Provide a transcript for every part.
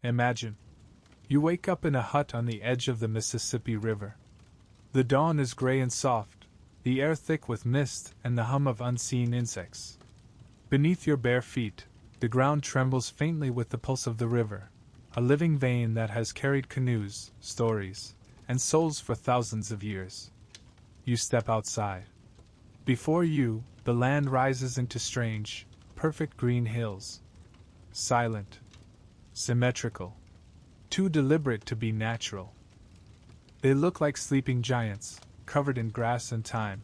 Imagine. You wake up in a hut on the edge of the Mississippi River. The dawn is gray and soft, the air thick with mist and the hum of unseen insects. Beneath your bare feet, the ground trembles faintly with the pulse of the river, a living vein that has carried canoes, stories, and souls for thousands of years. You step outside. Before you, the land rises into strange, perfect green hills. Silent. Symmetrical. Too deliberate to be natural. They look like sleeping giants, covered in grass and time.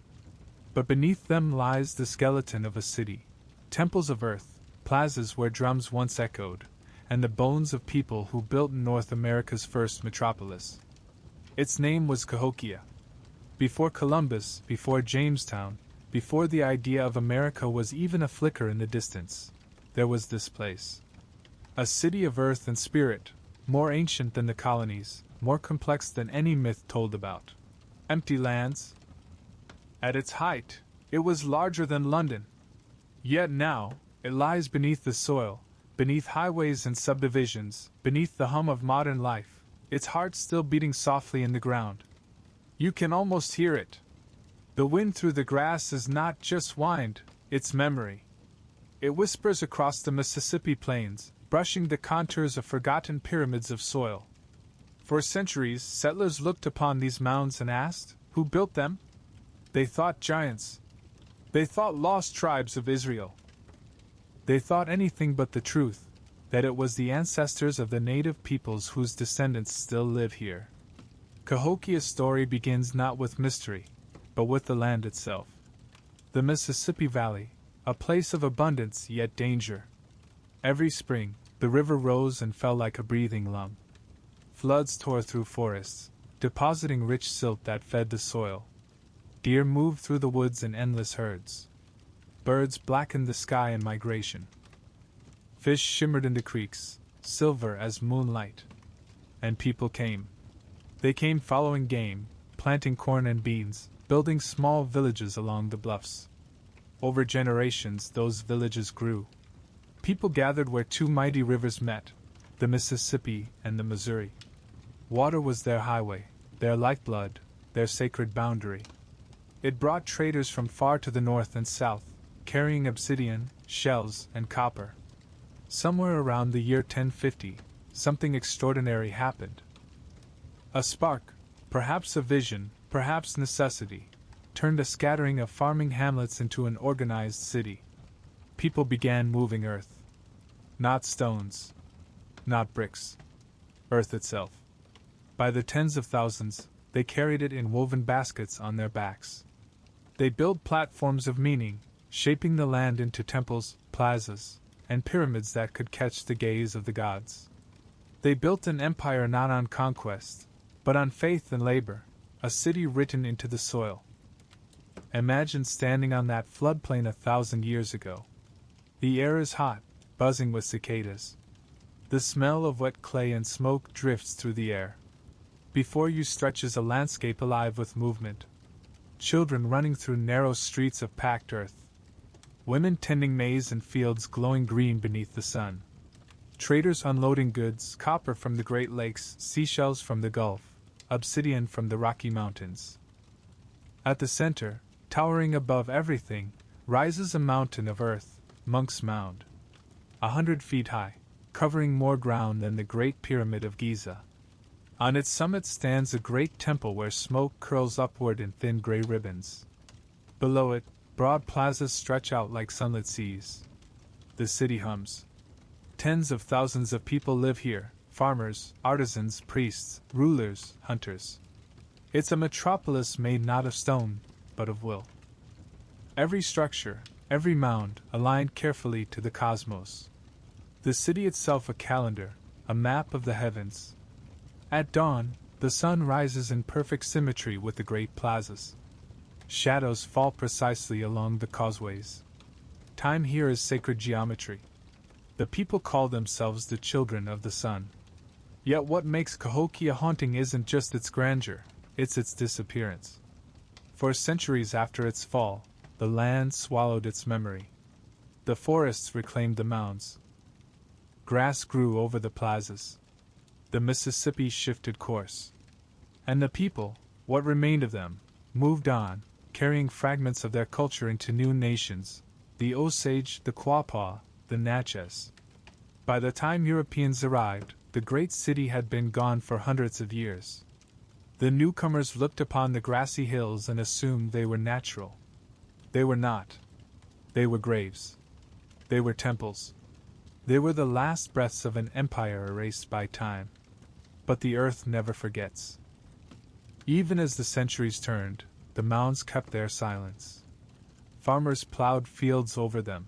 But beneath them lies the skeleton of a city, temples of earth, plazas where drums once echoed, and the bones of people who built North America's first metropolis. Its name was Cahokia. Before Columbus, before Jamestown, before the idea of America was even a flicker in the distance, there was this place. A city of earth and spirit, more ancient than the colonies, more complex than any myth told about. Empty lands. At its height, it was larger than London. Yet now, it lies beneath the soil, beneath highways and subdivisions, beneath the hum of modern life, its heart still beating softly in the ground. You can almost hear it. The wind through the grass is not just wind, it's memory. It whispers across the Mississippi plains, brushing the contours of forgotten pyramids of soil. For centuries, settlers looked upon these mounds and asked, who built them? They thought giants. They thought lost tribes of Israel. They thought anything but the truth, that it was the ancestors of the native peoples whose descendants still live here. Cahokia's story begins not with mystery, but with the land itself. The Mississippi Valley, a place of abundance yet danger. Every spring, the river rose and fell like a breathing lump. Floods tore through forests, depositing rich silt that fed the soil. Deer moved through the woods in endless herds. Birds blackened the sky in migration. Fish shimmered in the creeks, silver as moonlight. And people came. They came following game, planting corn and beans, building small villages along the bluffs. Over generations, those villages grew. People gathered where two mighty rivers met, the Mississippi and the Missouri. Water was their highway, their lifeblood, their sacred boundary. It brought traders from far to the north and south, carrying obsidian, shells, and copper. Somewhere around the year 1050, something extraordinary happened. A spark, perhaps a vision, perhaps necessity, turned a scattering of farming hamlets into an organized city. People began moving earth. Not stones. Not bricks. Earth itself. By the tens of thousands, they carried it in woven baskets on their backs. They built platforms of meaning, shaping the land into temples, plazas, and pyramids that could catch the gaze of the gods. They built an empire not on conquest, but on faith and labor, a city written into the soil. Imagine standing on that floodplain 1,000 years ago. The air is hot, buzzing with cicadas. The smell of wet clay and smoke drifts through the air. Before you stretches a landscape alive with movement. Children running through narrow streets of packed earth. Women tending maize in fields glowing green beneath the sun. Traders unloading goods, copper from the Great Lakes, seashells from the Gulf, obsidian from the Rocky Mountains. At the center, towering above everything, rises a mountain of earth, Monk's Mound. 100 feet high, covering more ground than the Great Pyramid of Giza. On its summit stands a great temple where smoke curls upward in thin gray ribbons. Below it, broad plazas stretch out like sunlit seas. The city hums. Tens of thousands of people live here, farmers, artisans, priests, rulers, hunters. It's a metropolis made not of stone, but of will. Every structure, every mound, aligned carefully to the cosmos. The city itself a calendar, a map of the heavens. At dawn, the sun rises in perfect symmetry with the great plazas. Shadows fall precisely along the causeways. Time here is sacred geometry. The people call themselves the children of the sun. Yet what makes Cahokia haunting isn't just its grandeur, it's its disappearance. For centuries after its fall, the land swallowed its memory. The forests reclaimed the mounds. Grass grew over the plazas. the Mississippi shifted course. And the people, what remained of them, moved on, carrying fragments of their culture into new nations, the Osage, the Quapaw, the Natchez. By the time Europeans arrived, the great city had been gone for hundreds of years. The newcomers looked upon the grassy hills and assumed they were natural. They were not. They were graves. They were temples. They were the last breaths of an empire erased by time. But the earth never forgets. Even as the centuries turned, the mounds kept their silence. Farmers plowed fields over them.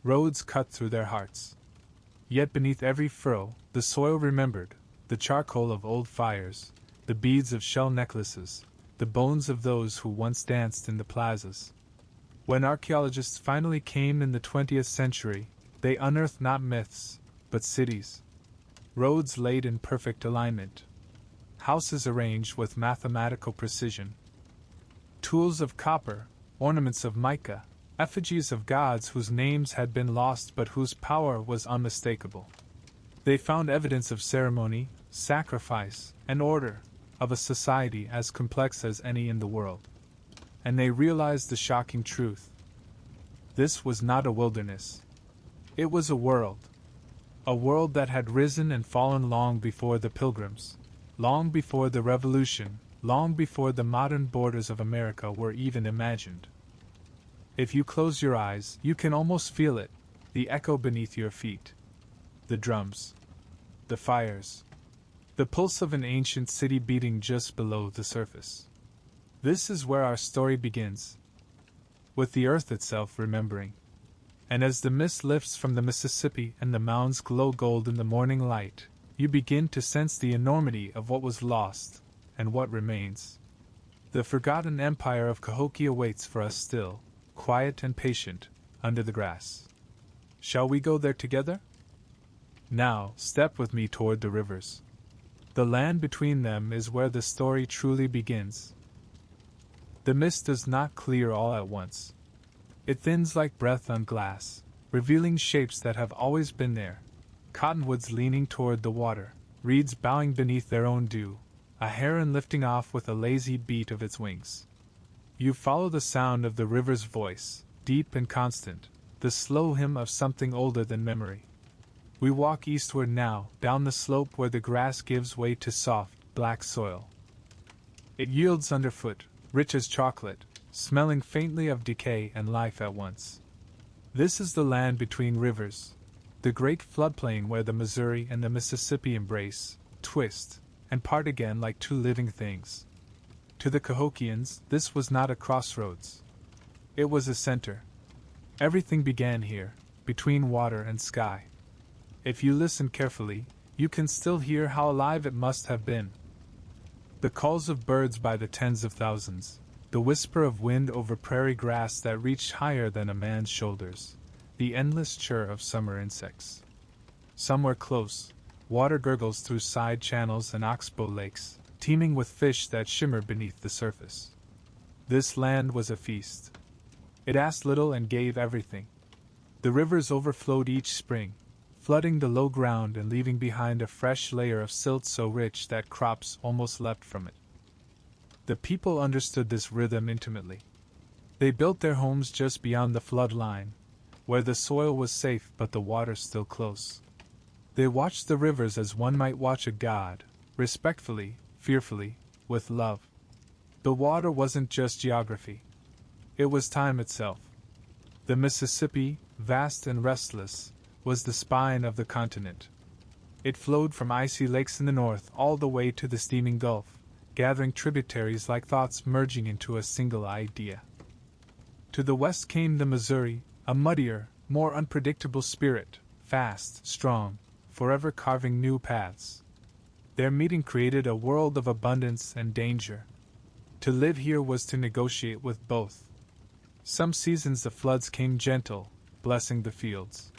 Roads cut through their hearts. Yet beneath every furrow, the soil remembered, the charcoal of old fires, the beads of shell necklaces, the bones of those who once danced in the plazas. When archaeologists finally came in the 20th century, they unearthed not myths, but cities. Roads laid in perfect alignment. Houses arranged with mathematical precision. Tools of copper, ornaments of mica, effigies of gods whose names had been lost but whose power was unmistakable. They found evidence of ceremony, sacrifice, and order, of a society as complex as any in the world. And they realized the shocking truth. This was not a wilderness. It was a world. A world that had risen and fallen long before the Pilgrims, long before the Revolution, long before the modern borders of America were even imagined. If you close your eyes, you can almost feel it, the echo beneath your feet. The drums. The fires. The pulse of an ancient city beating just below the surface. This is where our story begins, with the earth itself remembering. And as the mist lifts from the Mississippi and the mounds glow gold in the morning light, you begin to sense the enormity of what was lost, and what remains. The forgotten empire of Cahokia waits for us still, quiet and patient, under the grass. Shall we go there together? Now, step with me toward the rivers. The land between them is where the story truly begins. The mist does not clear all at once. It thins like breath on glass, revealing shapes that have always been there. Cottonwoods leaning toward the water, reeds bowing beneath their own dew, a heron lifting off with a lazy beat of its wings. You follow the sound of the river's voice, deep and constant, the slow hymn of something older than memory. We walk eastward now, down the slope where the grass gives way to soft, black soil. It yields underfoot, rich as chocolate, smelling faintly of decay and life at once. This is the land between rivers, the great floodplain where the Missouri and the Mississippi embrace, twist, and part again like two living things. To the Cahokians, this was not a crossroads. It was a center. Everything began here, between water and sky. If you listen carefully, you can still hear how alive it must have been. The calls of birds by the tens of thousands, the whisper of wind over prairie grass that reached higher than a man's shoulders, the endless chirr of summer insects. Somewhere close, water gurgles through side channels and oxbow lakes, teeming with fish that shimmer beneath the surface. This land was a feast. It asked little and gave everything. The rivers overflowed each spring, flooding the low ground and leaving behind a fresh layer of silt so rich that crops almost leapt from it. The people understood this rhythm intimately. They built their homes just beyond the flood line, where the soil was safe but the water still close. They watched the rivers as one might watch a god, respectfully, fearfully, with love. The water wasn't just geography. It was time itself. The Mississippi, vast and restless, was the spine of the continent. It flowed from icy lakes in the north all the way to the steaming Gulf, gathering tributaries like thoughts merging into a single idea. To the west came the Missouri, a muddier, more unpredictable spirit, fast, strong, forever carving new paths. Their meeting created a world of abundance and danger. To live here was to negotiate with both. Some seasons the floods came gentle, blessing the fields.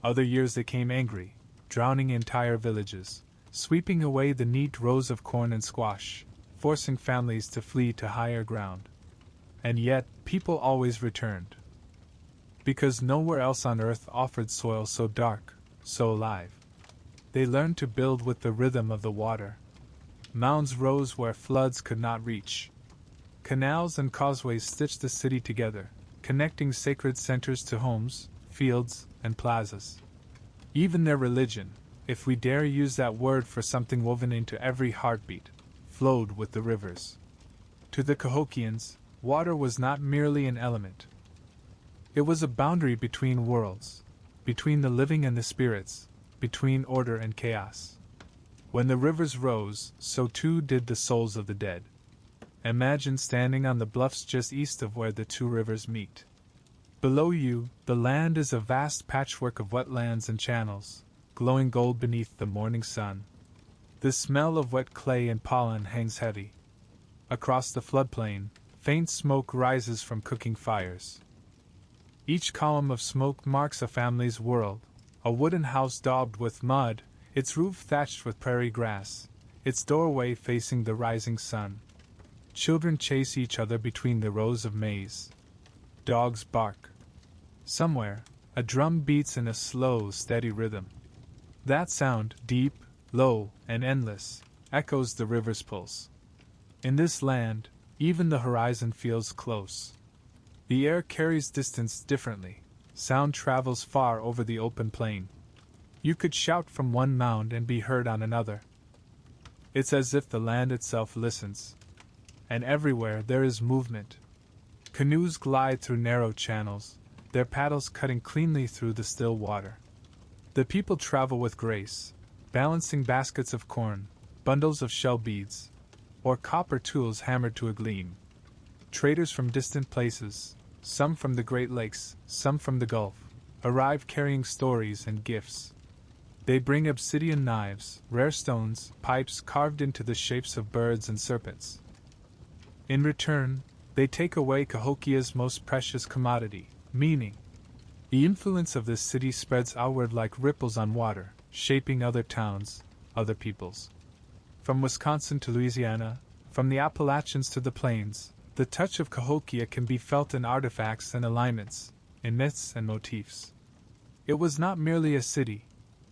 Other years they came angry, drowning entire villages, sweeping away the neat rows of corn and squash, forcing families to flee to higher ground. And yet, people always returned. Because nowhere else on earth offered soil so dark, so alive. they learned to build with the rhythm of the water. Mounds rose where floods could not reach. Canals and causeways stitched the city together, connecting sacred centers to homes, fields, and plazas. Even their religion, if we dare use that word for something woven into every heartbeat, flowed with the rivers. To the Cahokians, water was not merely an element. It was a boundary between worlds, between the living and the spirits, between order and chaos. When the rivers rose, so too did the souls of the dead. Imagine standing on the bluffs just east of where the two rivers meet. Below you, the land is a vast patchwork of wetlands and channels, glowing gold beneath the morning sun. The smell of wet clay and pollen hangs heavy. Across the floodplain, faint smoke rises from cooking fires. Each column of smoke marks a family's world, a wooden house daubed with mud, its roof thatched with prairie grass, its doorway facing the rising sun. Children chase each other between the rows of maize. Dogs bark. Somewhere, a drum beats in a slow, steady rhythm. That sound, deep, low, and endless, echoes the river's pulse. In this land, even the horizon feels close. The air carries distance differently. Sound travels far over the open plain. You could shout from one mound and be heard on another. It's as if the land itself listens. And everywhere there is movement. Canoes glide through narrow channels, their paddles cutting cleanly through the still water. The people travel with grace, balancing baskets of corn, bundles of shell beads, or copper tools hammered to a gleam. Traders from distant places, some from the Great Lakes, some from the Gulf, arrive carrying stories and gifts. They bring obsidian knives, rare stones, pipes carved into the shapes of birds and serpents. In return, they take away Cahokia's most precious commodity, meaning. The influence of this city spreads outward like ripples on water, shaping other towns, other peoples. From Wisconsin to Louisiana, from the Appalachians to the plains, the touch of Cahokia can be felt in artifacts and alignments, in myths and motifs. It was not merely a city,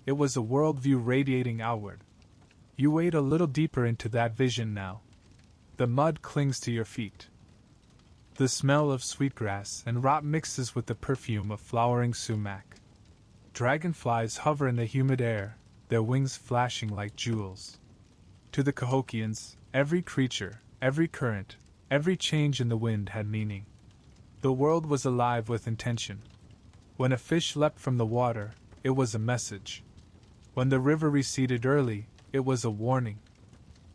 it was a worldview radiating outward. You wade a little deeper into that vision now. The mud clings to your feet. The smell of sweetgrass and rot mixes with the perfume of flowering sumac. Dragonflies hover in the humid air, their wings flashing like jewels. To the Cahokians, every creature, every current, every change in the wind had meaning. The world was alive with intention. When a fish leapt from the water, it was a message. When the river receded early, it was a warning.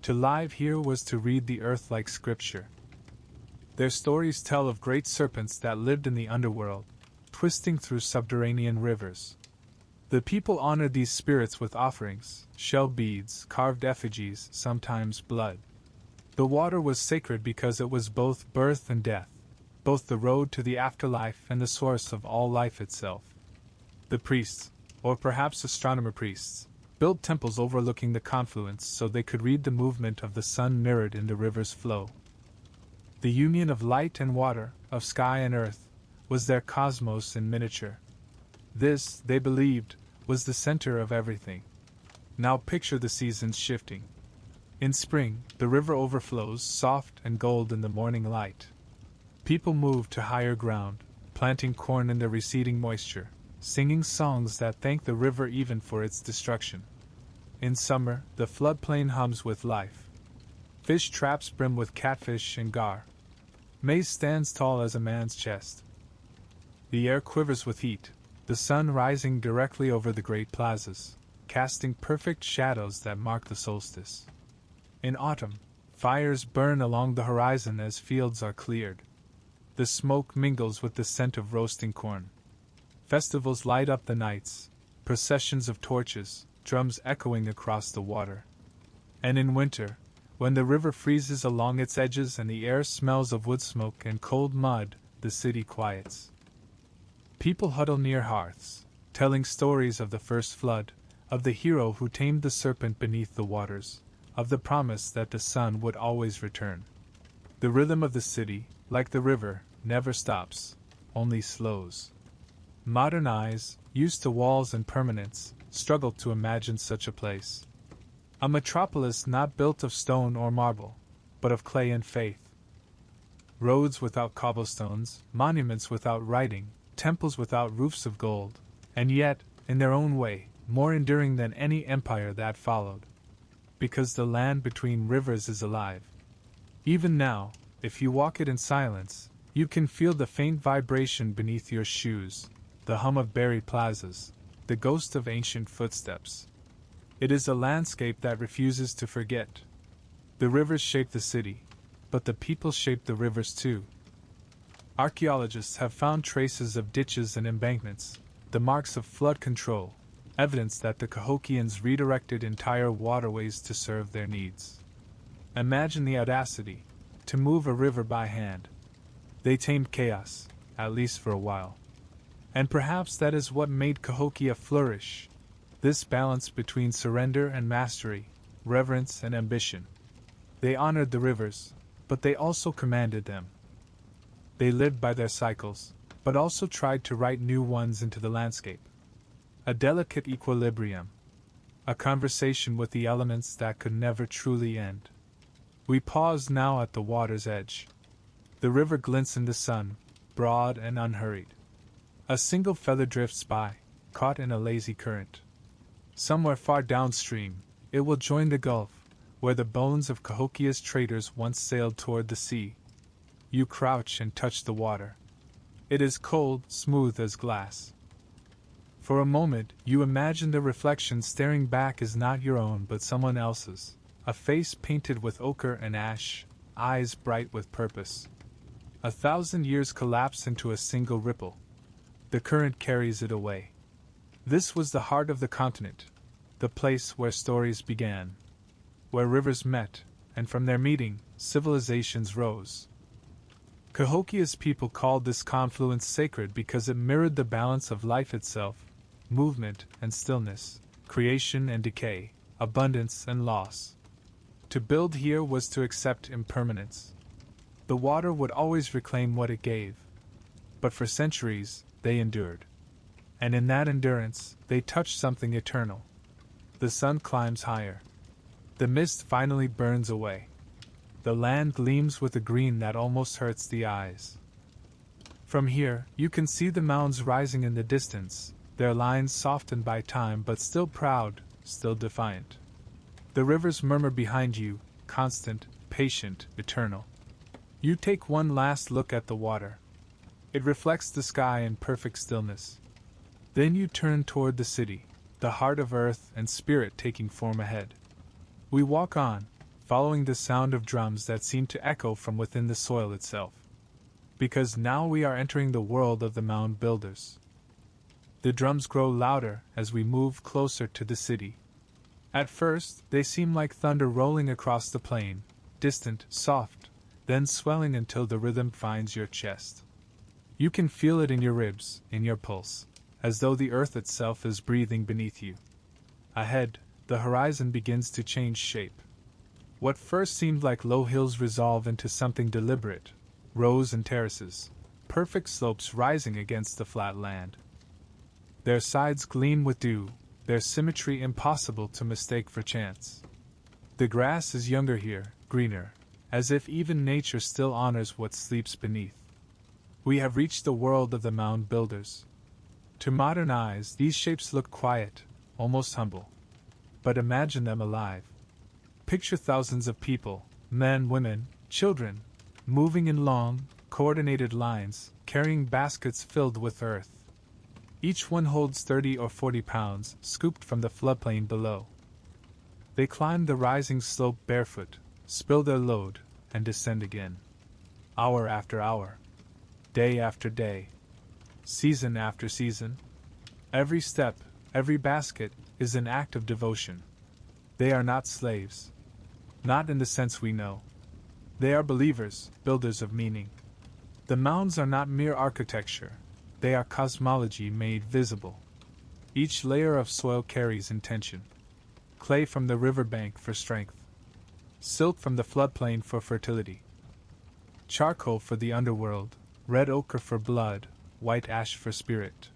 To live here was to read the earth like scripture. Their stories tell of great serpents that lived in the underworld, twisting through subterranean rivers. The people honored these spirits with offerings, shell beads, carved effigies, sometimes blood. The water was sacred because it was both birth and death, both the road to the afterlife and the source of all life itself. The priests, or perhaps astronomer priests, built temples overlooking the confluence so they could read the movement of the sun mirrored in the river's flow. The union of light and water, of sky and earth, was their cosmos in miniature. This, they believed, was the center of everything. Now picture the seasons shifting. In spring, the river overflows, soft and gold in the morning light. People move to higher ground, planting corn in the receding moisture, singing songs that thank the river even for its destruction. In summer, the floodplain hums with life. Fish traps brim with catfish and gar. Maize stands tall as a man's chest. The air quivers with heat, the sun rising directly over the great plazas, casting perfect shadows that mark the solstice. In autumn, fires burn along the horizon as fields are cleared. The smoke mingles with the scent of roasting corn. Festivals light up the nights, processions of torches, drums echoing across the water. And in winter, when the river freezes along its edges and the air smells of wood smoke and cold mud, the city quiets. People huddle near hearths, telling stories of the first flood, of the hero who tamed the serpent beneath the waters, of the promise that the sun would always return. The rhythm of the city, like the river, never stops, only slows. Modern eyes, used to walls and permanence, struggled to imagine such a place. A metropolis not built of stone or marble, but of clay and faith. Roads without cobblestones, monuments without writing, temples without roofs of gold, and yet, in their own way, more enduring than any empire that followed. Because the land between rivers is alive. Even now, if you walk it in silence, you can feel the faint vibration beneath your shoes, the hum of buried plazas, the ghost of ancient footsteps. It is a landscape that refuses to forget. The rivers shape the city, but the people shape the rivers too. Archaeologists have found traces of ditches and embankments, the marks of flood control, evidence that the Cahokians redirected entire waterways to serve their needs. Imagine the audacity, to move a river by hand. They tamed chaos, at least for a while. And perhaps that is what made Cahokia flourish, this balance between surrender and mastery, reverence and ambition. They honored the rivers, but they also commanded them. They lived by their cycles, but also tried to write new ones into the landscape. A delicate equilibrium. A conversation with the elements that could never truly end. We pause now at the water's edge. The river glints in the sun, broad and unhurried. A single feather drifts by, caught in a lazy current. Somewhere far downstream, it will join the Gulf, where the bones of Cahokia's traders once sailed toward the sea. You crouch and touch the water. It is cold, smooth as glass. For a moment, you imagine the reflection staring back is not your own but someone else's, a face painted with ochre and ash, eyes bright with purpose. 1,000 years collapse into a single ripple. The current carries it away. This was the heart of the continent, the place where stories began, where rivers met, and from their meeting, civilizations rose. Cahokia's people called this confluence sacred because it mirrored the balance of life itself, movement and stillness, creation and decay, abundance and loss. To build here was to accept impermanence. The water would always reclaim what it gave. But for centuries, they endured. And in that endurance, they touched something eternal. The sun climbs higher. The mist finally burns away. The land gleams with a green that almost hurts the eyes. From here, you can see the mounds rising in the distance, their lines softened by time but still proud, still defiant. The rivers murmur behind you, constant, patient, eternal. You take one last look at the water. It reflects the sky in perfect stillness. Then you turn toward the city, the heart of earth and spirit taking form ahead. We walk on, following the sound of drums that seem to echo from within the soil itself. Because now we are entering the world of the mound builders. The drums grow louder as we move closer to the city. At first, they seem like thunder rolling across the plain, distant, soft, then swelling until the rhythm finds your chest. You can feel it in your ribs, in your pulse, as though the earth itself is breathing beneath you. Ahead, the horizon begins to change shape. What first seemed like low hills resolve into something deliberate, rows and terraces, perfect slopes rising against the flat land. Their sides gleam with dew, their symmetry impossible to mistake for chance. The grass is younger here, greener, as if even nature still honors what sleeps beneath. We have reached the world of the mound builders. To modern eyes, these shapes look quiet, almost humble. But imagine them alive. Picture thousands of people, men, women, children, moving in long, coordinated lines, carrying baskets filled with earth. Each one holds 30 or 40 pounds, scooped from the floodplain below. They climb the rising slope barefoot, spill their load, and descend again. Hour after hour. Day after day. Season after season. Every step, every basket, is an act of devotion. They are not slaves. Not in the sense we know. They are believers, builders of meaning. The mounds are not mere architecture. They are cosmology made visible. Each layer of soil carries intention. Clay from the riverbank for strength. Silt from the floodplain for fertility. Charcoal for the underworld, red ochre for blood, white ash for spirit.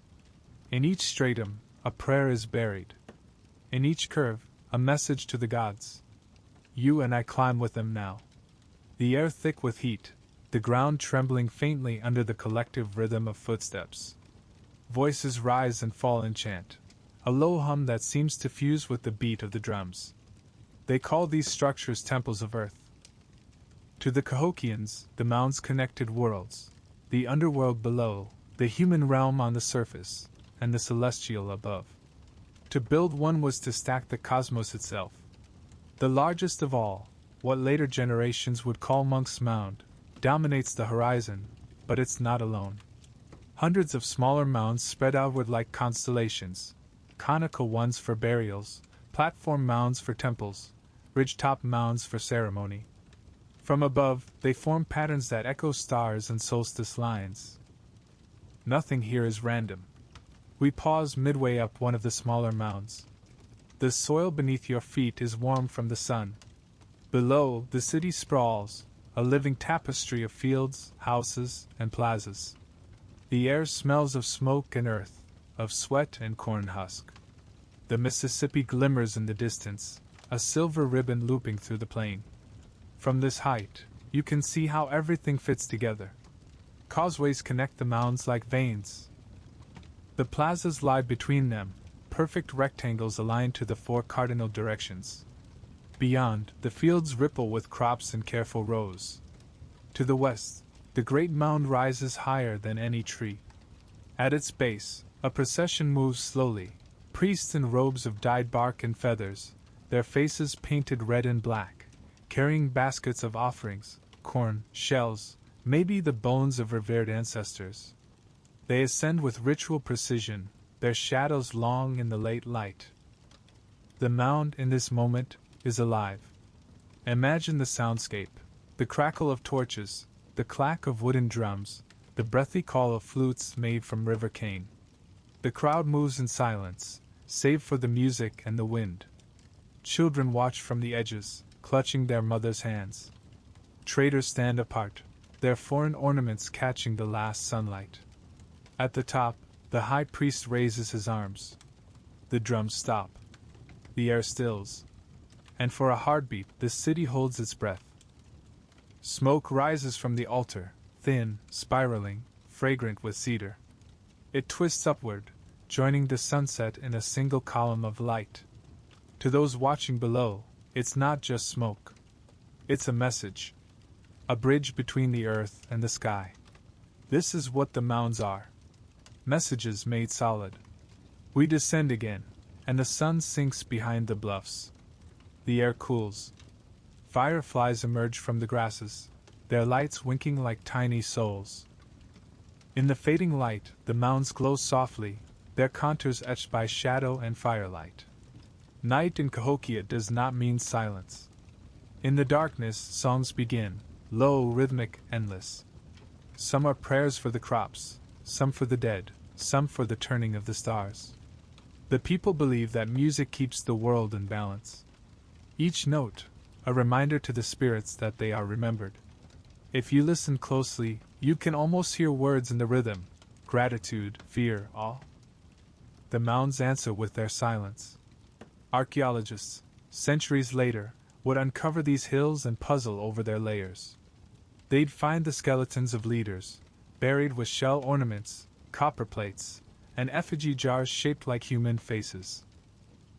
In each stratum, a prayer is buried, in each curve, a message to the gods. You and I climb with them now. The air thick with heat, the ground trembling faintly under the collective rhythm of footsteps. Voices rise and fall in chant, a low hum that seems to fuse with the beat of the drums. They call these structures temples of earth. To the Cahokians, the mounds connected worlds, the underworld below, the human realm on the surface, and the celestial above. To build one was to stack the cosmos itself. The largest of all, what later generations would call Monk's Mound, dominates the horizon, but it's not alone. Hundreds of smaller mounds spread outward like constellations, conical ones for burials, platform mounds for temples, ridgetop mounds for ceremony. From above, they form patterns that echo stars and solstice lines. Nothing here is random. We pause midway up one of the smaller mounds. The soil beneath your feet is warm from the sun. Below, the city sprawls, a living tapestry of fields, houses, and plazas. The air smells of smoke and earth, of sweat and corn husk. The Mississippi glimmers in the distance, a silver ribbon looping through the plain. From this height, you can see how everything fits together. Causeways connect the mounds like veins. The plazas lie between them, perfect rectangles aligned to the four cardinal directions. Beyond, the fields ripple with crops in careful rows. To the west, the great mound rises higher than any tree. At its base, a procession moves slowly, priests in robes of dyed bark and feathers, their faces painted red and black, carrying baskets of offerings, corn, shells, maybe the bones of revered ancestors. They ascend with ritual precision, their shadows long in the late light. The mound, in this moment, is alive. Imagine the soundscape, the crackle of torches, the clack of wooden drums, the breathy call of flutes made from river cane. The crowd moves in silence, save for the music and the wind. Children watch from the edges, clutching their mothers' hands. Traders stand apart, their foreign ornaments catching the last sunlight. At the top, the high priest raises his arms. The drums stop. The air stills. And for a heartbeat, the city holds its breath. Smoke rises from the altar, thin, spiraling, fragrant with cedar. It twists upward, joining the sunset in a single column of light. To those watching below, it's not just smoke. It's a message. A bridge between the earth and the sky. This is what the mounds are. Messages made solid. We descend again, and the sun sinks behind the bluffs. The air cools. Fireflies emerge from the grasses, their lights winking like tiny souls. In the fading light, the mounds glow softly, their contours etched by shadow and firelight. Night in Cahokia does not mean silence. In the darkness, songs begin, low, rhythmic, endless. Some are prayers for the crops, some for the dead, some for the turning of the stars. The people believe that music keeps the world in balance. Each note, a reminder to the spirits that they are remembered. If you listen closely, you can almost hear words in the rhythm: gratitude, fear, awe. The mounds answer with their silence. Archaeologists, centuries later, would uncover these hills and puzzle over their layers. They'd find the skeletons of leaders, buried with shell ornaments, copper plates, and effigy jars shaped like human faces.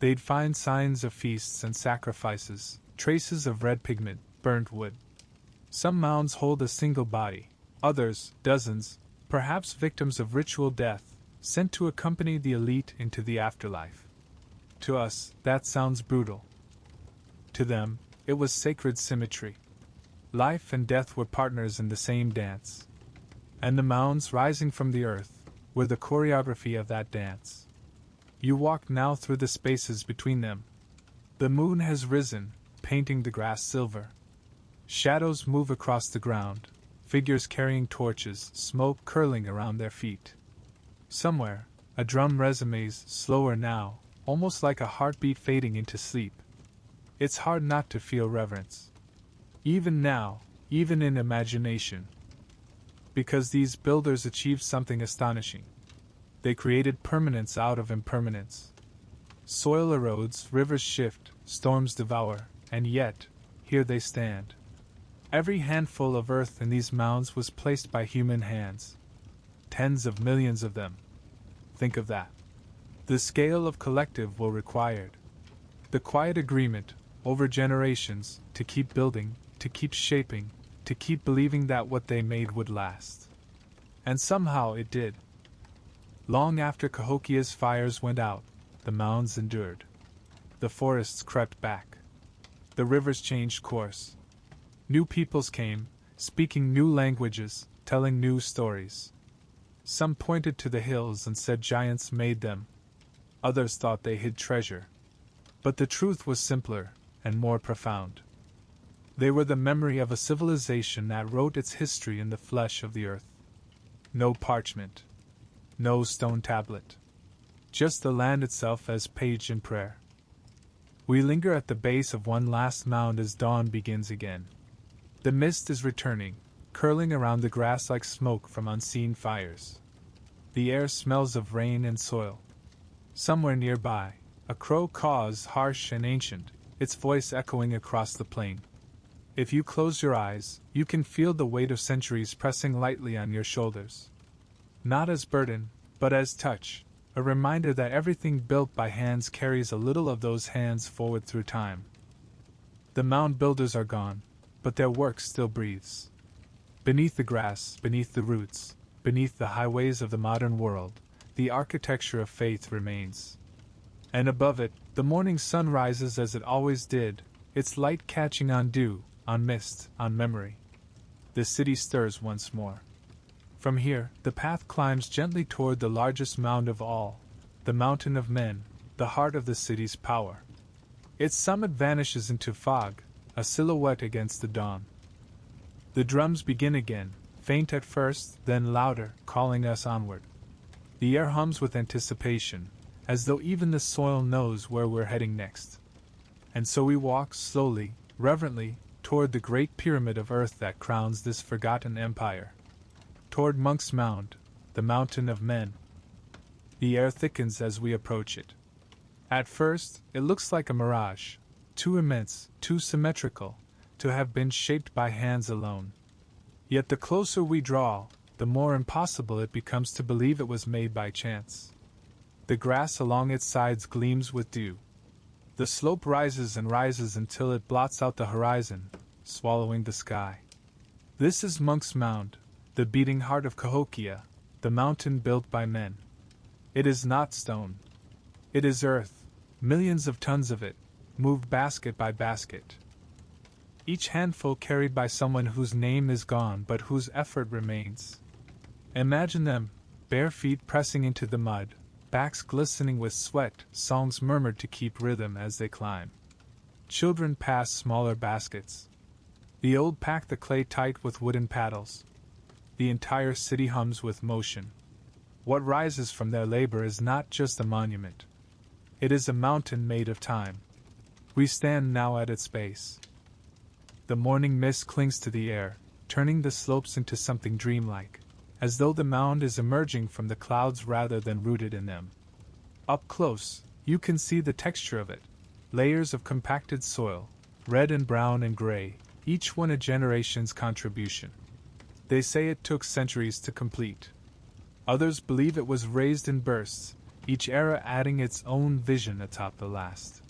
They'd find signs of feasts and sacrifices, traces of red pigment, burnt wood. Some mounds hold a single body, others, dozens, perhaps victims of ritual death, sent to accompany the elite into the afterlife. To us, that sounds brutal. To them, it was sacred symmetry. Life and death were partners in the same dance. And the mounds rising from the earth were the choreography of that dance. You walk now through the spaces between them. The moon has risen, painting the grass silver. Shadows move across the ground, figures carrying torches, smoke curling around their feet. Somewhere, a drum resonates slower now, almost like a heartbeat fading into sleep. It's hard not to feel reverence. Even now, even in imagination. Because these builders achieved something astonishing. They created permanence out of impermanence. Soil erodes, rivers shift, storms devour, and yet, here they stand. Every handful of earth in these mounds was placed by human hands. Tens of millions of them. Think of that. The scale of collective will required. The quiet agreement, over generations, to keep building, to keep shaping, to keep believing that what they made would last. And somehow it did. Long after Cahokia.A.'s fires went out, the mounds endured. The forests crept back. The rivers changed course. New peoples came, speaking new languages, telling new stories. Some pointed to the hills and said giants made them. Others thought they hid treasure. But the truth was simpler and more profound. They were the memory of a civilization that wrote its history in the flesh of the earth. No parchment. No stone tablet. Just the land itself as page in prayer. We linger at the base of one last mound as dawn begins again. The mist is returning, curling around the grass like smoke from unseen fires. The air smells of rain and soil. Somewhere nearby, a crow caws, harsh and ancient, its voice echoing across the plain. If you close your eyes, you can feel the weight of centuries pressing lightly on your shoulders. Not as burden, but as touch, a reminder that everything built by hands carries a little of those hands forward through time. The mound builders are gone, but their work still breathes. Beneath the grass, beneath the roots, beneath the highways of the modern world, the architecture of faith remains. And above it, the morning sun rises as it always did, its light catching on dew, on mist, on memory. The city stirs once more. From here, the path climbs gently toward the largest mound of all, the mountain of men, the heart of the city's power. Its summit vanishes into fog, a silhouette against the dawn. The drums begin again, faint at first, then louder, calling us onward. The air hums with anticipation, as though even the soil knows where we're heading next. And so we walk slowly, reverently, toward the great pyramid of earth that crowns this forgotten empire. Toward Monk's Mound, the mountain of men. The air thickens as we approach it. At first, it looks like a mirage, too immense, too symmetrical, to have been shaped by hands alone. Yet the closer we draw, the more impossible it becomes to believe it was made by chance. The grass along its sides gleams with dew. The slope rises and rises until it blots out the horizon, swallowing the sky. This is Monk's Mound, the beating heart of Cahokia.A, the mountain built by men. It is not stone. It is earth, millions of tons of it, moved basket by basket. Each handful carried by someone whose name is gone but whose effort remains. Imagine them, bare feet pressing into the mud, backs glistening with sweat, songs murmured to keep rhythm as they climb. Children pass smaller baskets. The old pack the clay tight with wooden paddles. The entire city hums with motion. What rises from their labor is not just a monument. It is a mountain made of time. We stand now at its base. The morning mist clings to the air, turning the slopes into something dreamlike, as though the mound is emerging from the clouds rather than rooted in them. Up close, you can see the texture of it, layers of compacted soil, red and brown and gray, each one a generation's contribution. They say it took centuries to complete. Others believe it was raised in bursts, each era adding its own vision atop the last.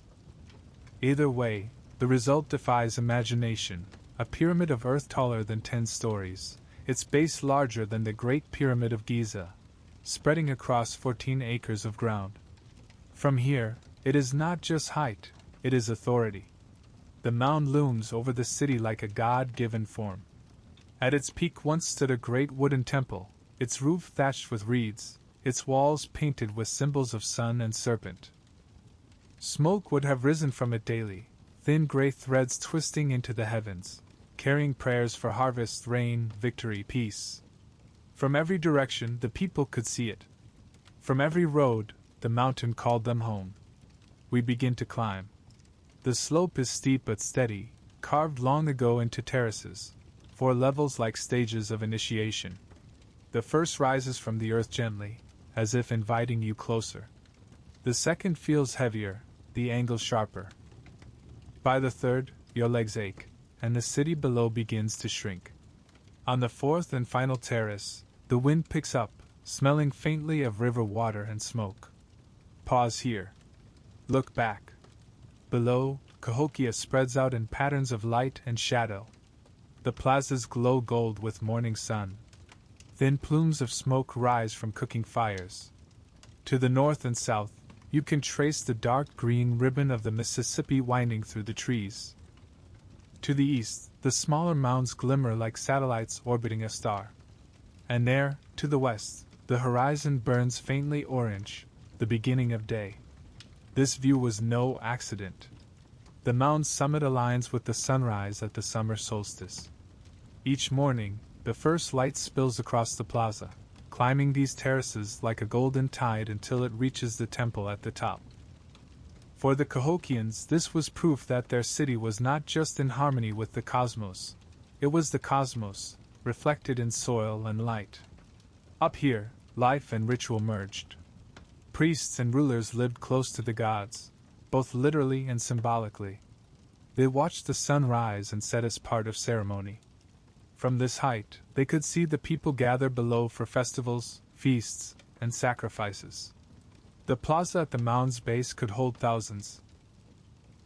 Either way, the result defies imagination, a pyramid of earth taller than 10 stories, its base larger than the Great Pyramid of Giza, spreading across 14 acres of ground. From here, it is not just height, it is authority. The mound looms over the city like a God-given form. At its peak once stood a great wooden temple, its roof thatched with reeds, its walls painted with symbols of sun and serpent. Smoke would have risen from it daily, thin gray threads twisting into the heavens, carrying prayers for harvest, rain, victory, peace. From every direction the people could see it. From every road, the mountain called them home. We begin to climb. The slope is steep but steady, carved long ago into terraces, 4 levels like stages of initiation. The first rises from the earth gently, as if inviting you closer. The second feels heavier, the angle sharper. By the third, your legs ache, and the city below begins to shrink. On the fourth and final terrace, the wind picks up, smelling faintly of river water and smoke. Pause here. Look back. Below, Cahokia spreads out in patterns of light and shadow. The plazas glow gold with morning sun. Thin plumes of smoke rise from cooking fires. To the north and south, you can trace the dark green ribbon of the Mississippi winding through the trees. To the east, the smaller mounds glimmer like satellites orbiting a star. And there, to the west, the horizon burns faintly orange, the beginning of day. This view was no accident. The mound's summit aligns with the sunrise at the summer solstice. Each morning, the first light spills across the plaza, climbing these terraces like a golden tide until it reaches the temple at the top. For the Cahokians, this was proof that their city was not just in harmony with the cosmos. It was the cosmos, reflected in soil and light. Up here, life and ritual merged. Priests and rulers lived close to the gods, both literally and symbolically. They watched the sun rise and set as part of ceremony. From this height, they could see the people gather below for festivals, feasts, and sacrifices. The plaza at the mound's base could hold thousands.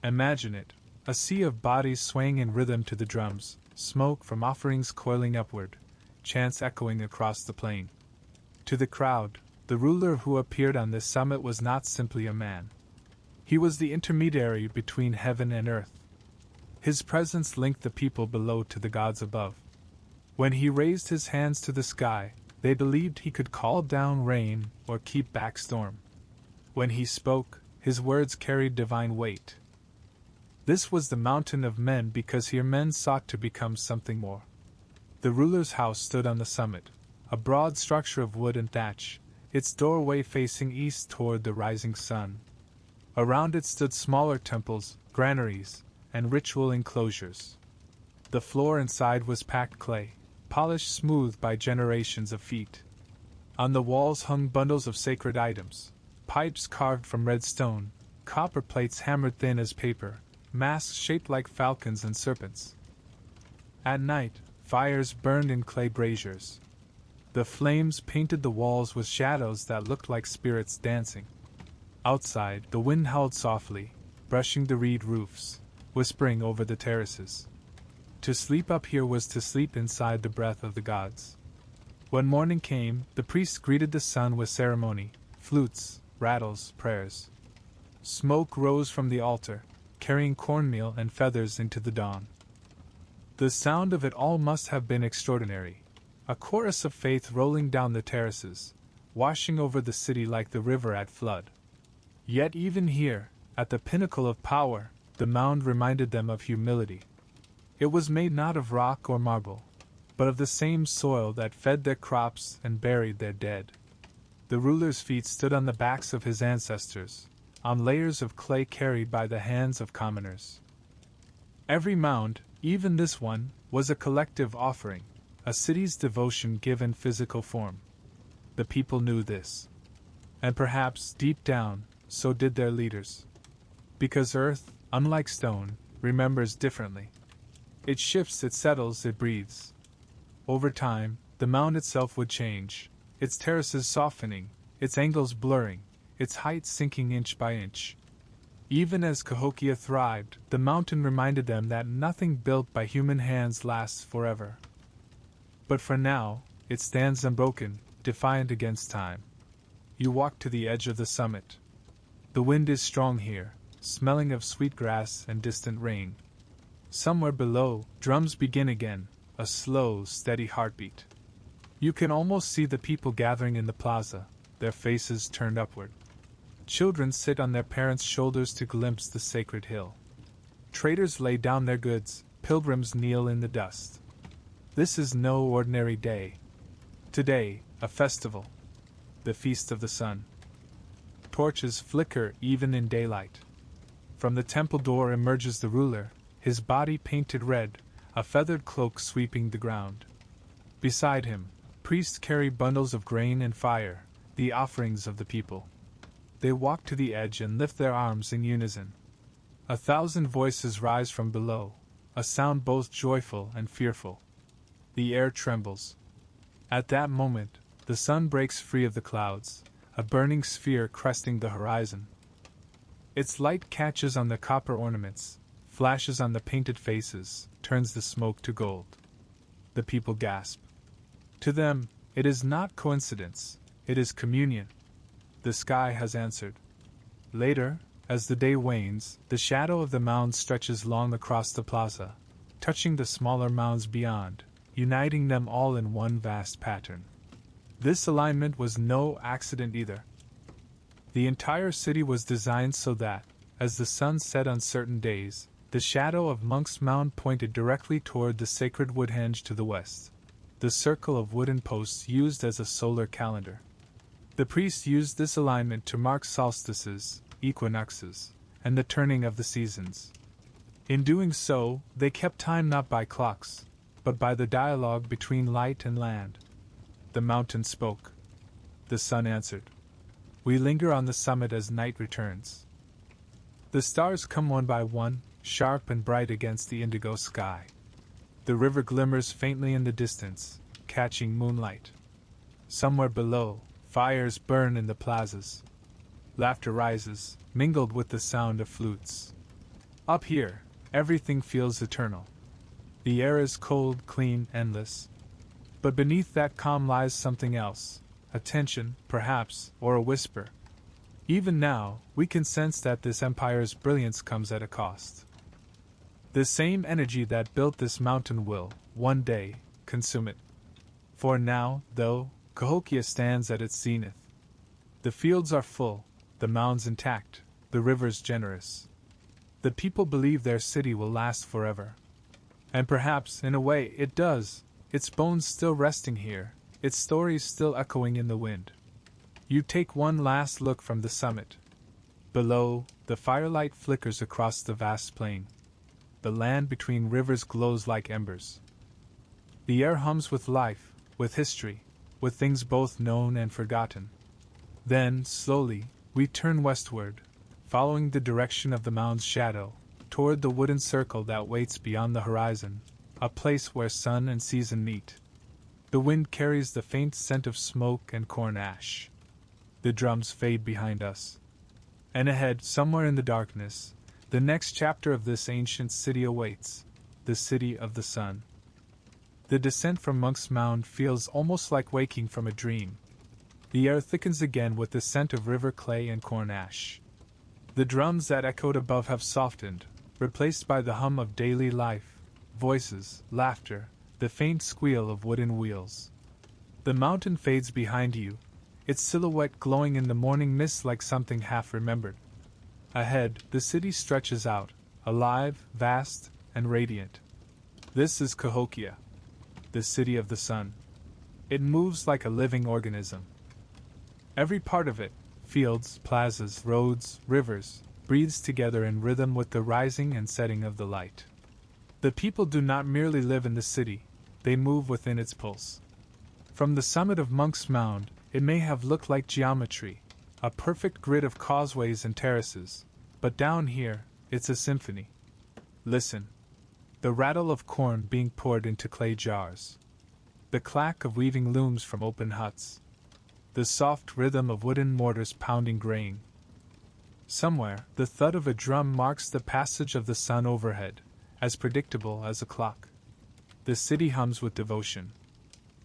Imagine it, a sea of bodies swaying in rhythm to the drums, smoke from offerings coiling upward, chants echoing across the plain. To the crowd, the ruler who appeared on this summit was not simply a man. He was the intermediary between heaven and earth. His presence linked the people below to the gods above. When he raised his hands to the sky, they believed he could call down rain or keep back storm. When he spoke, his words carried divine weight. This was the mountain of men because here men sought to become something more. The ruler's house stood on the summit, a broad structure of wood and thatch, its doorway facing east toward the rising sun. Around it stood smaller temples, granaries, and ritual enclosures. The floor inside was packed clay, polished smooth by generations of feet. On the walls hung bundles of sacred items, pipes carved from red stone, copper plates hammered thin as paper, masks shaped like falcons and serpents. At night, fires burned in clay braziers. The flames painted the walls with shadows that looked like spirits dancing. Outside, the wind howled softly, brushing the reed roofs, whispering over the terraces. To sleep up here was to sleep inside the breath of the gods. When morning came, the priests greeted the sun with ceremony, flutes, rattles, prayers. Smoke rose from the altar, carrying cornmeal and feathers into the dawn. The sound of it all must have been extraordinary, a chorus of faith rolling down the terraces, washing over the city like the river at flood. Yet even here, at the pinnacle of power, the mound reminded them of humility. It was made not of rock or marble, but of the same soil that fed their crops and buried their dead. The ruler's feet stood on the backs of his ancestors, on layers of clay carried by the hands of commoners. Every mound, even this one, was a collective offering, a city's devotion given physical form. The people knew this. And perhaps, deep down, so did their leaders. Because earth, unlike stone, remembers differently. It shifts, it settles, it breathes. Over time, the mound itself would change, its terraces softening, its angles blurring, its height sinking inch by inch. Even as Cahokia thrived, the mountain reminded them that nothing built by human hands lasts forever. But for now, it stands unbroken, defiant against time. You walk to the edge of the summit. The wind is strong here, smelling of sweet grass and distant rain. Somewhere below, drums begin again, a slow, steady heartbeat. You can almost see the people gathering in the plaza, their faces turned upward. Children sit on their parents' shoulders to glimpse the sacred hill. Traders lay down their goods, pilgrims kneel in the dust. This is no ordinary day. Today, a festival. The Feast of the Sun. Torches flicker even in daylight. From the temple door emerges the ruler, his body painted red, a feathered cloak sweeping the ground. Beside him, priests carry bundles of grain and fire, the offerings of the people. they walk to the edge and lift their arms in unison. 1,000 voices rise from below, a sound both joyful and fearful. The air trembles. At that moment, the sun breaks free of the clouds, a burning sphere cresting the horizon. Its light catches on the copper ornaments, flashes on the painted faces, turns the smoke to gold. The people gasp. To them, it is not coincidence, it is communion. The sky has answered. Later, as the day wanes, the shadow of the mounds stretches long across the plaza, touching the smaller mounds beyond, uniting them all in one vast pattern. This alignment was no accident either. The entire city was designed so that, as the sun set on certain days, the shadow of Monk's Mound pointed directly toward the sacred Woodhenge to the west, the circle of wooden posts used as a solar calendar. The priests used this alignment to mark solstices, equinoxes, and the turning of the seasons. In doing so, they kept time not by clocks, but by the dialogue between light and land. The mountain spoke. The sun answered. We linger on the summit as night returns. The stars come one by one, sharp and bright against the indigo sky. The river glimmers faintly in the distance, catching moonlight. Somewhere below, fires burn in the plazas. Laughter rises, mingled with the sound of flutes. Up here, everything feels eternal. The air is cold, clean, endless. But beneath that calm lies something else, a tension, perhaps, or a whisper. Even now, we can sense that this empire's brilliance comes at a cost. The same energy that built this mountain will, one day, consume it. For now, though, Cahokia stands at its zenith. The fields are full, the mounds intact, the rivers generous. The people believe their city will last forever. And perhaps, in a way, it does, its bones still resting here, its stories still echoing in the wind. You take one last look from the summit. Below, the firelight flickers across the vast plain. The land between rivers glows like embers. The air hums with life, with history, with things both known and forgotten. Then, slowly, we turn westward, following the direction of the mound's shadow, toward the wooden circle that waits beyond the horizon, a place where sun and season meet. The wind carries the faint scent of smoke and corn ash. The drums fade behind us. And ahead, somewhere in the darkness, the next chapter of this ancient city awaits, the city of the sun. The descent from Monk's Mound feels almost like waking from a dream. The air thickens again with the scent of river clay and corn ash. The drums that echoed above have softened, replaced by the hum of daily life, voices, laughter, the faint squeal of wooden wheels. The mountain fades behind you, its silhouette glowing in the morning mist like something half-remembered. Ahead, the city stretches out, alive, vast, and radiant. This is Cahokia, the city of the sun. It moves like a living organism. Every part of it, fields, plazas, roads, rivers, breathes together in rhythm with the rising and setting of the light. The people do not merely live in the city, they move within its pulse. From the summit of Monk's Mound, it may have looked like geometry, a perfect grid of causeways and terraces, but down here, it's a symphony. Listen. The rattle of corn being poured into clay jars. The clack of weaving looms from open huts. The soft rhythm of wooden mortars pounding grain. Somewhere, the thud of a drum marks the passage of the sun overhead, as predictable as a clock. The city hums with devotion.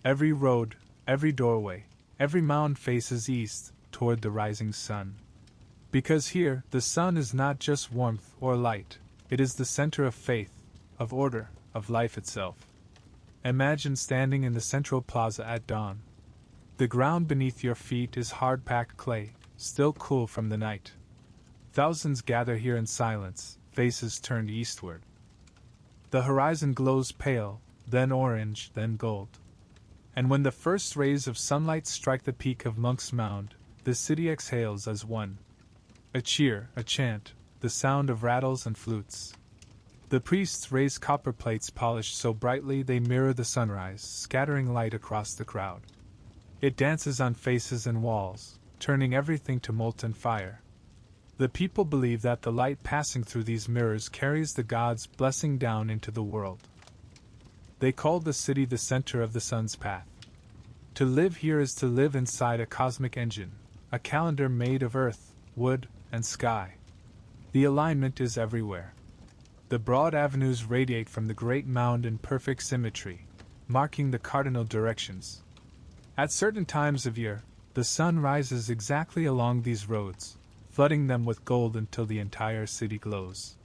Every road, every doorway, every mound faces east, toward the rising sun. Because here, the sun is not just warmth or light, it is the center of faith, of order, of life itself. Imagine standing in the central plaza at dawn. The ground beneath your feet is hard-packed clay, still cool from the night. Thousands gather here in silence, faces turned eastward. The horizon glows pale, then orange, then gold. And when the first rays of sunlight strike the peak of Monk's Mound, the city exhales as one. A cheer, a chant, the sound of rattles and flutes. The priests raise copper plates polished so brightly they mirror the sunrise, scattering light across the crowd. It dances on faces and walls, turning everything to molten fire. The people believe that the light passing through these mirrors carries the gods' blessing down into the world. They call the city the center of the sun's path. To live here is to live inside a cosmic engine, a calendar made of earth, wood, and sky. The alignment is everywhere. The broad avenues radiate from the great mound in perfect symmetry, marking the cardinal directions. At certain times of year, the sun rises exactly along these roads, flooding them with gold until the entire city glows.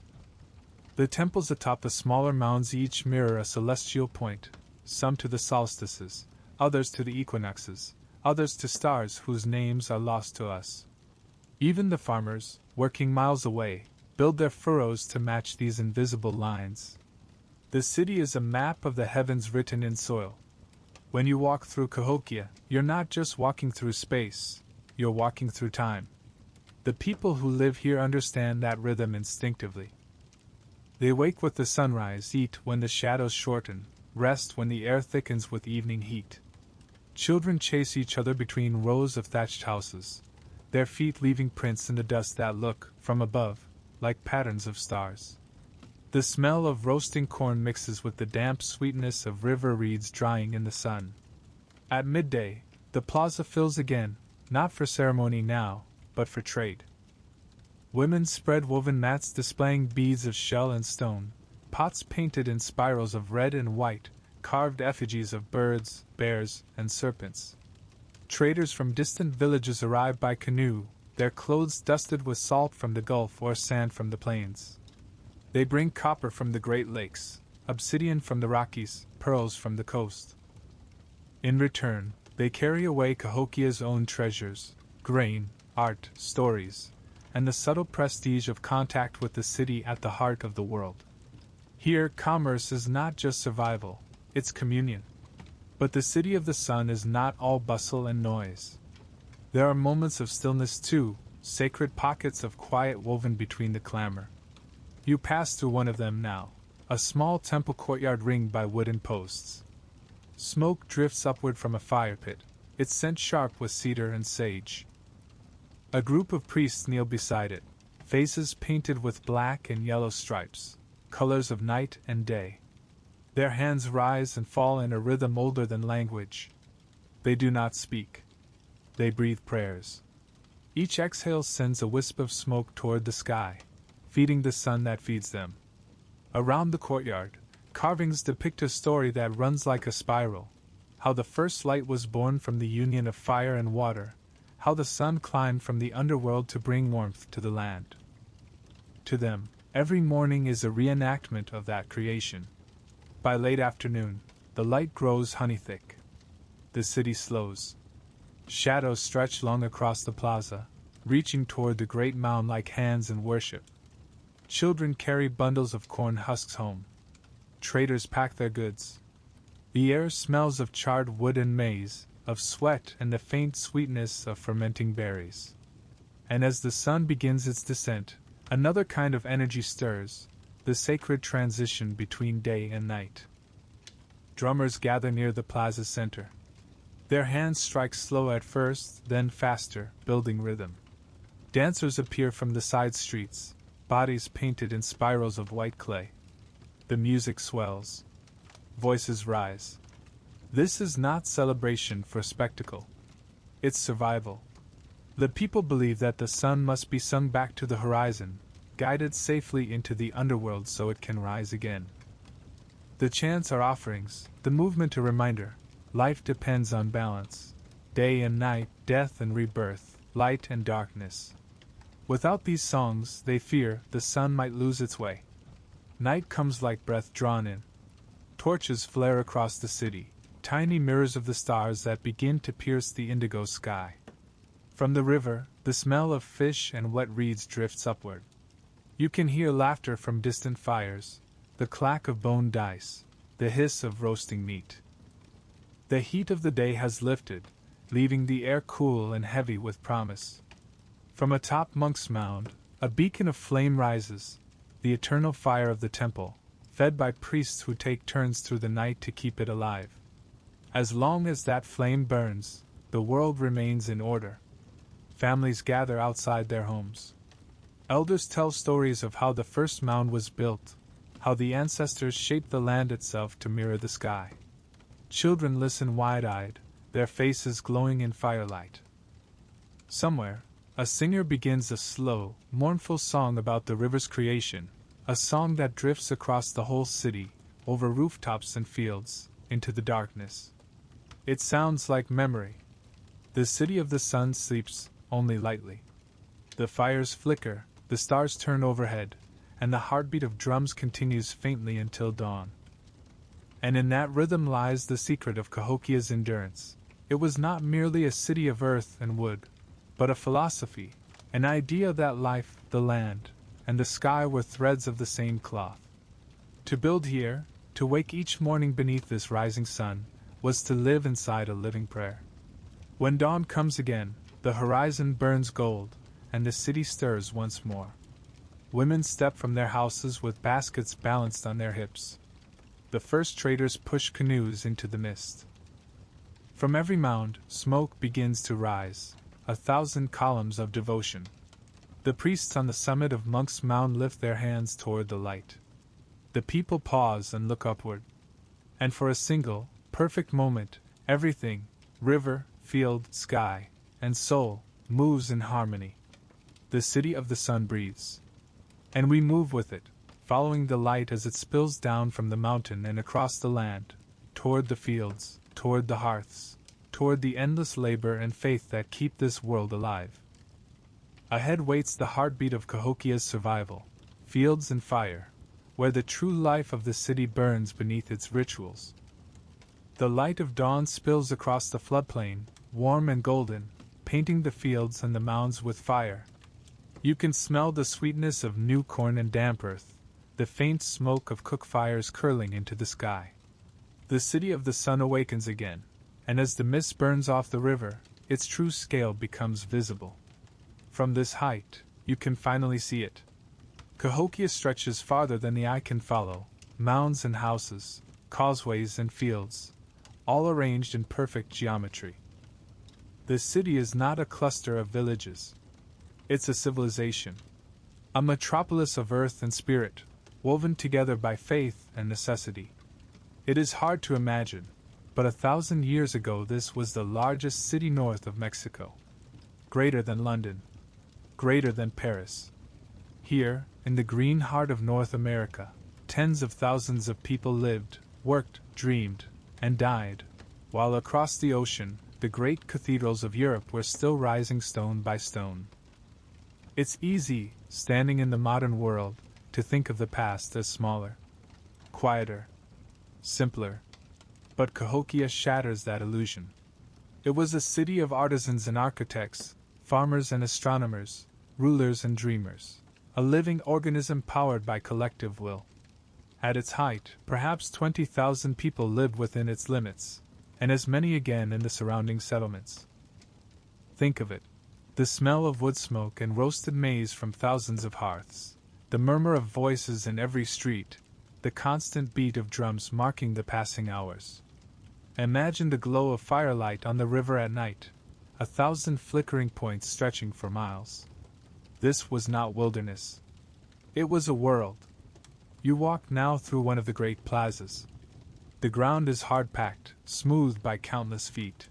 The temples atop the smaller mounds each mirror a celestial point, some to the solstices, others to the equinoxes, others to stars whose names are lost to us. Even the farmers, working miles away, build their furrows to match these invisible lines. The city is a map of the heavens written in soil. When you walk through Cahokia, you're not just walking through space, you're walking through time. The people who live here understand that rhythm instinctively. They wake with the sunrise, eat when the shadows shorten, rest when the air thickens with evening heat. Children chase each other between rows of thatched houses, their feet leaving prints in the dust that look, from above, like patterns of stars. The smell of roasting corn mixes with the damp sweetness of river reeds drying in the sun. At midday, the plaza fills again, not for ceremony now, but for trade. Women spread woven mats displaying beads of shell and stone, pots painted in spirals of red and white, carved effigies of birds, bears, and serpents. Traders from distant villages arrive by canoe, their clothes dusted with salt from the Gulf or sand from the plains. They bring copper from the Great Lakes, obsidian from the Rockies, pearls from the coast. In return, they carry away Cahokia's own treasures, grain, art, stories, and the subtle prestige of contact with the city at the heart of the world. Here, commerce is not just survival, it's communion. But the city of the sun is not all bustle and noise. There are moments of stillness too, sacred pockets of quiet woven between the clamor. You pass through one of them now, a small temple courtyard ringed by wooden posts. Smoke drifts upward from a fire pit, its scent sharp with cedar and sage. A group of priests kneel beside it, faces painted with black and yellow stripes, colors of night and day. Their hands rise and fall in a rhythm older than language. They do not speak. They breathe prayers. Each exhale sends a wisp of smoke toward the sky, feeding the sun that feeds them. Around the courtyard, carvings depict a story that runs like a spiral, how the first light was born from the union of fire and water, how the sun climbed from the underworld to bring warmth to the land. To them, every morning is a reenactment of that creation. By late afternoon, the light grows honey-thick. The city slows. Shadows stretch long across the plaza, reaching toward the great mound like hands in worship. Children carry bundles of corn husks home. Traders pack their goods. The air smells of charred wood and maize, of sweat and the faint sweetness of fermenting berries. And as the sun begins its descent, another kind of energy stirs, the sacred transition between day and night. Drummers gather near the plaza's center. Their hands strike slow at first, then faster, building rhythm. Dancers appear from the side streets, bodies painted in spirals of white clay. The music swells. Voices rise. This is not celebration for spectacle. It's survival. The people believe that the sun must be sung back to the horizon, guided safely into the underworld so it can rise again. The chants are offerings, the movement a reminder. Life depends on balance. Day and night, death and rebirth, light and darkness. Without these songs, they fear, the sun might lose its way. Night comes like breath drawn in. Torches flare across the city, tiny mirrors of the stars that begin to pierce the indigo sky. From the river, the smell of fish and wet reeds drifts upward. You can hear laughter from distant fires, the clack of boned dice, the hiss of roasting meat. The heat of the day has lifted, leaving the air cool and heavy with promise. From atop Monk's Mound, a beacon of flame rises, the eternal fire of the temple, fed by priests who take turns through the night to keep it alive. As long as that flame burns, the world remains in order. families gather outside their homes. Elders tell stories of how the first mound was built, how the ancestors shaped the land itself to mirror the sky. Children listen wide-eyed, their faces glowing in firelight. Somewhere, a singer begins a slow, mournful song about the river's creation, a song that drifts across the whole city, over rooftops and fields, into the darkness. It sounds like memory. The city of the sun sleeps, only lightly. The fires flicker, the stars turn overhead, and the heartbeat of drums continues faintly until dawn. And in that rhythm lies the secret of Cahokia.'s endurance. It was not merely a city of earth and wood, but a philosophy, an idea that life, the land, and the sky were threads of the same cloth. To build here, to wake each morning beneath this rising sun, was to live inside a living prayer. When dawn comes again, the horizon burns gold, and the city stirs once more. Women step from their houses with baskets balanced on their hips. The first traders push canoes into the mist. From every mound, smoke begins to rise, 1,000 columns of devotion. The priests on the summit of Monk's Mound lift their hands toward the light. The people pause and look upward. And for a single, perfect moment, everything, river, field, sky, and soul, moves in harmony. The city of the sun breathes. And we move with it, following the light as it spills down from the mountain and across the land, toward the fields, toward the hearths, toward the endless labor and faith that keep this world alive. Ahead waits the heartbeat of Cahokia.'s survival, fields and fire, where the true life of the city burns beneath its rituals. The light of dawn spills across the floodplain, warm and golden, painting the fields and the mounds with fire. You can smell the sweetness of new corn and damp earth, the faint smoke of cook fires curling into the sky. The city of the sun awakens again, and as the mist burns off the river, its true scale becomes visible. From this height, you can finally see it. Cahokia stretches farther than the eye can follow, mounds and houses, causeways and fields, all arranged in perfect geometry. The city is not a cluster of villages. It's a civilization. A metropolis of earth and spirit, woven together by faith and necessity. It is hard to imagine, but 1,000 years ago this was the largest city north of Mexico. Greater than London. Greater than Paris. Here, in the green heart of North America, tens of thousands of people lived, worked, dreamed, and died, while across the ocean, the great cathedrals of Europe were still rising stone by stone. It's easy, standing in the modern world, to think of the past as smaller, quieter, simpler. But Cahokia shatters that illusion. It was a city of artisans and architects, farmers and astronomers, rulers and dreamers, a living organism powered by collective will. At its height, perhaps 20,000 people lived within its limits, and as many again in the surrounding settlements. Think of it. The smell of wood smoke and roasted maize from thousands of hearths, the murmur of voices in every street, the constant beat of drums marking the passing hours. Imagine the glow of firelight on the river at night, 1,000 flickering points stretching for miles. This was not wilderness. It was a world. You walk now through one of the great plazas. The ground is hard-packed, smoothed by countless feet.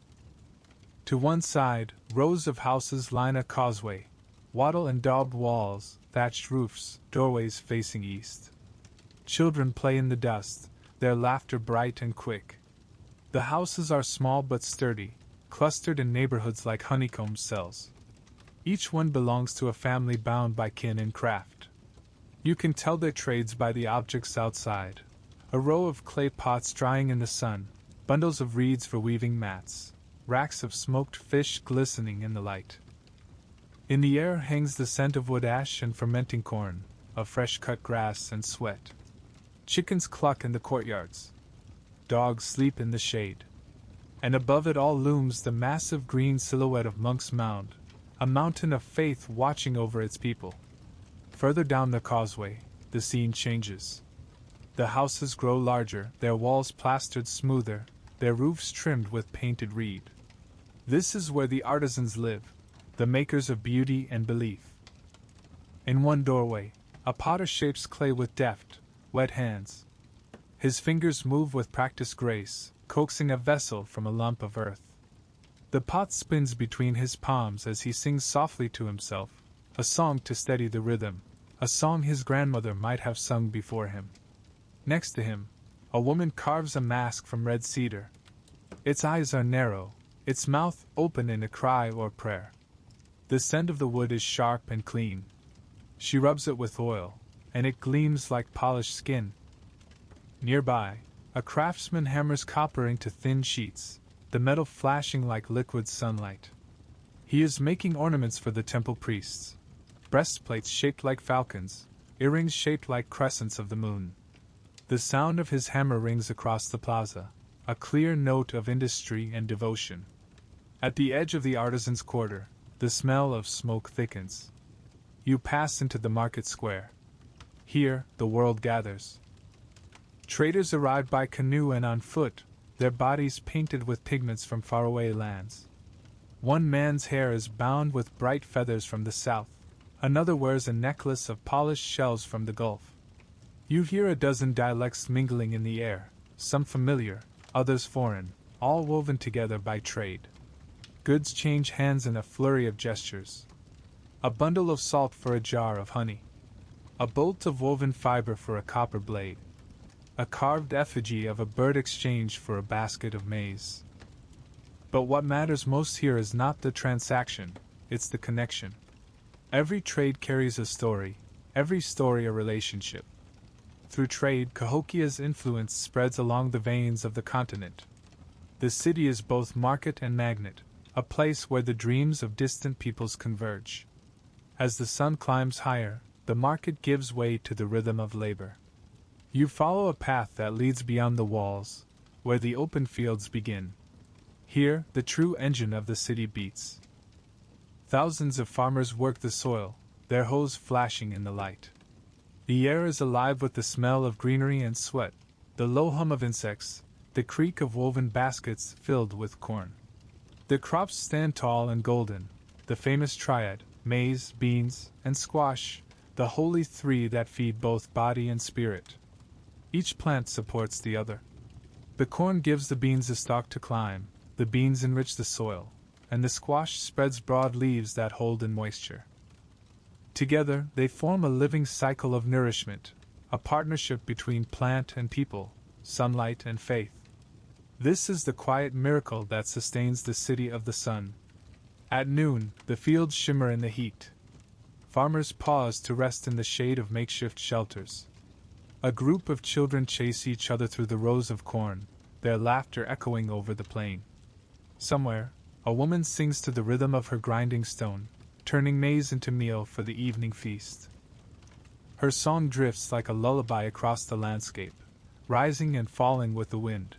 To one side, rows of houses line a causeway, wattle and daubed walls, thatched roofs, doorways facing east. Children play in the dust, their laughter bright and quick. The houses are small but sturdy, clustered in neighborhoods like honeycomb cells. Each one belongs to a family bound by kin and craft. You can tell their trades by the objects outside. A row of clay pots drying in the sun, bundles of reeds for weaving mats, racks of smoked fish glistening in the light. In the air hangs the scent of wood ash and fermenting corn, of fresh-cut grass and sweat. Chickens cluck in the courtyards. Dogs sleep in the shade. And above it all looms the massive green silhouette of Monk's Mound, a mountain of faith watching over its people. Further down the causeway, the scene changes. The houses grow larger, their walls plastered smoother, their roofs trimmed with painted reed. This is where the artisans live, the makers of beauty and belief. In one doorway, a potter shapes clay with deft, wet hands. His fingers move with practiced grace, coaxing a vessel from a lump of earth. The pot spins between his palms as he sings softly to himself, a song to steady the rhythm, a song his grandmother might have sung before him. Next to him, a woman carves a mask from red cedar. Its eyes are narrow, its mouth open in a cry or prayer. The scent of the wood is sharp and clean. She rubs it with oil, and it gleams like polished skin. Nearby, a craftsman hammers copper into thin sheets, the metal flashing like liquid sunlight. He is making ornaments for the temple priests. Breastplates shaped like falcons, earrings shaped like crescents of the moon. The sound of his hammer rings across the plaza, a clear note of industry and devotion. At the edge of the artisan's quarter, the smell of smoke thickens. You pass into the market square. Here, the world gathers. Traders arrive by canoe and on foot, their bodies painted with pigments from faraway lands. One man's hair is bound with bright feathers from the south, another wears a necklace of polished shells from the Gulf. You hear a dozen dialects mingling in the air, some familiar, others foreign, all woven together by trade. Goods change hands in a flurry of gestures. A bundle of salt for a jar of honey. A bolt of woven fiber for a copper blade. A carved effigy of a bird exchanged for a basket of maize. But what matters most here is not the transaction, it's the connection. Every trade carries a story, every story a relationship. Through trade, Cahokia.'s influence spreads along the veins of the continent. The city is both market and magnet, a place where the dreams of distant peoples converge. As the sun climbs higher, the market gives way to the rhythm of labor. You follow a path that leads beyond the walls, where the open fields begin. Here, the true engine of the city beats. Thousands of farmers work the soil, their hoes flashing in the light. The air is alive with the smell of greenery and sweat, the low hum of insects, the creak of woven baskets filled with corn. The crops stand tall and golden, the famous triad, maize, beans, and squash, the holy three that feed both body and spirit. Each plant supports the other. The corn gives the beans a stalk to climb, the beans enrich the soil, and the squash spreads broad leaves that hold in moisture. Together, they form a living cycle of nourishment, a partnership between plant and people, sunlight and faith. This is the quiet miracle that sustains the city of the sun. At noon, the fields shimmer in the heat. Farmers pause to rest in the shade of makeshift shelters. A group of children chase each other through the rows of corn, their laughter echoing over the plain. Somewhere, a woman sings to the rhythm of her grinding stone, turning maize into meal for the evening feast. Her song drifts like a lullaby across the landscape, rising and falling with the wind.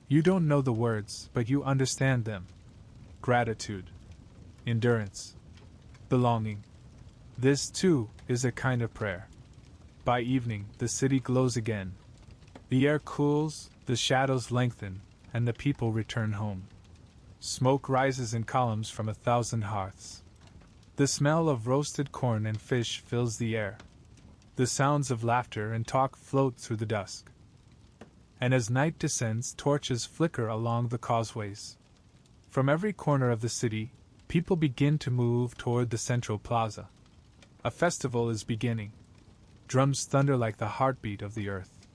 You don't know the words, but you understand them. Gratitude, endurance, belonging. This, too, is a kind of prayer. By evening, the city glows again. The air cools, the shadows lengthen, and the people return home. Smoke rises in columns from 1,000 hearths. The smell of roasted corn and fish fills the air. The sounds of laughter and talk float through the dusk. And as night descends, torches flicker along the causeways. From every corner of the city, people begin to move toward the central plaza. A festival is beginning. Drums thunder like the heartbeat of the earth.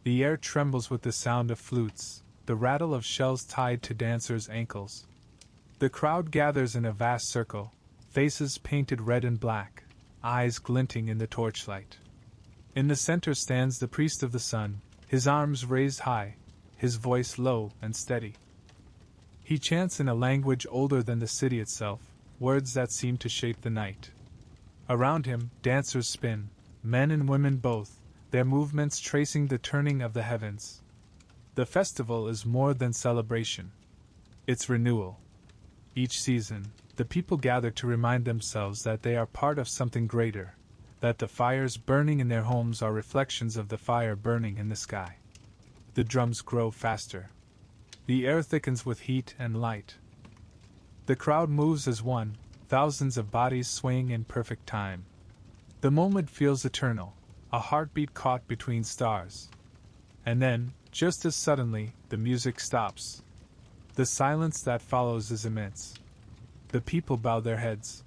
The air trembles with the sound of flutes, the rattle of shells tied to dancers' ankles. The crowd gathers in a vast circle, faces painted red and black, eyes glinting in the torchlight. In the center stands the priest of the sun, his arms raised high, his voice low and steady. He chants in a language older than the city itself, words that seem to shape the night. Around him, dancers spin, men and women both, their movements tracing the turning of the heavens. The festival is more than celebration. It's renewal. Each season, the people gather to remind themselves that they are part of something greater, that the fires burning in their homes are reflections of the fire burning in the sky. The drums grow faster. The air thickens with heat and light. The crowd moves as one, thousands of bodies swaying in perfect time. The moment feels eternal, a heartbeat caught between stars. And then, just as suddenly, the music stops. The silence that follows is immense. The people bow their heads.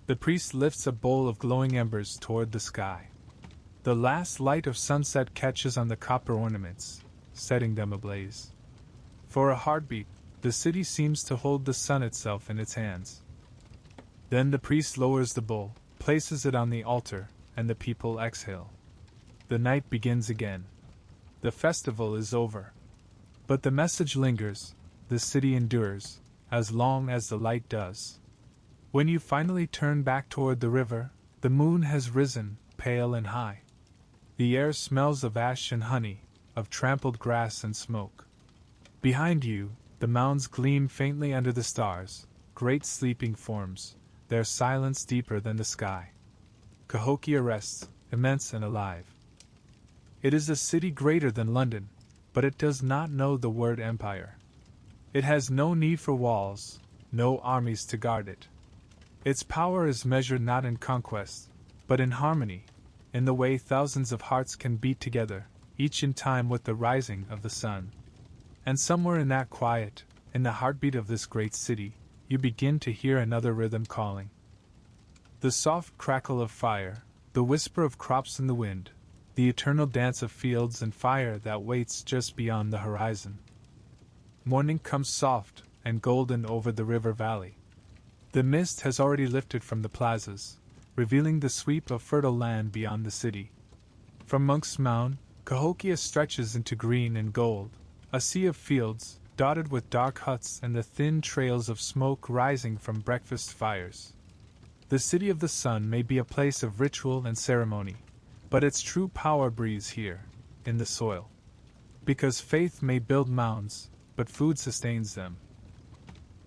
The priest lifts a bowl of glowing embers toward the sky. The last light of sunset catches on the copper ornaments, setting them ablaze. For a heartbeat, the city seems to hold the sun itself in its hands. Then the priest lowers the bowl, places it on the altar, and the people exhale. The night begins again. The festival is over. But the message lingers, the city endures, as long as the light does. When you finally turn back toward the river, the moon has risen, pale and high. The air smells of ash and honey, of trampled grass and smoke. Behind you, the mounds gleam faintly under the stars, great sleeping forms, their silence deeper than the sky. Cahokia rests, immense and alive. It is a city greater than London, but it does not know the word empire. It has no need for walls, no armies to guard it. Its power is measured not in conquest, but in harmony, in the way thousands of hearts can beat together, each in time with the rising of the sun. And somewhere in that quiet, in the heartbeat of this great city, you begin to hear another rhythm calling. The soft crackle of fire, the whisper of crops in the wind, the eternal dance of fields and fire that waits just beyond the horizon. Morning comes soft and golden over the river valley. The mist has already lifted from the plazas, revealing the sweep of fertile land beyond the city. From Monk's Mound, Cahokia stretches into green and gold, a sea of fields, dotted with dark huts and the thin trails of smoke rising from breakfast fires. The city of the sun may be a place of ritual and ceremony, but its true power breathes here, in the soil. Because faith may build mounds, but food sustains them.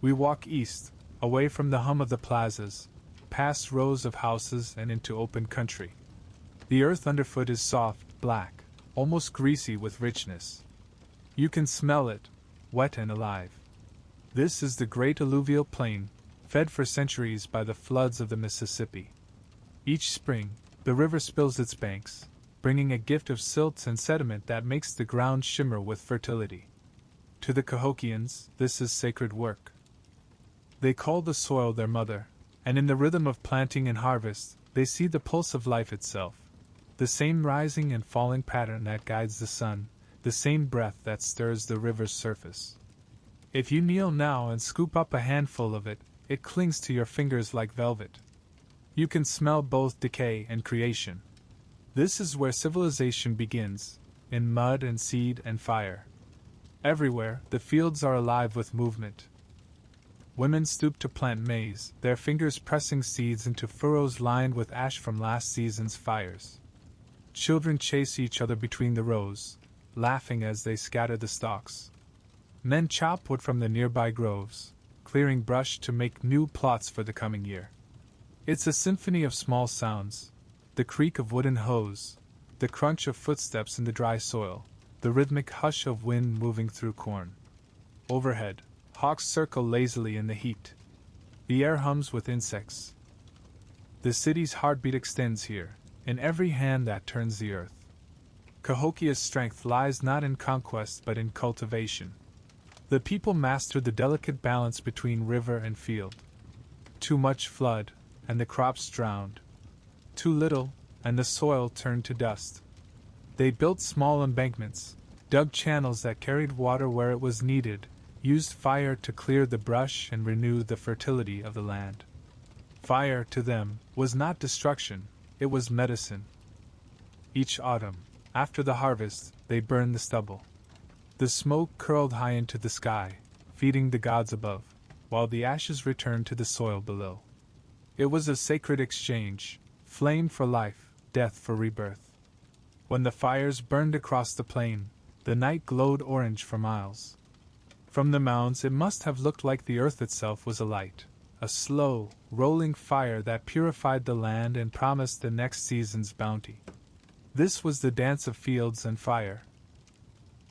We walk east, away from the hum of the plazas, past rows of houses and into open country. The earth underfoot is soft, black, almost greasy with richness. You can smell it, wet and alive. This is the great alluvial plain, fed for centuries by the floods of the Mississippi. Each spring, the river spills its banks, bringing a gift of silt and sediment that makes the ground shimmer with fertility. To the Cahokians, this is sacred work. They call the soil their mother, and in the rhythm of planting and harvest, they see the pulse of life itself, the same rising and falling pattern that guides the sun, the same breath that stirs the river's surface. If you kneel now and scoop up a handful of it, it clings to your fingers like velvet. You can smell both decay and creation. This is where civilization begins, in mud and seed and fire. Everywhere, the fields are alive with movement. Women stoop to plant maize, their fingers pressing seeds into furrows lined with ash from last season's fires. Children chase each other between the rows, laughing as they scatter the stalks. Men chop wood from the nearby groves, clearing brush to make new plots for the coming year. It's a symphony of small sounds, the creak of wooden hoes, the crunch of footsteps in the dry soil, the rhythmic hush of wind moving through corn. Overhead, hawks circle lazily in the heat. The air hums with insects. The city's heartbeat extends here, in every hand that turns the earth. Cahokia's strength lies not in conquest but in cultivation. The people master the delicate balance between river and field. Too much flood, and the crops drowned. Too little, and the soil turned to dust. They built small embankments, dug channels that carried water where it was needed, used fire to clear the brush and renew the fertility of the land. Fire, to them, was not destruction, it was medicine. Each autumn, after the harvest, they burned the stubble. The smoke curled high into the sky, feeding the gods above, while the ashes returned to the soil below. It was a sacred exchange, flame for life, death for rebirth. When the fires burned across the plain, the night glowed orange for miles. From the mounds it must have looked like the earth itself was alight, a slow, rolling fire that purified the land and promised the next season's bounty. This was the dance of fields and fire.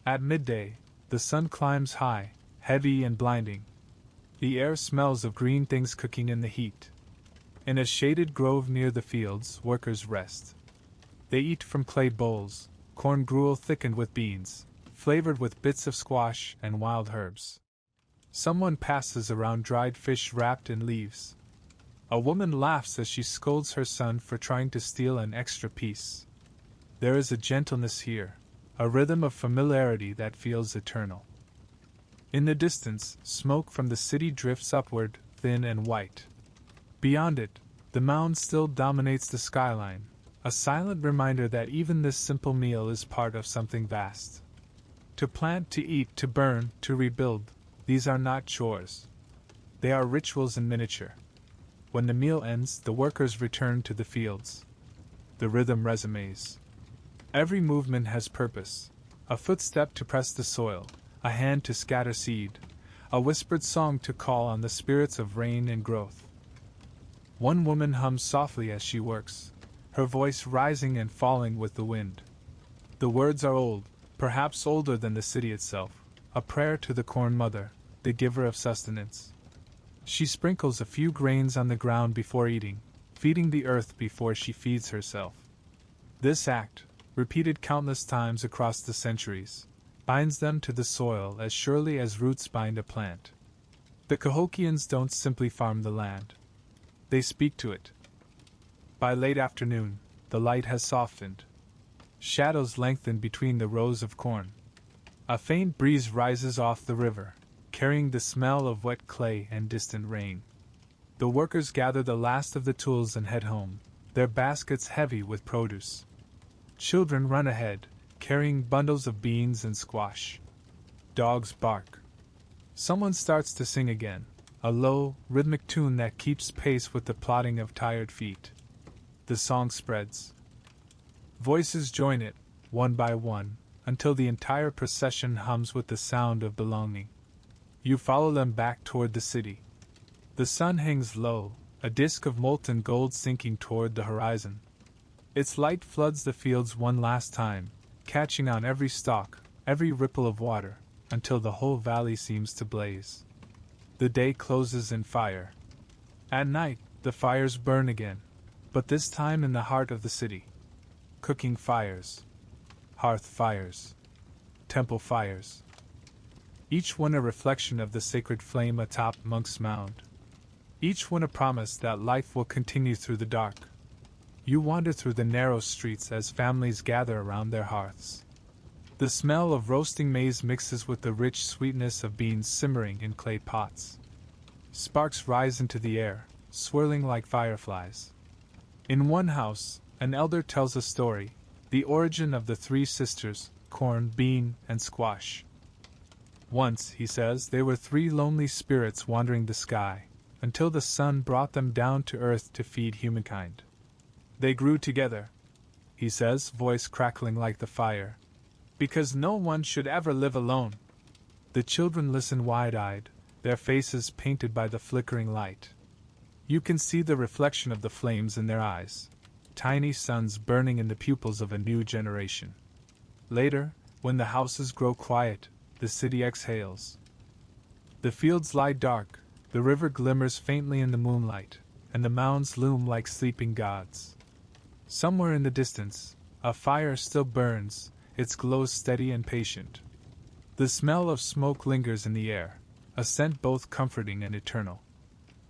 At midday, the sun climbs high, heavy and blinding. The air smells of green things cooking in the heat, In a shaded grove near the fields, workers rest. They eat from clay bowls, corn gruel thickened with beans, flavored with bits of squash and wild herbs. Someone passes around dried fish wrapped in leaves. A woman laughs as she scolds her son for trying to steal an extra piece. There is a gentleness here, a rhythm of familiarity that feels eternal. In the distance, smoke from the city drifts upward, thin and white. Beyond it, the mound still dominates the skyline, a silent reminder that even this simple meal is part of something vast. To plant, to eat, to burn, to rebuild, these are not chores. They are rituals in miniature. When the meal ends, the workers return to the fields. The rhythm resumes. Every movement has purpose. A footstep to press the soil, a hand to scatter seed, a whispered song to call on the spirits of rain and growth. One woman hums softly as she works, her voice rising and falling with the wind. The words are old, perhaps older than the city itself, a prayer to the corn mother, the giver of sustenance. She sprinkles a few grains on the ground before eating, feeding the earth before she feeds herself. This act, repeated countless times across the centuries, binds them to the soil as surely as roots bind a plant. The Cahokians don't simply farm the land. They speak to it. By late afternoon, the light has softened. Shadows lengthen between the rows of corn. A faint breeze rises off the river, carrying the smell of wet clay and distant rain. The workers gather the last of the tools and head home, their baskets heavy with produce. Children run ahead, carrying bundles of beans and squash. Dogs bark. Someone starts to sing again, a low, rhythmic tune that keeps pace with the plodding of tired feet. The song spreads. Voices join it, one by one, until the entire procession hums with the sound of belonging. You follow them back toward the city. The sun hangs low, a disk of molten gold sinking toward the horizon. Its light floods the fields one last time, catching on every stalk, every ripple of water, until the whole valley seems to blaze. The day closes in fire. At night, the fires burn again, but this time in the heart of the city. Cooking fires, hearth fires, temple fires. Each one a reflection of the sacred flame atop Monk's Mound. Each one a promise that life will continue through the dark. You wander through the narrow streets as families gather around their hearths. The smell of roasting maize mixes with the rich sweetness of beans simmering in clay pots. Sparks rise into the air, swirling like fireflies. In one house, an elder tells a story, the origin of the three sisters, corn, bean, and squash. Once, he says, they were three lonely spirits wandering the sky, until the sun brought them down to earth to feed humankind. They grew together, he says, voice crackling like the fire, because no one should ever live alone. The children listen wide-eyed, their faces painted by the flickering light. You can see the reflection of the flames in their eyes, tiny suns burning in the pupils of a new generation. Later, when the houses grow quiet, the city exhales. The fields lie dark, the river glimmers faintly in the moonlight, and the mounds loom like sleeping gods. Somewhere in the distance, a fire still burns, its glow steady and patient. The smell of smoke lingers in the air, a scent both comforting and eternal.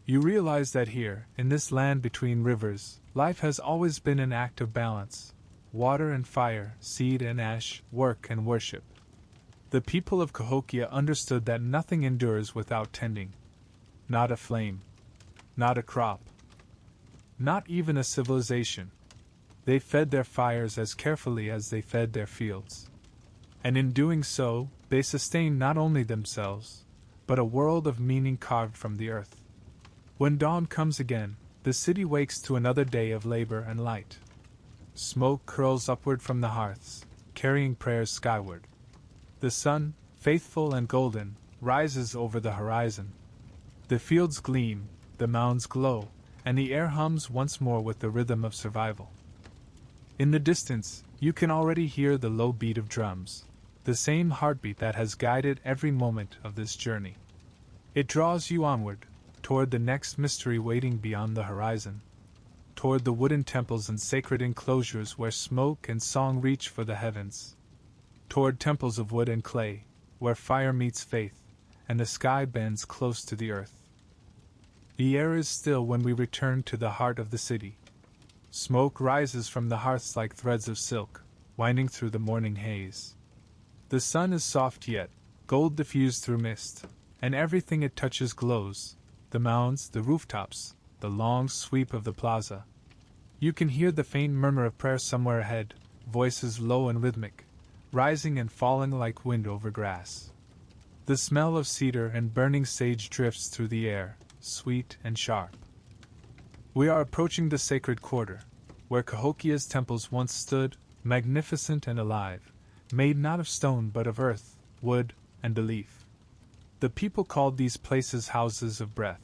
You realize that here, in this land between rivers, life has always been an act of balance: water and fire, seed and ash, work and worship. The people of Cahokia understood that nothing endures without tending. Not a flame. Not a crop. Not even a civilization. They fed their fires as carefully as they fed their fields. And in doing so, they sustained not only themselves, but a world of meaning carved from the earth. When dawn comes again, the city wakes to another day of labor and light. Smoke curls upward from the hearths, carrying prayers skyward. The sun, faithful and golden, rises over the horizon. The fields gleam, the mounds glow, and the air hums once more with the rhythm of survival. In the distance, you can already hear the low beat of drums, the same heartbeat that has guided every moment of this journey. It draws you onward, toward the next mystery waiting beyond the horizon, toward the wooden temples and sacred enclosures where smoke and song reach for the heavens, toward temples of wood and clay, where fire meets faith, and the sky bends close to the earth. The air is still when we return to the heart of the city. Smoke rises from the hearths like threads of silk, winding through the morning haze. The sun is soft yet, gold diffused through mist, and everything it touches glows, the mounds, the rooftops, the long sweep of the plaza. You can hear the faint murmur of prayer somewhere ahead, voices low and rhythmic, rising and falling like wind over grass. The smell of cedar and burning sage drifts through the air, sweet and sharp. We are approaching the sacred quarter, where Cahokia.A.'s temples once stood, magnificent and alive, made not of stone but of earth, wood, and belief. The people called these places houses of breath.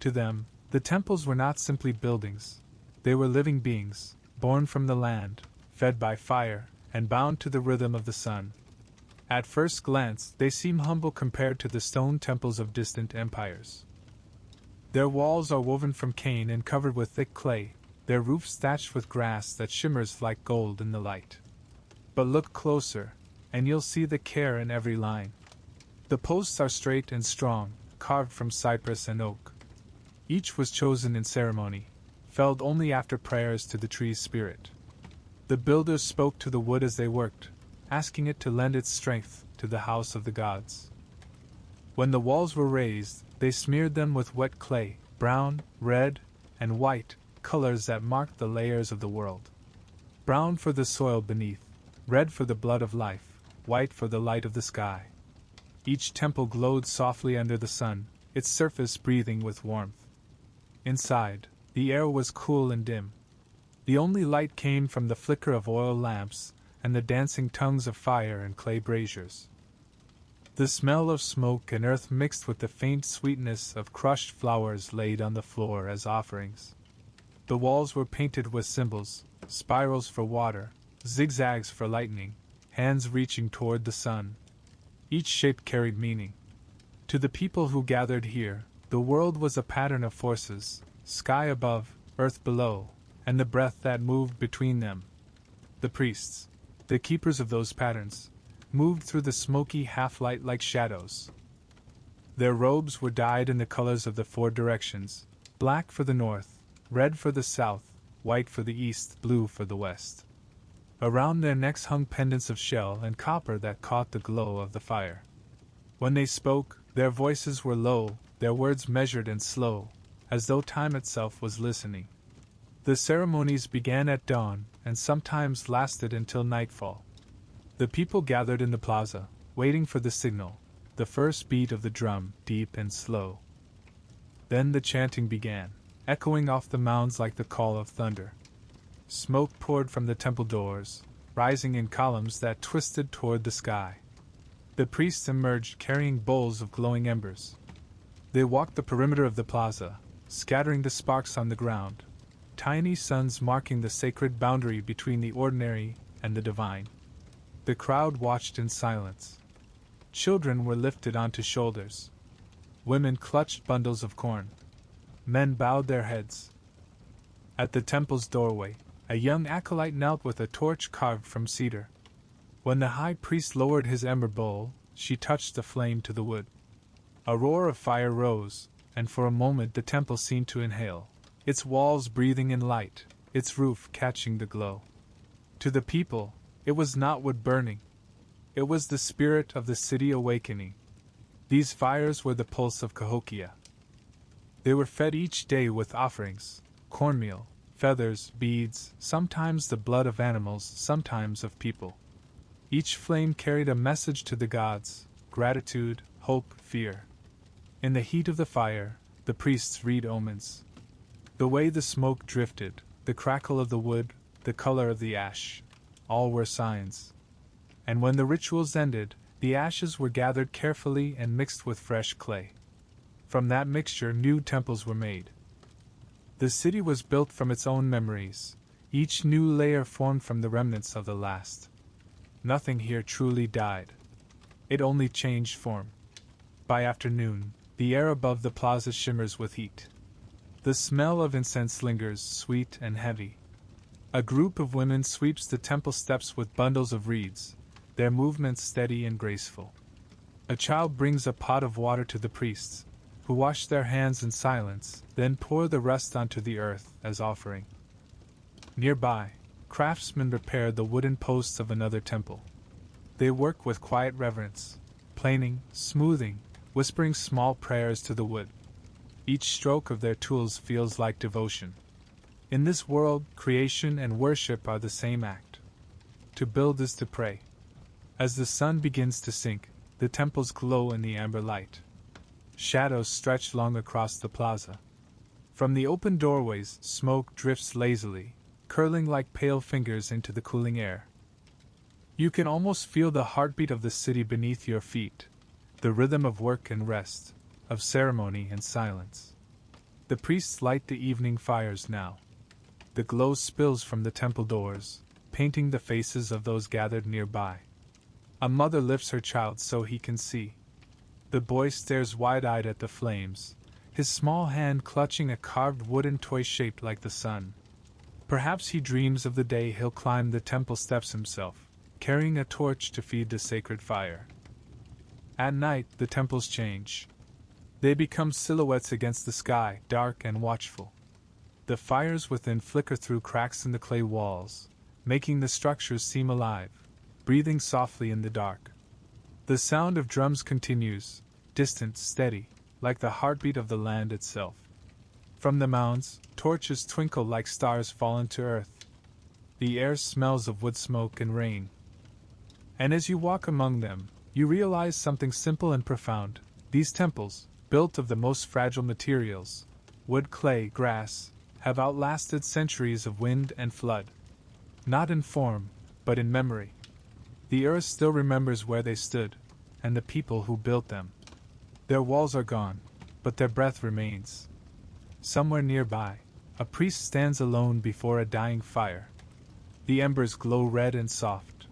To them, the temples were not simply buildings, they were living beings, born from the land, fed by fire, and bound to the rhythm of the sun. At first glance, they seem humble compared to the stone temples of distant empires. Their walls are woven from cane and covered with thick clay, their roofs thatched with grass that shimmers like gold in the light. But look closer, and you'll see the care in every line. The posts are straight and strong, carved from cypress and oak. Each was chosen in ceremony, felled only after prayers to the tree's spirit. The builders spoke to the wood as they worked, asking it to lend its strength to the house of the gods. When the walls were raised, they smeared them with wet clay, brown, red, and white, colors that marked the layers of the world. Brown for the soil beneath, red for the blood of life, white for the light of the sky. Each temple glowed softly under the sun, its surface breathing with warmth. Inside, the air was cool and dim. The only light came from the flicker of oil lamps and the dancing tongues of fire in clay braziers. The smell of smoke and earth mixed with the faint sweetness of crushed flowers laid on the floor as offerings. The walls were painted with symbols, spirals for water, zigzags for lightning, hands reaching toward the sun. Each shape carried meaning. To the people who gathered here, the world was a pattern of forces, sky above, earth below, and the breath that moved between them. The priests, the keepers of those patterns, moved through the smoky half-light like shadows. Their robes were dyed in the colors of the four directions, black for the north, red for the south, white for the east, blue for the west. Around their necks hung pendants of shell and copper that caught the glow of the fire. When they spoke, their voices were low, their words measured and slow, as though time itself was listening. The ceremonies began at dawn and sometimes lasted until nightfall. The people gathered in the plaza, waiting for the signal, the first beat of the drum, deep and slow. Then the chanting began, echoing off the mounds like the call of thunder. Smoke poured from the temple doors, rising in columns that twisted toward the sky. The priests emerged carrying bowls of glowing embers. They walked the perimeter of the plaza, scattering the sparks on the ground, tiny suns marking the sacred boundary between the ordinary and the divine. The crowd watched in silence. Children were lifted onto shoulders. Women clutched bundles of corn. Men bowed their heads. At the temple's doorway, a young acolyte knelt with a torch carved from cedar. When the high priest lowered his ember bowl, she touched the flame to the wood. A roar of fire rose, and for a moment the temple seemed to inhale, its walls breathing in light, its roof catching the glow. To the people, it was not wood burning. It was the spirit of the city awakening. These fires were the pulse of Cahokia. They were fed each day with offerings, cornmeal, feathers, beads, sometimes the blood of animals, sometimes of people. Each flame carried a message to the gods, gratitude, hope, fear. In the heat of the fire, the priests read omens. The way the smoke drifted, the crackle of the wood, the color of the ash, all were signs. And when the rituals ended, the ashes were gathered carefully and mixed with fresh clay. From that mixture, new temples were made. The city was built from its own memories, each new layer formed from the remnants of the last. Nothing here truly died. It only changed form. By afternoon, The air above the plaza shimmers with heat. The smell of incense lingers, sweet and heavy. A group of women sweeps the temple steps with bundles of reeds, their movements steady and graceful. A child brings a pot of water to the priests, who wash their hands in silence, then pour the rest onto the earth as offering. Nearby, craftsmen repair the wooden posts of another temple. They work with quiet reverence, planing, smoothing, whispering small prayers to the wood. Each stroke of their tools feels like devotion. In this world, creation and worship are the same act. To build is to pray. As the sun begins to sink, the temples glow in the amber light. Shadows stretch long across the plaza. From the open doorways, smoke drifts lazily, curling like pale fingers into the cooling air. You can almost feel the heartbeat of the city beneath your feet, the rhythm of work and rest, of ceremony and silence. The priests light the evening fires now. The glow spills from the temple doors, painting the faces of those gathered nearby. A mother lifts her child so he can see. The boy stares wide-eyed at the flames, his small hand clutching a carved wooden toy shaped like the sun. Perhaps he dreams of the day he'll climb the temple steps himself, carrying a torch to feed the sacred fire. At night, the temples change. They become silhouettes against the sky, dark and watchful. The fires within flicker through cracks in the clay walls, making the structures seem alive, breathing softly in the dark. The sound of drums continues, distant, steady, like the heartbeat of the land itself. From the mounds, torches twinkle like stars fallen to earth. The air smells of wood smoke and rain. And as you walk among them, you realize something simple and profound. These temples, built of the most fragile materials, wood, clay, grass, have outlasted centuries of wind and flood. Not in form, but in memory. The earth still remembers where they stood, and the people who built them. Their walls are gone, but their breath remains. Somewhere nearby, a priest stands alone before a dying fire. The embers glow red and soft.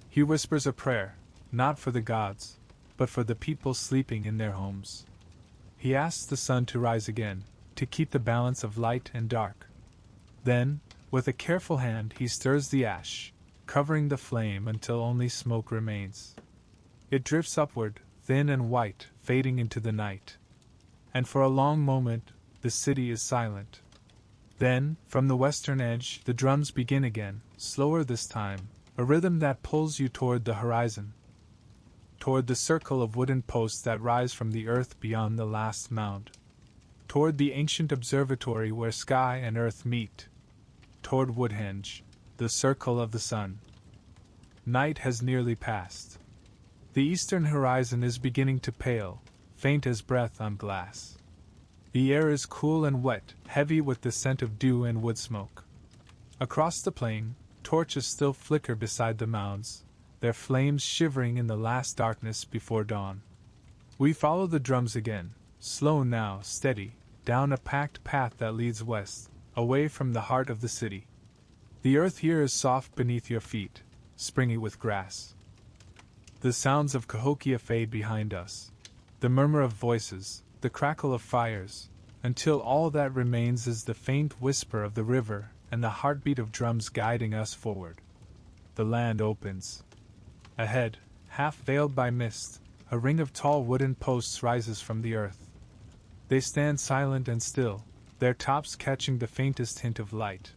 He whispers a prayer, not for the gods, but for the people sleeping in their homes. He asks the sun to rise again, to keep the balance of light and dark. Then, with a careful hand, he stirs the ash, covering the flame until only smoke remains. It drifts upward, thin and white, fading into the night. And for a long moment, the city is silent. Then, from the western edge, the drums begin again, slower this time, a rhythm that pulls you toward the horizon, toward the circle of wooden posts that rise from the earth beyond the last mound, toward the ancient observatory where sky and earth meet, toward Woodhenge, the circle of the sun. Night has nearly passed. The eastern horizon is beginning to pale, faint as breath on glass. The air is cool and wet, heavy with the scent of dew and wood smoke. Across the plain, torches still flicker beside the mounds, their flames shivering in the last darkness before dawn. We follow the drums again, slow now, steady, down a packed path that leads west, away from the heart of the city. The earth here is soft beneath your feet, springy with grass. The sounds of Cahokia fade behind us, the murmur of voices, the crackle of fires, until all that remains is the faint whisper of the river and the heartbeat of drums guiding us forward. The land opens. Ahead, half veiled by mist, a ring of tall wooden posts rises from the earth. They stand silent and still, their tops catching the faintest hint of light.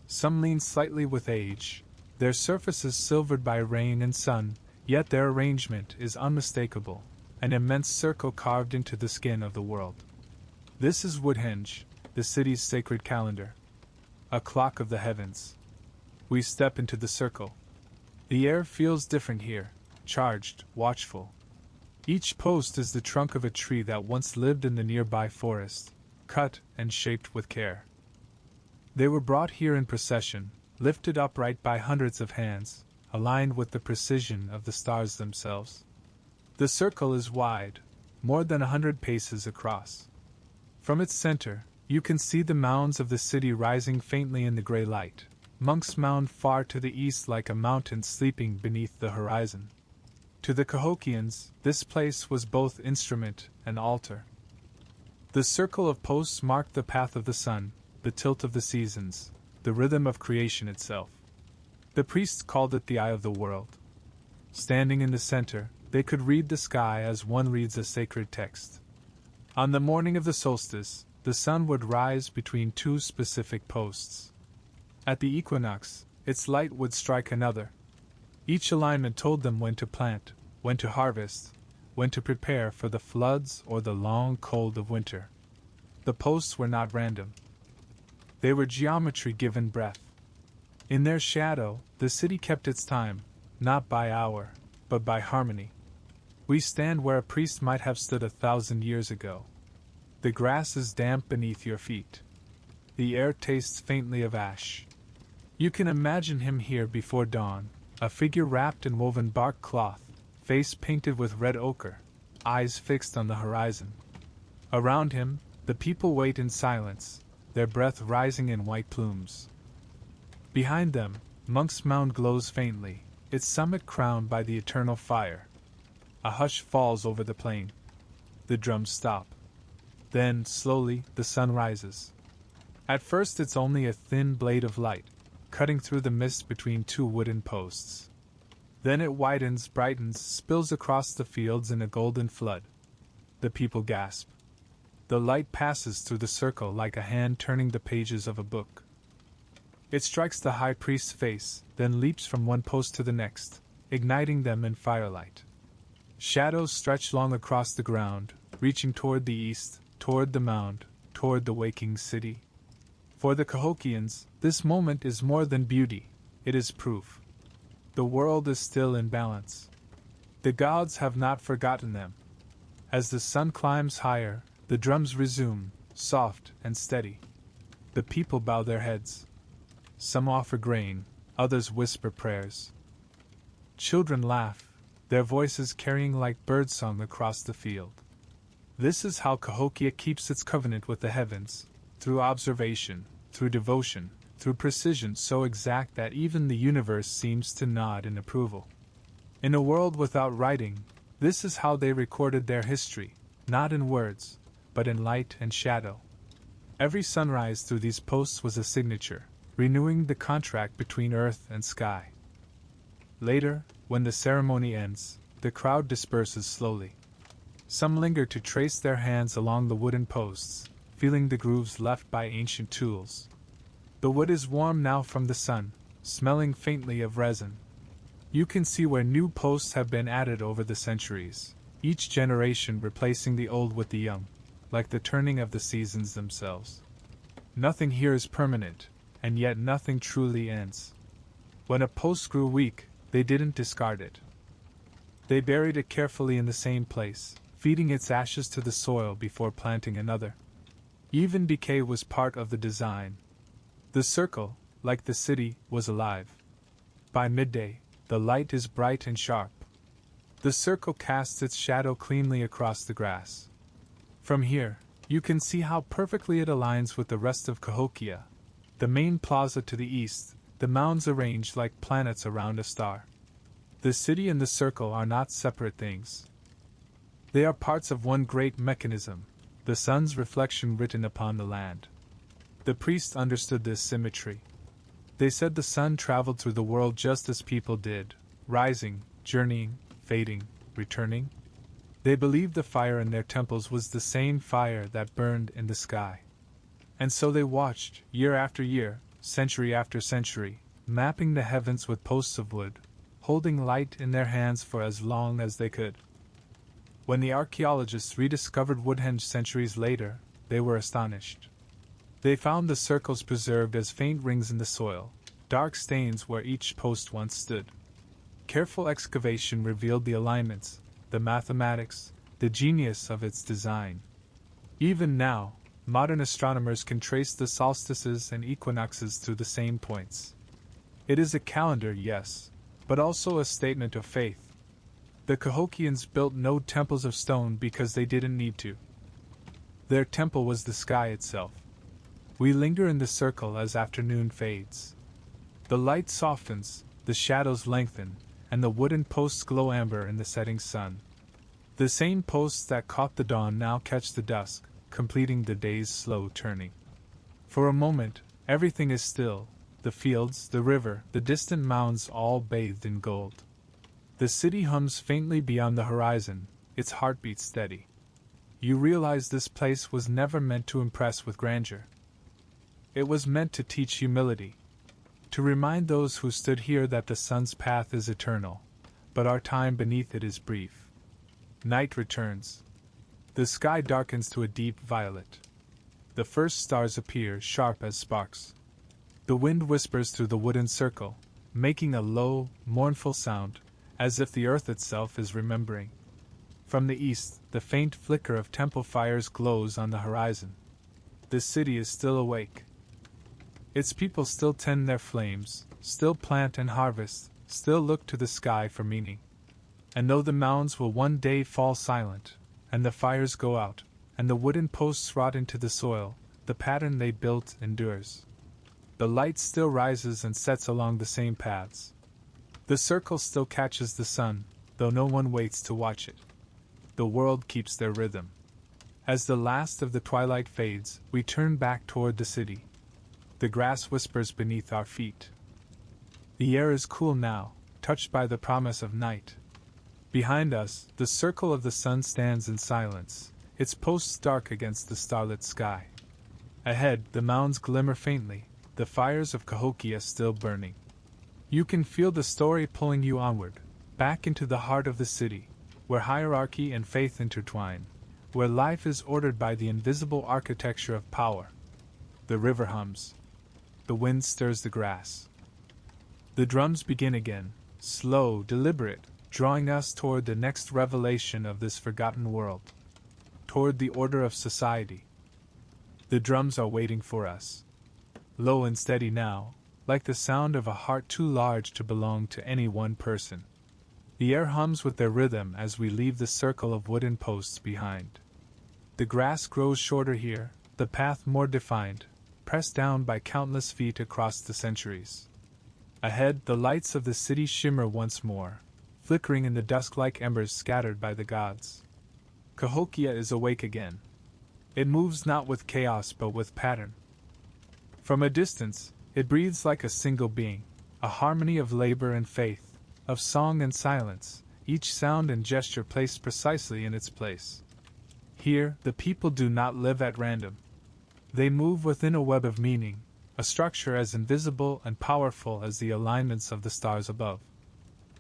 Some lean slightly with age, their surfaces silvered by rain and sun, yet their arrangement is unmistakable, an immense circle carved into the skin of the world. This is Woodhenge, the city's sacred calendar, a clock of the heavens. We step into the circle. The air feels different here, charged, watchful. Each post is the trunk of a tree that once lived in the nearby forest, cut and shaped with care. They were brought here in procession, lifted upright by hundreds of hands, aligned with the precision of the stars themselves. The circle is wide, more than 100 paces across. From its center, you can see the mounds of the city rising faintly in the gray light, Monk's Mound far to the east like a mountain sleeping beneath the horizon. To the Cahokians, this place was both instrument and altar. The circle of posts marked the path of the sun, the tilt of the seasons, the rhythm of creation itself. The priests called it the eye of the world. Standing in the center, they could read the sky as one reads a sacred text. On the morning of the solstice, the sun would rise between two specific posts. At the equinox, its light would strike another. Each alignment told them when to plant, when to harvest, when to prepare for the floods or the long cold of winter. The posts were not random. They were geometry given breath. In their shadow, the city kept its time, not by hour, but by harmony. We stand where a priest might have stood 1,000 years ago. The grass is damp beneath your feet. The air tastes faintly of ash. You can imagine him here before dawn, a figure wrapped in woven bark cloth, face painted with red ochre, eyes fixed on the horizon. Around him, the people wait in silence, their breath rising in white plumes. Behind them, Monk's Mound glows faintly, its summit crowned by the eternal fire. A hush falls over the plain. The drums stop. Then, slowly, the sun rises. At first it's only a thin blade of light, cutting through the mist between two wooden posts. Then it widens, brightens, spills across the fields in a golden flood. The people gasp. The light passes through the circle like a hand turning the pages of a book. It strikes the high priest's face, then leaps from one post to the next, igniting them in firelight. Shadows stretch long across the ground, reaching toward the east, toward the mound, toward the waking city. For the Cahokians, this moment is more than beauty, it is proof. The world is still in balance. The gods have not forgotten them. As the sun climbs higher, the drums resume, soft and steady. The people bow their heads. Some offer grain, others whisper prayers. Children laugh, their voices carrying like birdsong across the field. This is how Cahokia keeps its covenant with the heavens, through observation, through devotion, through precision so exact that even the universe seems to nod in approval. In a world without writing, this is how they recorded their history, not in words, but in light and shadow. Every sunrise through these posts was a signature, renewing the contract between earth and sky. Later, when the ceremony ends, the crowd disperses slowly. Some linger to trace their hands along the wooden posts, feeling the grooves left by ancient tools. The wood is warm now from the sun, smelling faintly of resin. You can see where new posts have been added over the centuries, each generation replacing the old with the young, like the turning of the seasons themselves. Nothing here is permanent, and yet nothing truly ends. When a post grew weak, they didn't discard it. They buried it carefully in the same place, feeding its ashes to the soil before planting another. Even decay was part of the design. The circle, like the city, was alive. By midday, the light is bright and sharp. The circle casts its shadow cleanly across the grass. From here, you can see how perfectly it aligns with the rest of Cahokia. The main plaza to the east, the mounds arranged like planets around a star. The city and the circle are not separate things. They are parts of one great mechanism, the sun's reflection written upon the land. The priests understood this symmetry. They said the sun traveled through the world just as people did, rising, journeying, fading, returning. They believed the fire in their temples was the same fire that burned in the sky. And so they watched, year after year, century after century, mapping the heavens with posts of wood, holding light in their hands for as long as they could. When the archaeologists rediscovered Woodhenge centuries later, they were astonished. They found the circles preserved as faint rings in the soil, dark stains where each post once stood. Careful excavation revealed the alignments, the mathematics, the genius of its design. Even now, modern astronomers can trace the solstices and equinoxes through the same points. It is a calendar, yes, but also a statement of faith. The Cahokians built no temples of stone because they didn't need to. Their temple was the sky itself. We linger in the circle as afternoon fades. The light softens, the shadows lengthen, and the wooden posts glow amber in the setting sun. The same posts that caught the dawn now catch the dusk, completing the day's slow turning. For a moment, everything is still, the fields, the river, the distant mounds all bathed in gold. The city hums faintly beyond the horizon, its heartbeat steady. You realize this place was never meant to impress with grandeur. It was meant to teach humility, to remind those who stood here that the sun's path is eternal, but our time beneath it is brief. Night returns. The sky darkens to a deep violet. The first stars appear, sharp as sparks. The wind whispers through the wooden circle, making a low, mournful sound, as if the earth itself is remembering. From the east, the faint flicker of temple fires glows on the horizon. The city is still awake. Its people still tend their flames, still plant and harvest, still look to the sky for meaning. And though the mounds will one day fall silent, and the fires go out, and the wooden posts rot into the soil, the pattern they built endures. The light still rises and sets along the same paths. The circle still catches the sun, though no one waits to watch it. The world keeps their rhythm. As the last of the twilight fades, we turn back toward the city. The grass whispers beneath our feet. The air is cool now, touched by the promise of night. Behind us, the circle of the sun stands in silence, its posts dark against the starlit sky. Ahead, the mounds glimmer faintly, the fires of Cahokia still burning. You can feel the story pulling you onward, back into the heart of the city, where hierarchy and faith intertwine, where life is ordered by the invisible architecture of power. The river hums. The wind stirs the grass. The drums begin again, slow, deliberate, drawing us toward the next revelation of this forgotten world, toward the order of society. The drums are waiting for us. Low and steady now, like the sound of a heart too large to belong to any one person. The air hums with their rhythm as we leave the circle of wooden posts behind. The grass grows shorter here, the path more defined, pressed down by countless feet across the centuries. Ahead, the lights of the city shimmer once more, flickering in the dusk like embers scattered by the gods. Cahokia is awake again. It moves not with chaos but with pattern. From a distance, it breathes like a single being, a harmony of labor and faith, of song and silence, each sound and gesture placed precisely in its place. Here, the people do not live at random. They move within a web of meaning, a structure as invisible and powerful as the alignments of the stars above.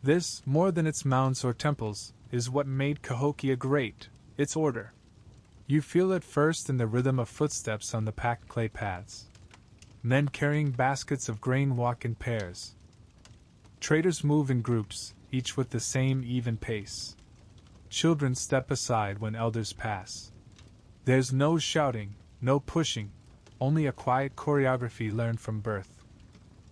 This, more than its mounds or temples, is what made Cahokia great, its order. You feel it first in the rhythm of footsteps on the packed clay paths. Men carrying baskets of grain walk in pairs. Traders move in groups, each with the same even pace. Children step aside when elders pass. There's no shouting, no pushing, only a quiet choreography learned from birth.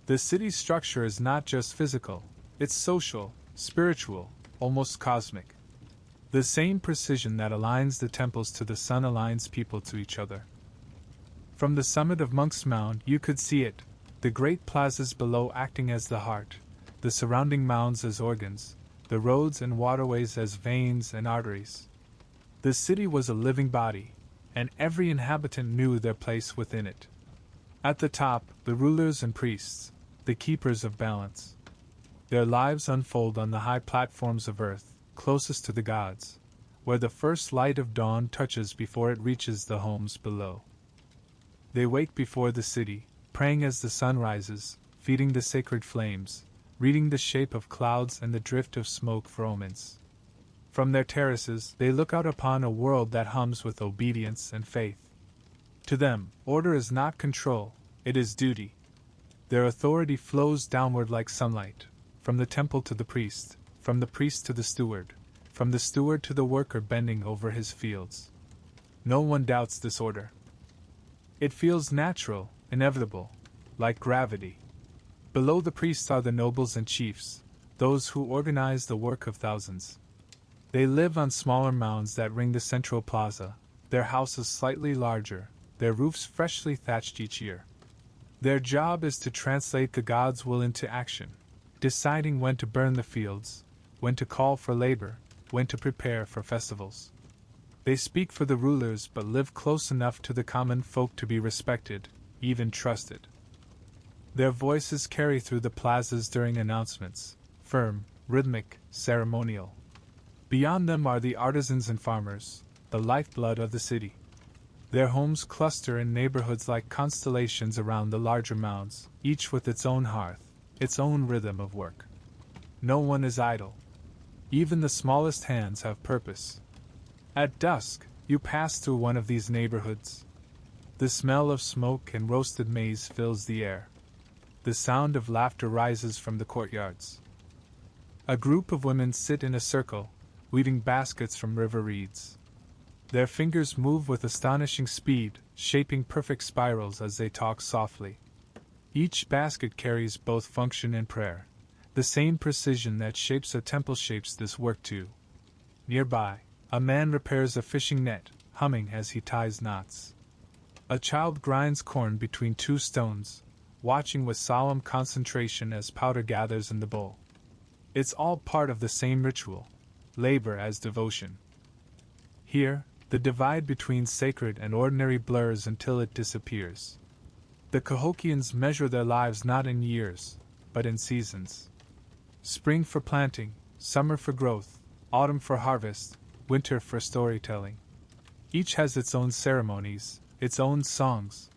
The city's structure is not just physical, it's social, spiritual, almost cosmic. The same precision that aligns the temples to the sun aligns people to each other. From the summit of Monk's Mound you could see it, the great plazas below acting as the heart, the surrounding mounds as organs, the roads and waterways as veins and arteries. The city was a living body, and every inhabitant knew their place within it. At the top, the rulers and priests, the keepers of balance. Their lives unfold on the high platforms of earth, closest to the gods, where the first light of dawn touches before it reaches the homes below. They wake before the city, praying as the sun rises, feeding the sacred flames, reading the shape of clouds and the drift of smoke for omens. From their terraces, they look out upon a world that hums with obedience and faith. To them, order is not control, it is duty. Their authority flows downward like sunlight, from the temple to the priest, from the priest to the steward, from the steward to the worker bending over his fields. No one doubts this order. It feels natural, inevitable, like gravity. Below the priests are the nobles and chiefs, those who organize the work of thousands. They live on smaller mounds that ring the central plaza, their houses slightly larger, their roofs freshly thatched each year. Their job is to translate the gods' will into action, deciding when to burn the fields, when to call for labor, when to prepare for festivals. They speak for the rulers but live close enough to the common folk to be respected, even trusted. Their voices carry through the plazas during announcements, firm, rhythmic, ceremonial. Beyond them are the artisans and farmers, the lifeblood of the city. Their homes cluster in neighborhoods like constellations around the larger mounds, each with its own hearth, its own rhythm of work. No one is idle. Even the smallest hands have purpose. At dusk, you pass through one of these neighborhoods. The smell of smoke and roasted maize fills the air. The sound of laughter rises from the courtyards. A group of women sit in a circle, weaving baskets from river reeds. Their fingers move with astonishing speed, shaping perfect spirals as they talk softly. Each basket carries both function and prayer. The same precision that shapes a temple shapes this work too. Nearby, a man repairs a fishing net, humming as he ties knots. A child grinds corn between two stones, watching with solemn concentration as powder gathers in the bowl. It's all part of the same ritual, labor as devotion. Here, the divide between sacred and ordinary blurs until it disappears. The Cahokians measure their lives not in years, but in seasons. Spring for planting, summer for growth, autumn for harvest, winter for storytelling. Each has its own ceremonies, its own songs.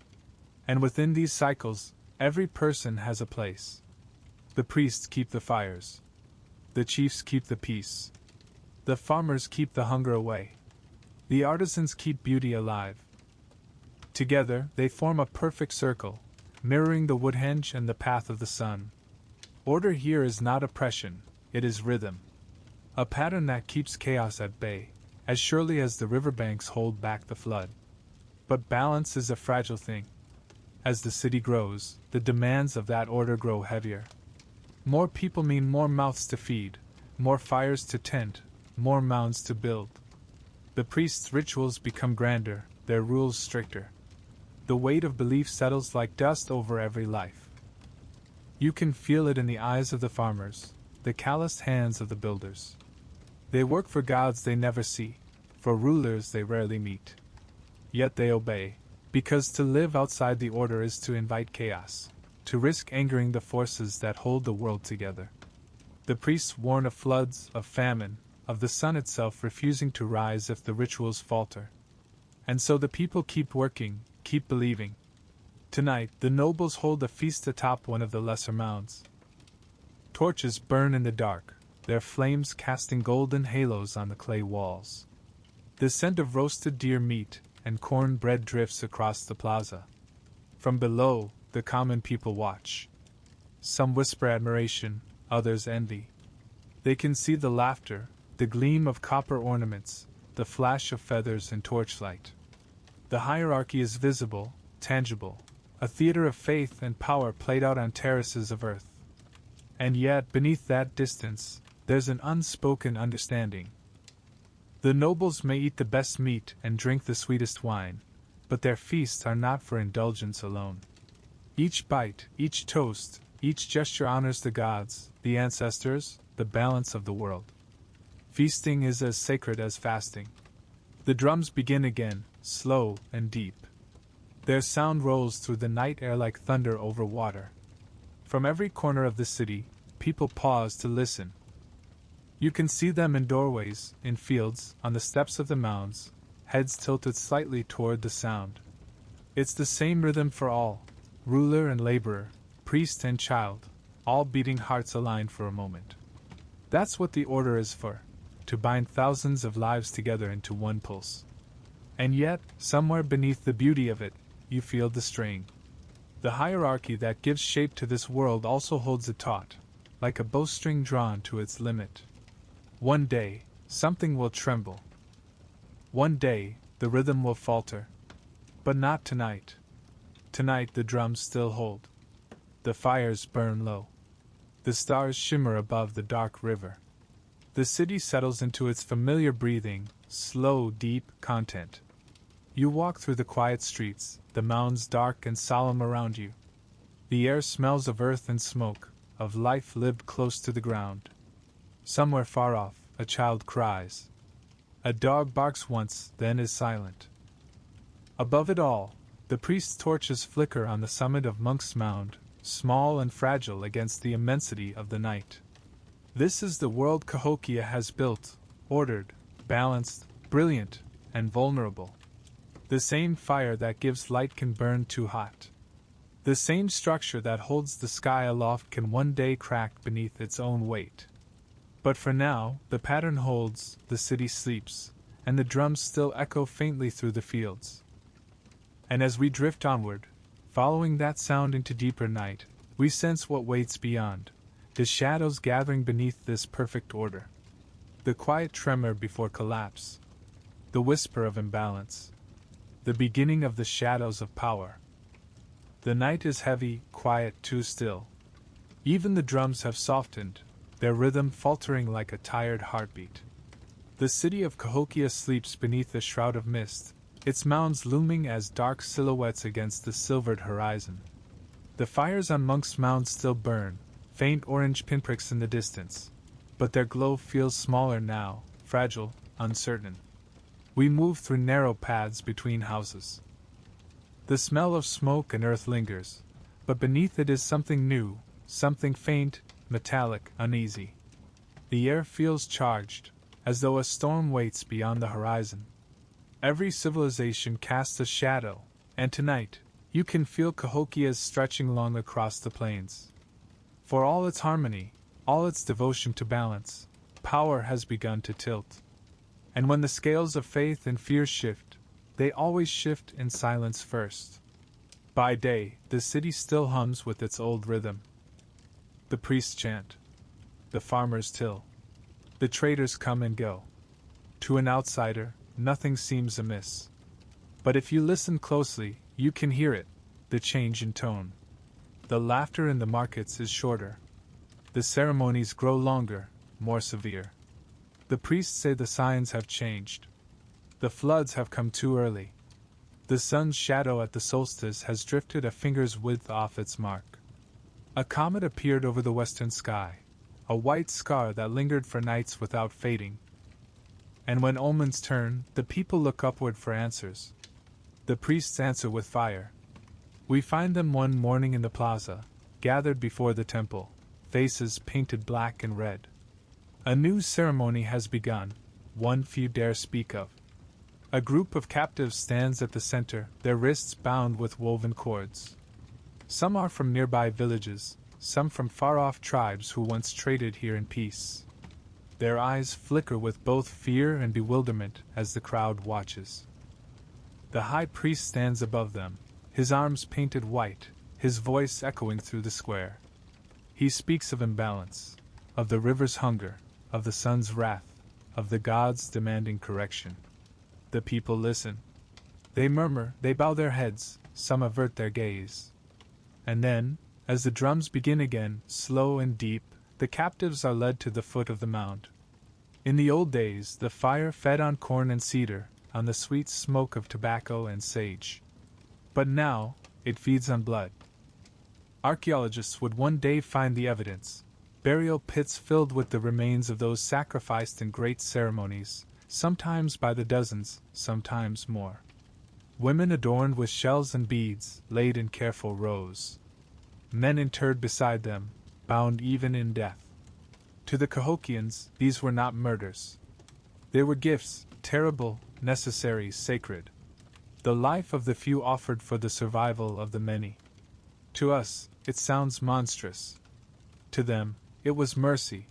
And within these cycles, every person has a place. The priests keep the fires. The chiefs keep the peace. The farmers keep the hunger away. The artisans keep beauty alive. Together, they form a perfect circle, mirroring the woodhenge and the path of the sun. Order here is not oppression, it is rhythm. A pattern that keeps chaos at bay, as surely as the riverbanks hold back the flood. But balance is a fragile thing. As the city grows, the demands of that order grow heavier. More people mean more mouths to feed, more fires to tend, more mounds to build. The priests' rituals become grander, their rules stricter. The weight of belief settles like dust over every life. You can feel it in the eyes of the farmers, the calloused hands of the builders. They work for gods they never see, for rulers they rarely meet. Yet they obey, because to live outside the order is to invite chaos, to risk angering the forces that hold the world together. The priests warn of floods, of famine, of the sun itself refusing to rise if the rituals falter. And so the people keep working, keep believing. Tonight, the nobles hold a feast atop one of the lesser mounds. Torches burn in the dark, their flames casting golden halos on the clay walls. The scent of roasted deer meat and corn bread drifts across the plaza. From below, the common people watch. Some whisper admiration, others envy. They can see the laughter, the gleam of copper ornaments, the flash of feathers and torchlight. The hierarchy is visible, tangible, a theater of faith and power played out on terraces of earth. And yet, beneath that distance, there's an unspoken understanding. The nobles may eat the best meat and drink the sweetest wine, but their feasts are not for indulgence alone. Each bite, each toast, each gesture honors the gods, the ancestors, the balance of the world. Feasting is as sacred as fasting. The drums begin again, slow and deep. Their sound rolls through the night air like thunder over water. From every corner of the city, people pause to listen. You can see them in doorways, in fields, on the steps of the mounds, heads tilted slightly toward the sound. It's the same rhythm for all, ruler and laborer, priest and child, all beating hearts aligned for a moment. That's what the order is for, to bind thousands of lives together into one pulse. And yet, somewhere beneath the beauty of it, you feel the strain. The hierarchy that gives shape to this world also holds it taut, like a bowstring drawn to its limit. One day, something will tremble. One day, the rhythm will falter. But not tonight. Tonight the drums still hold. The fires burn low. The stars shimmer above the dark river. The city settles into its familiar breathing, slow, deep content. You walk through the quiet streets, the mounds dark and solemn around you. The air smells of earth and smoke, of life lived close to the ground. Somewhere far off, a child cries. A dog barks once, then is silent. Above it all, the priest's torches flicker on the summit of Monk's Mound, small and fragile against the immensity of the night. This is the world Cahokia has built, ordered, balanced, brilliant, and vulnerable. The same fire that gives light can burn too hot. The same structure that holds the sky aloft can one day crack beneath its own weight. But for now, the pattern holds, the city sleeps, and the drums still echo faintly through the fields. And as we drift onward, following that sound into deeper night, we sense what waits beyond, the shadows gathering beneath this perfect order. The quiet tremor before collapse, the whisper of imbalance, the beginning of the shadows of power. The night is heavy, quiet, too still. Even the drums have softened, their rhythm faltering like a tired heartbeat. The city of Cahokia sleeps beneath a shroud of mist, its mounds looming as dark silhouettes against the silvered horizon. The fires on Monk's Mound still burn, faint orange pinpricks in the distance, but their glow feels smaller now, fragile, uncertain. We move through narrow paths between houses. The smell of smoke and earth lingers, but beneath it is something new, something faint, metallic, uneasy. The air feels charged, as though a storm waits beyond the horizon. Every civilization casts a shadow, and tonight, you can feel Cahokia's stretching long across the plains. For all its harmony, all its devotion to balance, power has begun to tilt. And when the scales of faith and fear shift, they always shift in silence first. By day, the city still hums with its old rhythm. The priests chant. The farmers till. The traders come and go. To an outsider, nothing seems amiss. But if you listen closely, you can hear it, the change in tone. The laughter in the markets is shorter. The ceremonies grow longer, more severe. The priests say the signs have changed. The floods have come too early. The sun's shadow at the solstice has drifted a finger's width off its mark. A comet appeared over the western sky, a white scar that lingered for nights without fading. And when omens turn, the people look upward for answers. The priests answer with fire. We find them one morning in the plaza, gathered before the temple, faces painted black and red. A new ceremony has begun, one few dare speak of. A group of captives stands at the center, their wrists bound with woven cords. Some are from nearby villages, some from far-off tribes who once traded here in peace. Their eyes flicker with both fear and bewilderment as the crowd watches. The high priest stands above them, his arms painted white, his voice echoing through the square. He speaks of imbalance, of the river's hunger, of the sun's wrath, of the gods demanding correction. The people listen. They murmur, they bow their heads, some avert their gaze. And then, as the drums begin again, slow and deep, the captives are led to the foot of the mound. In the old days, the fire fed on corn and cedar, on the sweet smoke of tobacco and sage. But now, it feeds on blood. Archaeologists would one day find the evidence, burial pits filled with the remains of those sacrificed in great ceremonies, sometimes by the dozens, sometimes more. Women adorned with shells and beads, laid in careful rows. Men interred beside them, bound even in death. To the Cahokians, these were not murders. They were gifts, terrible, necessary, sacred. The life of the few offered for the survival of the many. To us, it sounds monstrous. To them, it was mercy.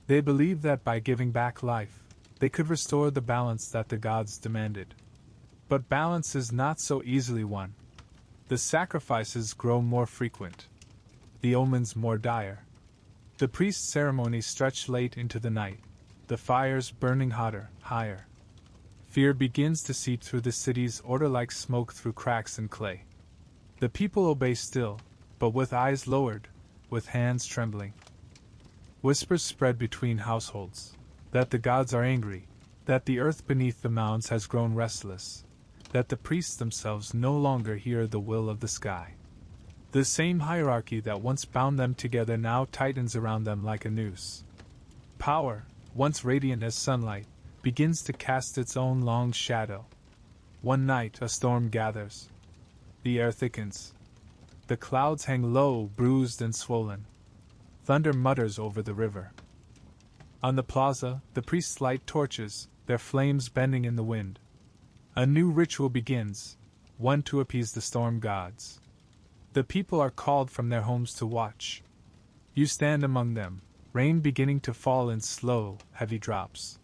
They believed that by giving back life, they could restore the balance that the gods demanded. But balance is not so easily won. The sacrifices grow more frequent. The omens more dire. The priest's ceremonies stretch late into the night, the fires burning hotter, higher. Fear begins to seep through the city's order like smoke through cracks in clay. The people obey still, but with eyes lowered, with hands trembling. Whispers spread between households, that the gods are angry, that the earth beneath the mounds has grown restless, that the priests themselves no longer hear the will of the sky. The same hierarchy that once bound them together now tightens around them like a noose. Power, once radiant as sunlight, begins to cast its own long shadow. One night a storm gathers. The air thickens. The clouds hang low, bruised and swollen. Thunder mutters over the river. On the plaza, the priests light torches, their flames bending in the wind. A new ritual begins, one to appease the storm gods. The people are called from their homes to watch. You stand among them, rain beginning to fall in slow, heavy drops.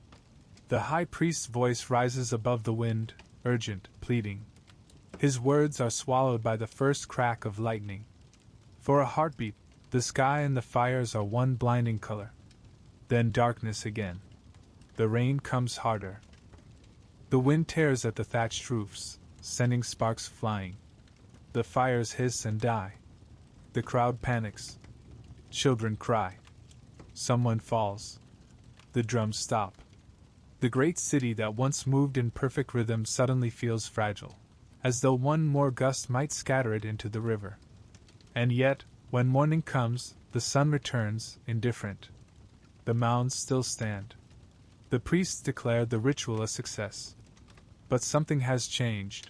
The high priest's voice rises above the wind, urgent, pleading. His words are swallowed by the first crack of lightning. For a heartbeat, the sky and the fires are one blinding color. Then darkness again. The rain comes harder. The wind tears at the thatched roofs, sending sparks flying. The fires hiss and die. The crowd panics. Children cry. Someone falls. The drums stop. The great city that once moved in perfect rhythm suddenly feels fragile, as though one more gust might scatter it into the river. And yet, when morning comes, the sun returns, indifferent. The mounds still stand. The priests declared the ritual a success. But something has changed.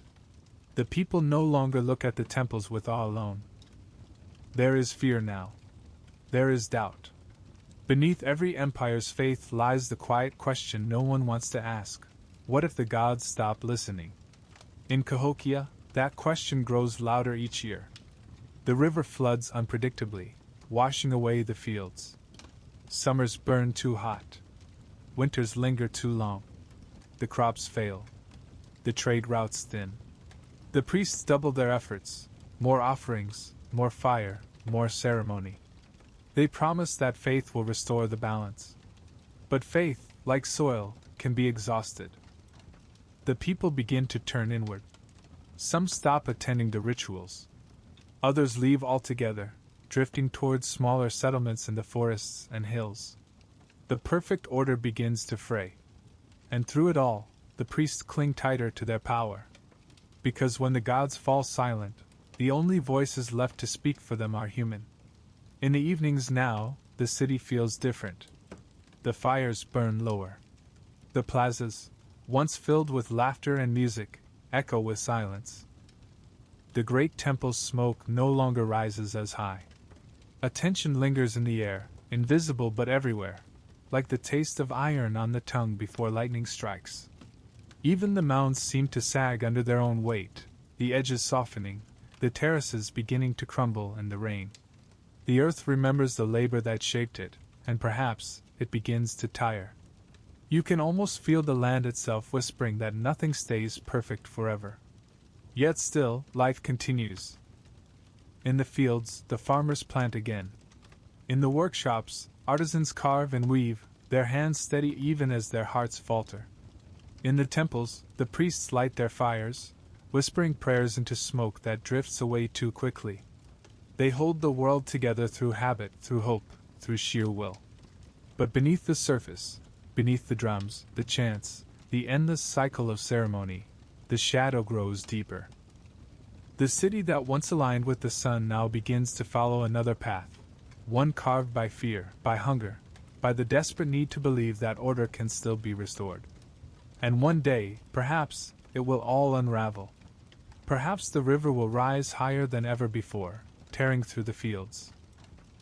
The people no longer look at the temples with awe alone. There is fear now. There is doubt. Beneath every empire's faith lies the quiet question no one wants to ask. What if the gods stop listening? In Cahokia, that question grows louder each year. The river floods unpredictably, washing away the fields. Summers burn too hot. Winters linger too long. The crops fail. The trade routes thin. The priests double their efforts. More offerings, more fire, more ceremony. They promise that faith will restore the balance. But faith, like soil, can be exhausted. The people begin to turn inward. Some stop attending the rituals. Others leave altogether, drifting towards smaller settlements in the forests and hills. The perfect order begins to fray. And through it all, the priests cling tighter to their power. Because when the gods fall silent, the only voices left to speak for them are human. In the evenings now, the city feels different. The fires burn lower. The plazas, once filled with laughter and music, echo with silence. The great temple's smoke no longer rises as high. A tension lingers in the air, invisible but everywhere, like the taste of iron on the tongue before lightning strikes. Even the mounds seem to sag under their own weight, the edges softening, the terraces beginning to crumble in the rain. The earth remembers the labor that shaped it, and perhaps it begins to tire. You can almost feel the land itself whispering that nothing stays perfect forever. Yet still, life continues. In the fields, the farmers plant again. In the workshops, artisans carve and weave, their hands steady even as their hearts falter. In the temples, the priests light their fires, whispering prayers into smoke that drifts away too quickly. They hold the world together through habit, through hope, through sheer will. But beneath the surface, beneath the drums, the chants, the endless cycle of ceremony, the shadow grows deeper. The city that once aligned with the sun now begins to follow another path, one carved by fear, by hunger, by the desperate need to believe that order can still be restored. And one day, perhaps, it will all unravel. Perhaps the river will rise higher than ever before, tearing through the fields.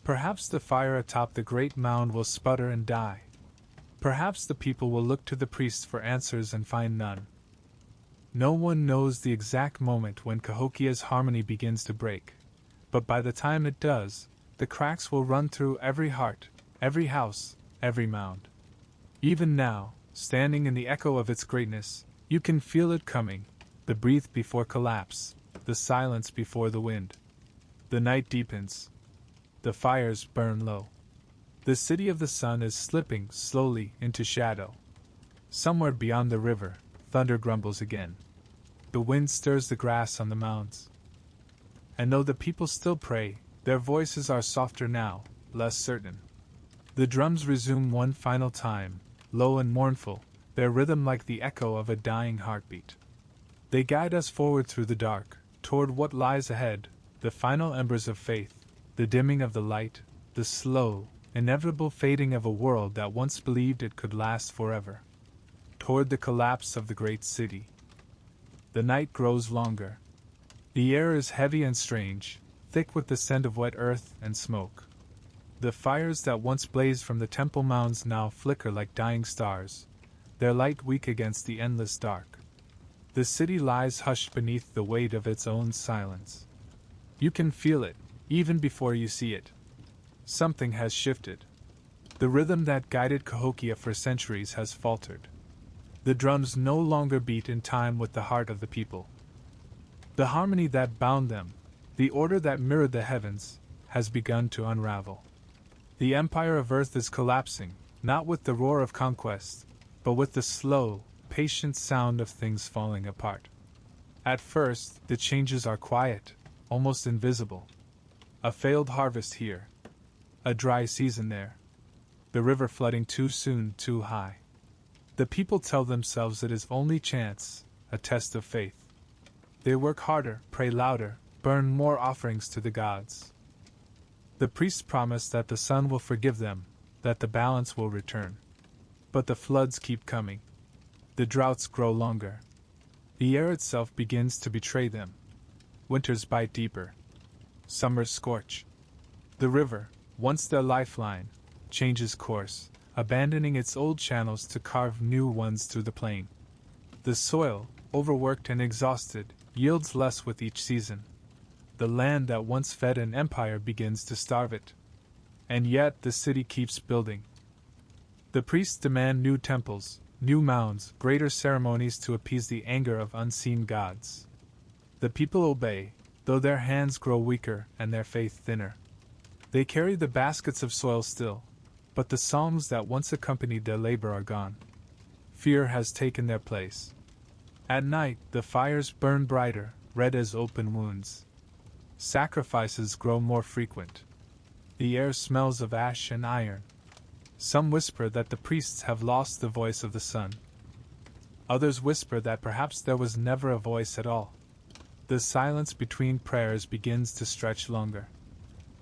Perhaps the fire atop the great mound will sputter and die. Perhaps the people will look to the priests for answers and find none. No one knows the exact moment when Cahokia's harmony begins to break, but by the time it does, the cracks will run through every heart, every house, every mound. Even now, standing in the echo of its greatness, you can feel it coming, the breath before collapse, the silence before the wind. The night deepens. The fires burn low. The city of the sun is slipping slowly into shadow. Somewhere beyond the river, thunder grumbles again. The wind stirs the grass on the mounds. And though the people still pray, their voices are softer now, less certain. The drums resume one final time, low and mournful, their rhythm like the echo of a dying heartbeat. They guide us forward through the dark, toward what lies ahead, the final embers of faith, the dimming of the light, the slow, inevitable fading of a world that once believed it could last forever. Toward the collapse of the great city. The night grows longer. The air is heavy and strange, thick with the scent of wet earth and smoke. The fires that once blazed from the temple mounds now flicker like dying stars, their light weak against the endless dark. The city lies hushed beneath the weight of its own silence. You can feel it, even before you see it. Something has shifted. The rhythm that guided Cahokia for centuries has faltered. The drums no longer beat in time with the heart of the people. The harmony that bound them, the order that mirrored the heavens, has begun to unravel. The empire of earth is collapsing, not with the roar of conquest, but with the slow, patient sound of things falling apart. At first, the changes are quiet, almost invisible. A failed harvest here. A dry season there. The river flooding too soon, too high. The people tell themselves it is only chance, a test of faith. They work harder, pray louder, burn more offerings to the gods. The priests promise that the sun will forgive them, that the balance will return. But the floods keep coming. The droughts grow longer. The air itself begins to betray them. Winters bite deeper. Summers scorch. The river, once their lifeline, changes course, abandoning its old channels to carve new ones through the plain. The soil, overworked and exhausted, yields less with each season. The land that once fed an empire begins to starve it. And yet the city keeps building. The priests demand new temples, new mounds, greater ceremonies to appease the anger of unseen gods. The people obey, though their hands grow weaker and their faith thinner. They carry the baskets of soil still, but the psalms that once accompanied their labor are gone. Fear has taken their place. At night, the fires burn brighter, red as open wounds. Sacrifices grow more frequent. The air smells of ash and iron. Some whisper that the priests have lost the voice of the sun. Others whisper that perhaps there was never a voice at all. The silence between prayers begins to stretch longer.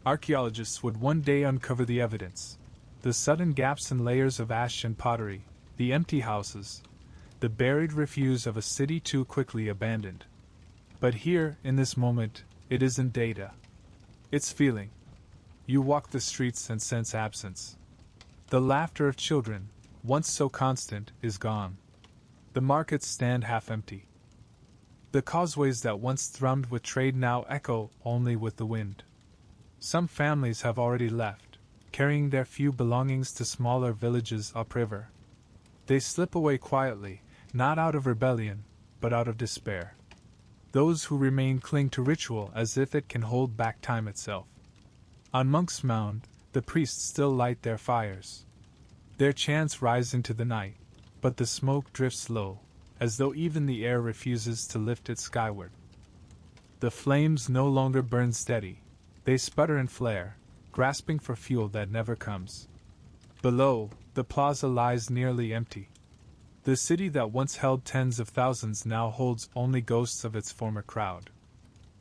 Archaeologists would one day uncover the evidence. The sudden gaps in layers of ash and pottery, the empty houses, the buried refuse of a city too quickly abandoned. But here, in this moment, it isn't data. It's feeling. You walk the streets and sense absence. The laughter of children, once so constant, is gone. The markets stand half empty. The causeways that once thrummed with trade now echo only with the wind. Some families have already left, carrying their few belongings to smaller villages upriver. They slip away quietly, not out of rebellion, but out of despair. Those who remain cling to ritual as if it can hold back time itself. On Monk's Mound, the priests still light their fires. Their chants rise into the night, but the smoke drifts low, as though even the air refuses to lift it skyward. The flames no longer burn steady. They sputter and flare, grasping for fuel that never comes. Below, the plaza lies nearly empty. The city that once held tens of thousands now holds only ghosts of its former crowd.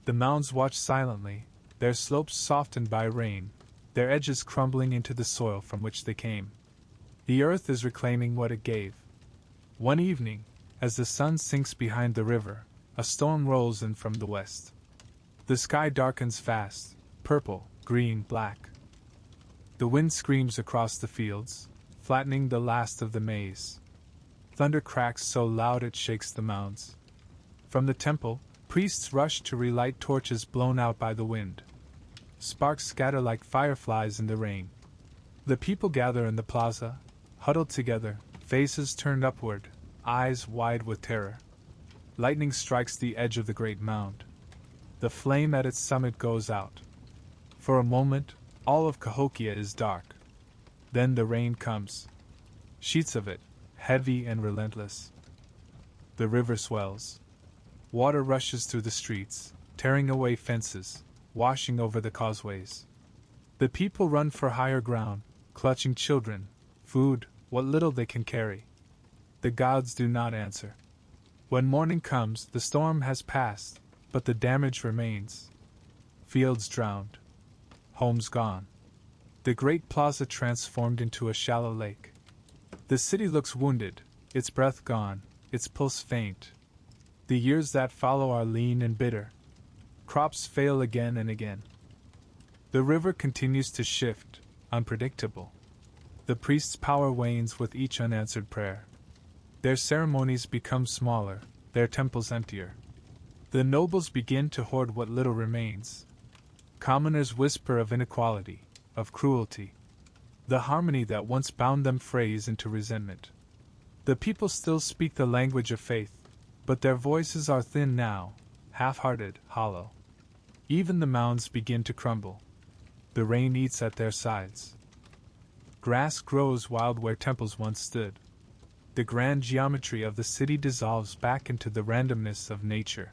The mounds watch silently, their slopes softened by rain, their edges crumbling into the soil from which they came. The earth is reclaiming what it gave. One evening, as the sun sinks behind the river, a storm rolls in from the west. The sky darkens fast, purple, green, black. The wind screams across the fields, flattening the last of the maize. Thunder cracks so loud it shakes the mounds. From the temple, priests rush to relight torches blown out by the wind. Sparks scatter like fireflies in the rain. The people gather in the plaza, huddled together, faces turned upward, eyes wide with terror. Lightning strikes the edge of the great mound. The flame at its summit goes out. For a moment, all of Cahokia is dark. Then the rain comes. Sheets of it, heavy and relentless. The river swells. Water rushes through the streets, tearing away fences, washing over the causeways. The people run for higher ground, clutching children, food, what little they can carry. The gods do not answer. When morning comes, the storm has passed, but the damage remains. fields drowned, homes gone. The great plaza transformed into a shallow lake. The city looks wounded, its breath gone, its pulse faint. The years that follow are lean and bitter. Crops fail again and again. The river continues to shift, unpredictable. The priest's power wanes with each unanswered prayer. Their ceremonies become smaller, their temples emptier. The nobles begin to hoard what little remains. Commoners whisper of inequality, of cruelty. The harmony that once bound them frays into resentment. The people still speak the language of faith, but their voices are thin now, half-hearted, hollow. Even the mounds begin to crumble. The rain eats at their sides. Grass grows wild where temples once stood. The grand geometry of the city dissolves back into the randomness of nature.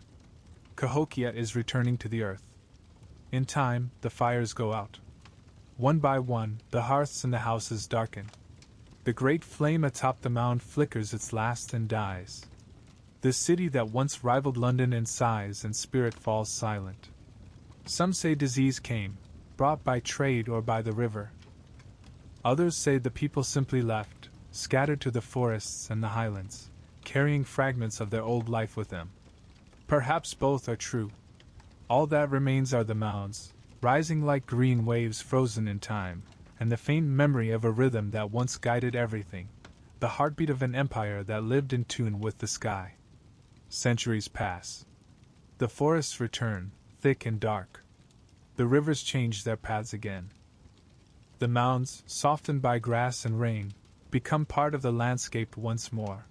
Cahokia is returning to the earth. In time, the fires go out. One by one, the hearths in the houses darken. The great flame atop the mound flickers its last and dies. The city that once rivaled London in size and spirit falls silent. Some say disease came, brought by trade or by the river. Others say the people simply left, scattered to the forests and the highlands, carrying fragments of their old life with them. Perhaps both are true. All that remains are the mounds, rising like green waves frozen in time, and the faint memory of a rhythm that once guided everything, the heartbeat of an empire that lived in tune with the sky. Centuries pass. The forests return, thick and dark. The rivers change their paths again. The mounds, softened by grass and rain, become part of the landscape once more.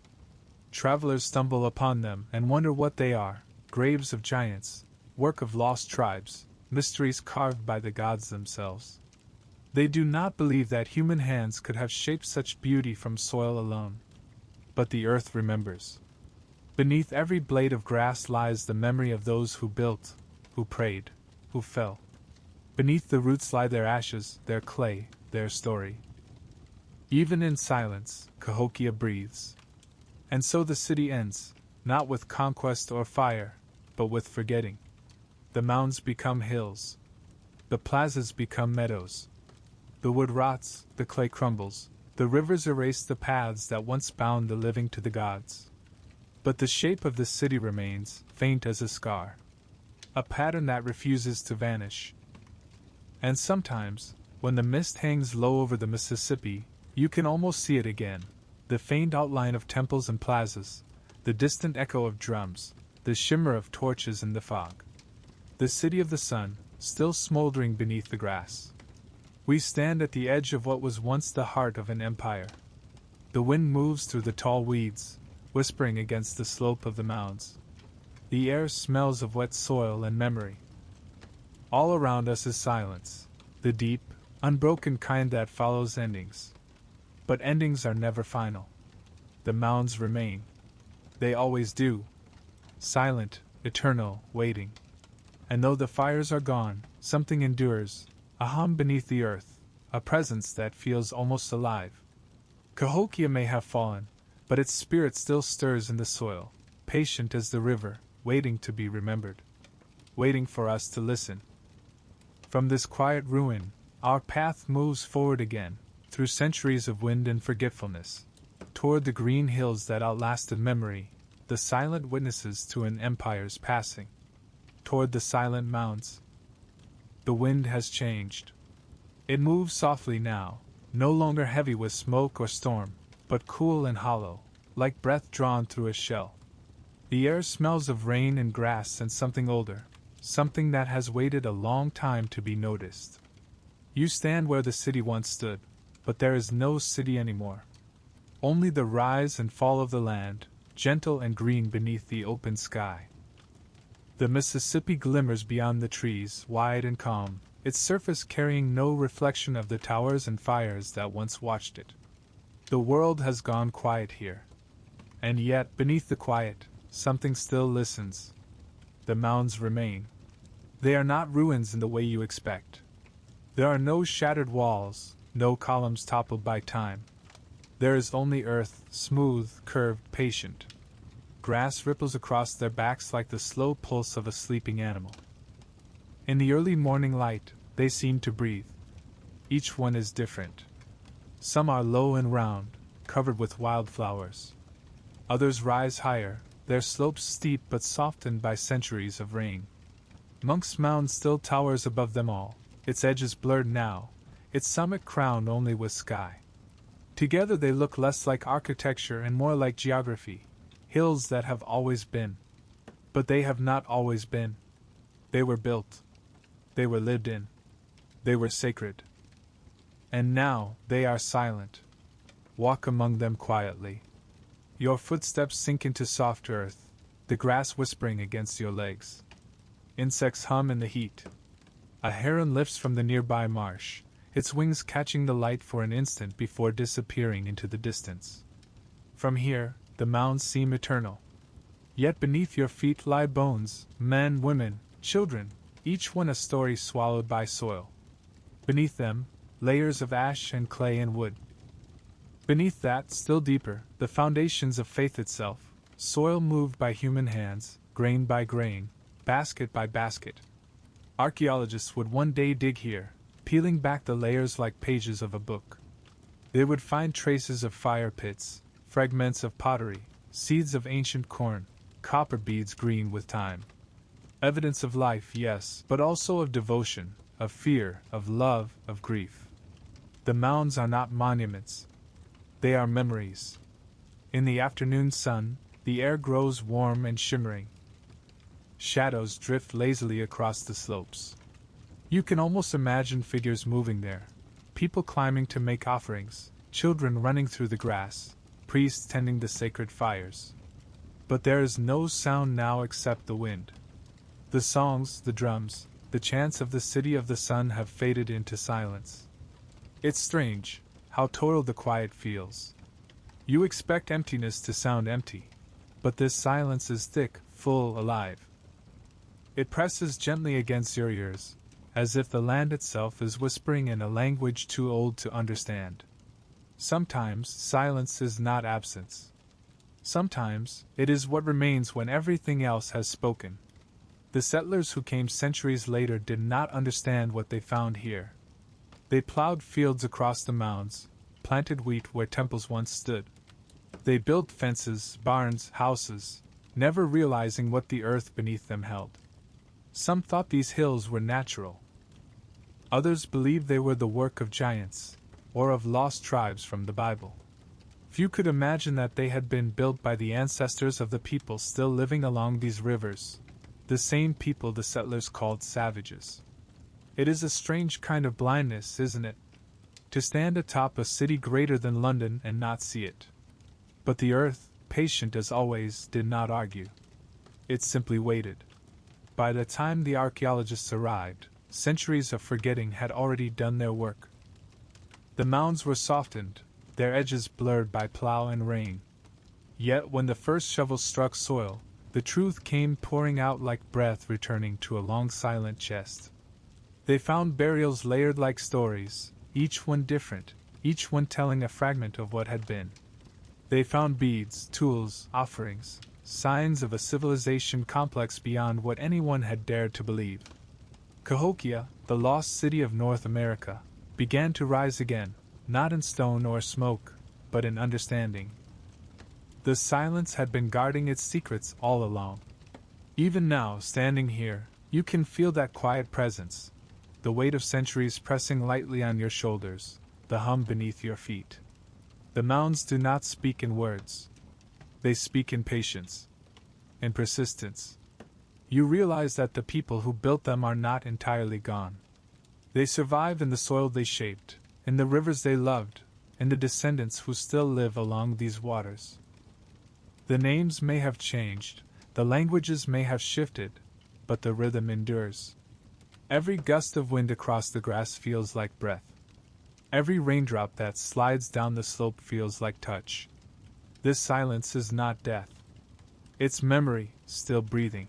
Travelers stumble upon them and wonder what they are: graves of giants, work of lost tribes, mysteries carved by the gods themselves. They do not believe that human hands could have shaped such beauty from soil alone. But the earth remembers. Beneath every blade of grass lies the memory of those who built, who prayed, who fell. Beneath the roots lie their ashes, their clay, their story. Even in silence, Cahokia breathes. And so the city ends, not with conquest or fire, but with forgetting. The mounds become hills. The plazas become meadows. The wood rots, the clay crumbles, the rivers erase the paths that once bound the living to the gods. But the shape of the city remains, faint as a scar. A pattern that refuses to vanish. And sometimes, when the mist hangs low over the Mississippi, you can almost see it again. The faint outline of temples and plazas, the distant echo of drums, the shimmer of torches in the fog. The city of the sun, still smoldering beneath the grass. We stand at the edge of what was once the heart of an empire. The wind moves through the tall weeds, whispering against the slope of the mounds. The air smells of wet soil and memory. All around us is silence, the deep, unbroken kind that follows endings. But endings are never final. The mounds remain. They always do. Silent, eternal, waiting. And though the fires are gone, something endures, a hum beneath the earth, a presence that feels almost alive. Cahokia may have fallen, but its spirit still stirs in the soil, patient as the river, waiting to be remembered. Waiting for us to listen. From this quiet ruin, our path moves forward again, through centuries of wind and forgetfulness, toward the green hills that outlasted memory, the silent witnesses to an empire's passing, toward the silent mounds. The wind has changed. It moves softly now, no longer heavy with smoke or storm, but cool and hollow, like breath drawn through a shell. The air smells of rain and grass and something older, something that has waited a long time to be noticed. You stand where the city once stood, but there is no city anymore. Only the rise and fall of the land, gentle and green beneath the open sky. The Mississippi glimmers beyond the trees, wide and calm, its surface carrying no reflection of the towers and fires that once watched it. The world has gone quiet here. And yet, beneath the quiet, something still listens. The mounds remain. They are not ruins in the way you expect. There are no shattered walls, no columns toppled by time. There is only earth, smooth, curved, patient. Grass ripples across their backs like the slow pulse of a sleeping animal. In the early morning light, they seem to breathe. Each one is different. Some are low and round, covered with wildflowers. Others rise higher, their slopes steep but softened by centuries of rain. Monk's Mound still towers above them all, its edges blurred now, its summit crowned only with sky. Together they look less like architecture and more like geography, hills that have always been. But they have not always been. They were built. They were lived in. They were sacred. And now they are silent. Walk among them quietly. Your footsteps sink into soft earth, the grass whispering against your legs. Insects hum in the heat. A heron lifts from the nearby marsh, its wings catching the light for an instant before disappearing into the distance. From here, the mounds seem eternal. Yet beneath your feet lie bones, men, women, children, each one a story swallowed by soil. Beneath them, layers of ash and clay and wood. Beneath that, still deeper, the foundations of faith itself, soil moved by human hands, grain by grain, basket by basket. Archaeologists would one day dig here, peeling back the layers like pages of a book. They would find traces of fire pits, fragments of pottery, seeds of ancient corn, copper beads green with time. Evidence of life, yes, but also of devotion, of fear, of love, of grief. The mounds are not monuments. They are memories. In the afternoon sun, the air grows warm and shimmering. Shadows drift lazily across the slopes. You can almost imagine figures moving there, people climbing to make offerings, children running through the grass, priests tending the sacred fires. But there is no sound now except the wind. The songs, the drums, the chants of the city of the sun have faded into silence. It's strange, how total the quiet feels. You expect emptiness to sound empty, but this silence is thick, full, alive. It presses gently against your ears, as if the land itself is whispering in a language too old to understand. Sometimes silence is not absence. Sometimes it is what remains when everything else has spoken. The settlers who came centuries later did not understand what they found here. They plowed fields across the mounds, planted wheat where temples once stood. They built fences, barns, houses, never realizing what the earth beneath them held. Some thought these hills were natural. Others believed they were the work of giants, or of lost tribes from the Bible. Few could imagine that they had been built by the ancestors of the people still living along these rivers, the same people the settlers called savages. It is a strange kind of blindness, isn't it? To stand atop a city greater than London and not see it. But the earth, patient as always, did not argue. It simply waited. By the time the archaeologists arrived, centuries of forgetting had already done their work. The mounds were softened, their edges blurred by plow and rain. Yet when the first shovel struck soil, the truth came pouring out like breath returning to a long silent chest. They found burials layered like stories, each one different, each one telling a fragment of what had been. They found beads, tools, offerings, signs of a civilization complex beyond what anyone had dared to believe. Cahokia, the lost city of North America, began to rise again, not in stone or smoke, but in understanding. The silence had been guarding its secrets all along. Even now, standing here, you can feel that quiet presence, the weight of centuries pressing lightly on your shoulders, the hum beneath your feet. The mounds do not speak in words. They speak in patience, in persistence. You realize that the people who built them are not entirely gone. They survive in the soil they shaped, in the rivers they loved, in the descendants who still live along these waters. The names may have changed, the languages may have shifted, but the rhythm endures. Every gust of wind across the grass feels like breath. Every raindrop that slides down the slope feels like touch. This silence is not death. It's memory, still breathing.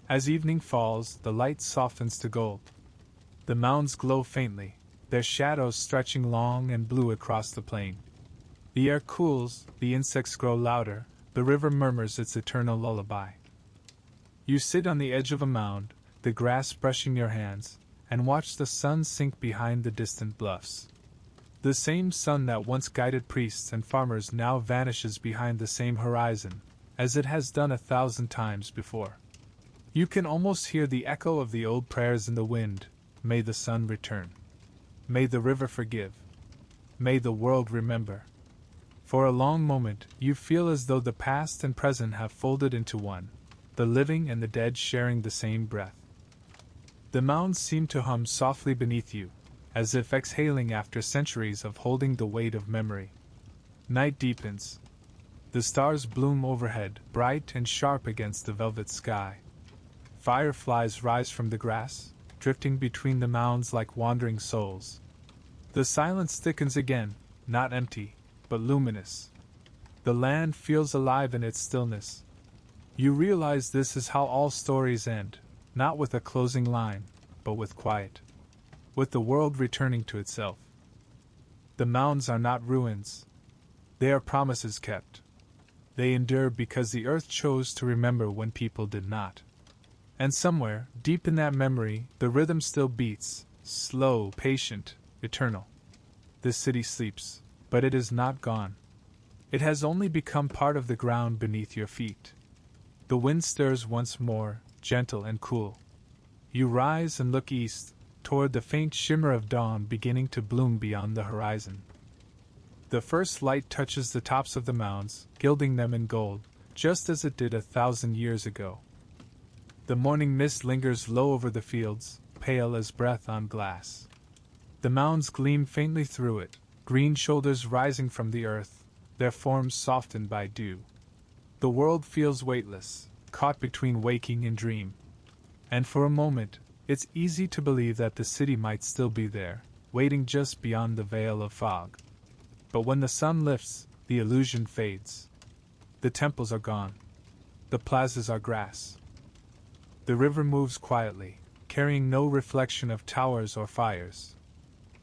As evening falls, the light softens to gold. The mounds glow faintly, their shadows stretching long and blue across the plain. The air cools, the insects grow louder, the river murmurs its eternal lullaby. You sit on the edge of a mound, the grass brushing your hands, and watch the sun sink behind the distant bluffs. The same sun that once guided priests and farmers now vanishes behind the same horizon, as it has done 1,000 times before. You can almost hear the echo of the old prayers in the wind. May the sun return. May the river forgive. May the world remember. For a long moment, you feel as though the past and present have folded into one, the living and the dead sharing the same breath. The mounds seem to hum softly beneath you, as if exhaling after centuries of holding the weight of memory. Night deepens. The stars bloom overhead, bright and sharp against the velvet sky. Fireflies rise from the grass, drifting between the mounds like wandering souls. The silence thickens again, not empty, but luminous. The land feels alive in its stillness. You realize this is how all stories end, not with a closing line, but with quiet. With the world returning to itself. The mounds are not ruins. They are promises kept. They endure because the earth chose to remember when people did not. And somewhere, deep in that memory, the rhythm still beats, slow, patient, eternal. The city sleeps, but it is not gone. It has only become part of the ground beneath your feet. The wind stirs once more, gentle and cool. You rise and look east, toward the faint shimmer of dawn beginning to bloom beyond the horizon. The first light touches the tops of the mounds, gilding them in gold, just as it did 1,000 years ago. The morning mist lingers low over the fields, pale as breath on glass. The mounds gleam faintly through it, green shoulders rising from the earth, their forms softened by dew. The world feels weightless, caught between waking and dream. And for a moment, it's easy to believe that the city might still be there, waiting just beyond the veil of fog. But when the sun lifts, the illusion fades. The temples are gone. The plazas are grass. The river moves quietly, carrying no reflection of towers or fires.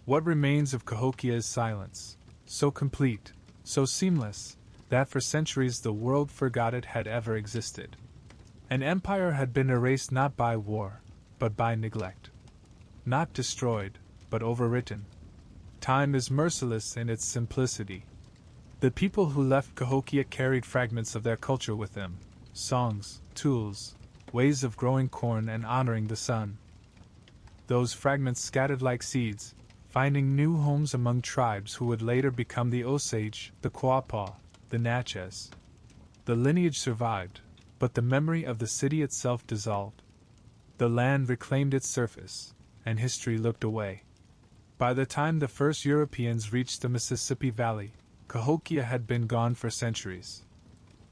What remains of Cahokia is silence, so complete, so seamless, that for centuries the world forgot it had ever existed. An empire had been erased not by war, but by neglect. Not destroyed, but overwritten. Time is merciless in its simplicity. The people who left Cahokia carried fragments of their culture with them, songs, tools, ways of growing corn and honoring the sun. Those fragments scattered like seeds, finding new homes among tribes who would later become the Osage, the Quapaw, the Natchez. The lineage survived, but the memory of the city itself dissolved. The land reclaimed its surface, and history looked away. By the time the first Europeans reached the Mississippi Valley, Cahokia had been gone for centuries.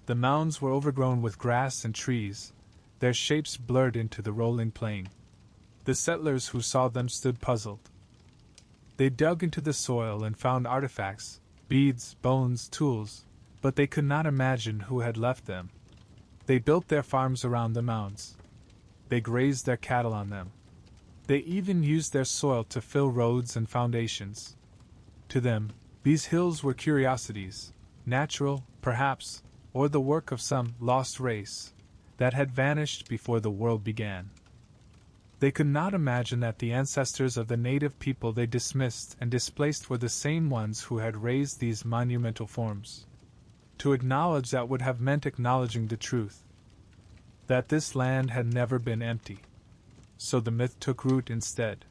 The mounds were overgrown with grass and trees, their shapes blurred into the rolling plain. The settlers who saw them stood puzzled. They dug into the soil and found artifacts, beads, bones, tools, but they could not imagine who had left them. They built their farms around the mounds. They grazed their cattle on them. They even used their soil to fill roads and foundations. To them, these hills were curiosities, natural, perhaps, or the work of some lost race that had vanished before the world began. They could not imagine that the ancestors of the native people they dismissed and displaced were the same ones who had raised these monumental forms. To acknowledge that would have meant acknowledging the truth, that this land had never been empty. So the myth took root instead.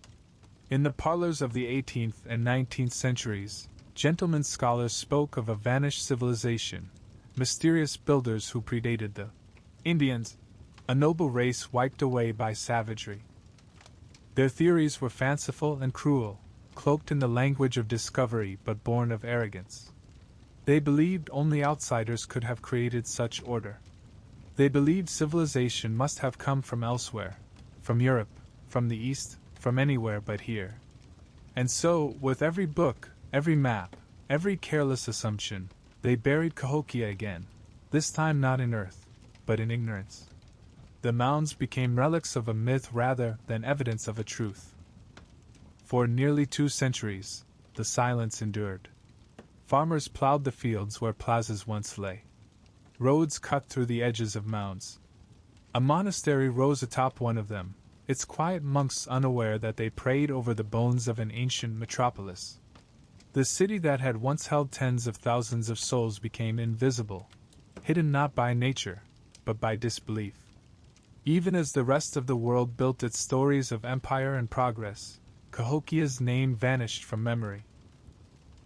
In the parlors of the 18th and 19th centuries, gentlemen scholars spoke of a vanished civilization, mysterious builders who predated the Indians, a noble race wiped away by savagery. Their theories were fanciful and cruel, cloaked in the language of discovery but born of arrogance. They believed only outsiders could have created such order. They believed civilization must have come from elsewhere, from Europe, from the East, from anywhere but here. And so, with every book, every map, every careless assumption, they buried Cahokia again, this time not in earth, but in ignorance. The mounds became relics of a myth rather than evidence of a truth. For nearly 2 centuries, the silence endured. Farmers plowed the fields where plazas once lay. Roads cut through the edges of mounds. A monastery rose atop one of them, its quiet monks unaware that they prayed over the bones of an ancient metropolis. The city that had once held tens of thousands of souls became invisible, hidden not by nature, but by disbelief. Even as the rest of the world built its stories of empire and progress, Cahokia.'s name vanished from memory.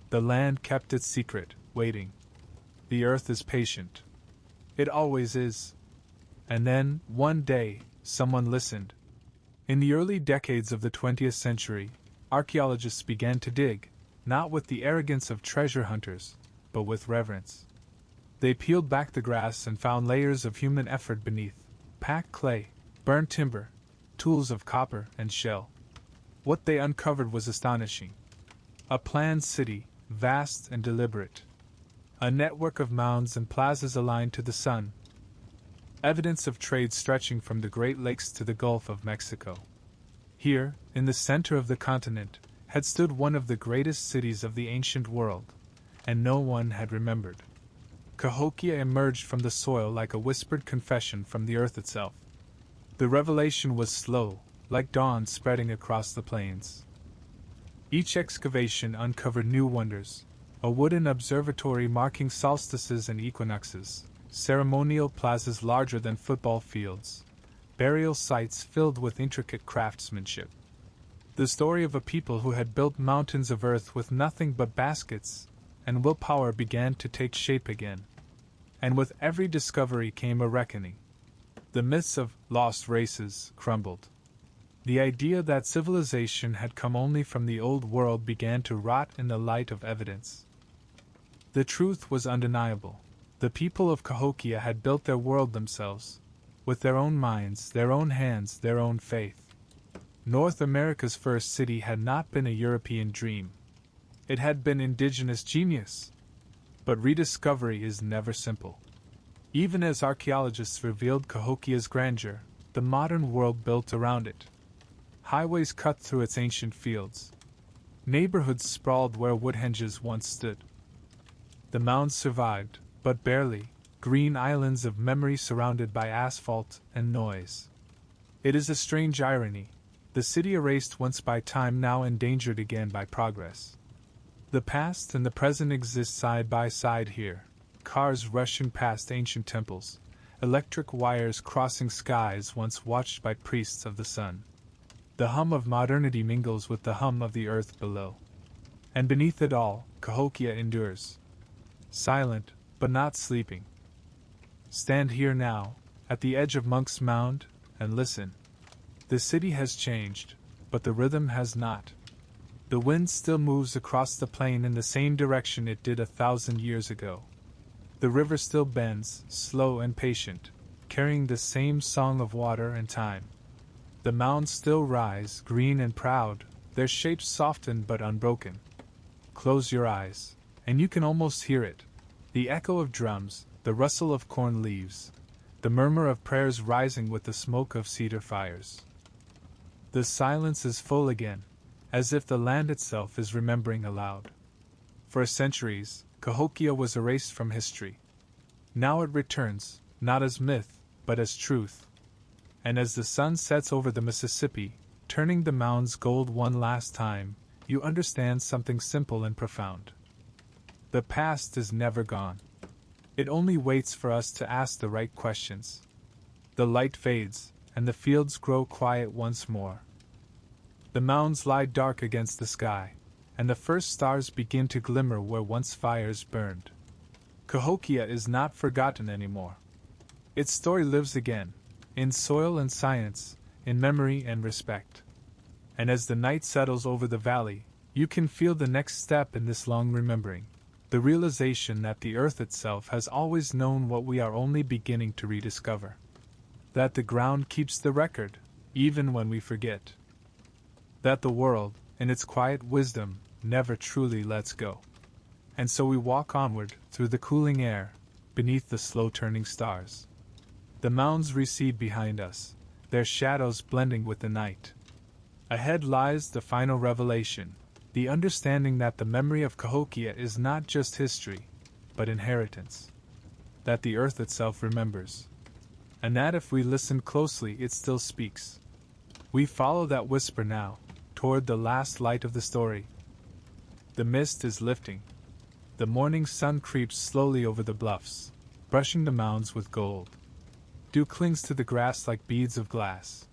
The land kept its secret, waiting. The earth is patient. It always is. And then, one day, someone listened. In the early decades of the 20th century, archaeologists began to dig, not with the arrogance of treasure hunters, but with reverence. They peeled back the grass and found layers of human effort beneath: packed clay, burned timber, tools of copper and shell. What they uncovered was astonishing. A planned city, vast and deliberate. A network of mounds and plazas aligned to the sun. Evidence of trade stretching from the Great Lakes to the Gulf of Mexico. Here, in the center of the continent, had stood one of the greatest cities of the ancient world, and no one had remembered. Cahokia emerged from the soil like a whispered confession from the earth itself. The revelation was slow, like dawn spreading across the plains. Each excavation uncovered new wonders: a wooden observatory marking solstices and equinoxes, ceremonial plazas larger than football fields, burial sites filled with intricate craftsmanship. The story of a people who had built mountains of earth with nothing but baskets and willpower began to take shape again. And with every discovery came a reckoning. The myths of lost races crumbled. The idea that civilization had come only from the old world began to rot in the light of evidence. The truth was undeniable. The people of Cahokia had built their world themselves, with their own minds, their own hands, their own faith. North America's first city had not been a European dream. It had been indigenous genius. But rediscovery is never simple. Even as archaeologists revealed Cahokia's grandeur, the modern world built around it. Highways cut through its ancient fields. Neighborhoods sprawled where woodhenges once stood. The mounds survived, but barely, green islands of memory surrounded by asphalt and noise. It is a strange irony. The city erased once by time, now endangered again by progress. The past and the present exist side by side here, cars rushing past ancient temples, electric wires crossing skies once watched by priests of the sun. The hum of modernity mingles with the hum of the earth below. And beneath it all, Cahokia endures. Silent, but not sleeping. Stand here now, at the edge of Monk's Mound, and listen. The city has changed, but the rhythm has not. The wind still moves across the plain in the same direction it did 1,000 years ago. The river still bends, slow and patient, carrying the same song of water and time. The mounds still rise, green and proud, their shapes softened but unbroken. Close your eyes, and you can almost hear it: the echo of drums, the rustle of corn leaves, the murmur of prayers rising with the smoke of cedar fires. The silence is full again, as if the land itself is remembering aloud. For centuries, Cahokia was erased from history. Now it returns, not as myth, but as truth. And as the sun sets over the Mississippi, turning the mounds gold one last time, you understand something simple and profound. The past is never gone. It only waits for us to ask the right questions. The light fades, and the fields grow quiet once more. The mounds lie dark against the sky, and the first stars begin to glimmer where once fires burned. Cahokia is not forgotten anymore. Its story lives again, in soil and science, in memory and respect. And as the night settles over the valley, you can feel the next step in this long remembering, the realization that the earth itself has always known what we are only beginning to rediscover. That the ground keeps the record, even when we forget. That the world, in its quiet wisdom, never truly lets go. And so we walk onward, through the cooling air, beneath the slow-turning stars. The mounds recede behind us, their shadows blending with the night. Ahead lies the final revelation, the understanding that the memory of Cahokia is not just history, but inheritance. That the earth itself remembers. And that if we listen closely, it still speaks. We follow that whisper now, toward the last light of the story. The mist is lifting. The morning sun creeps slowly over the bluffs, brushing the mounds with gold. Dew clings to the grass like beads of glass.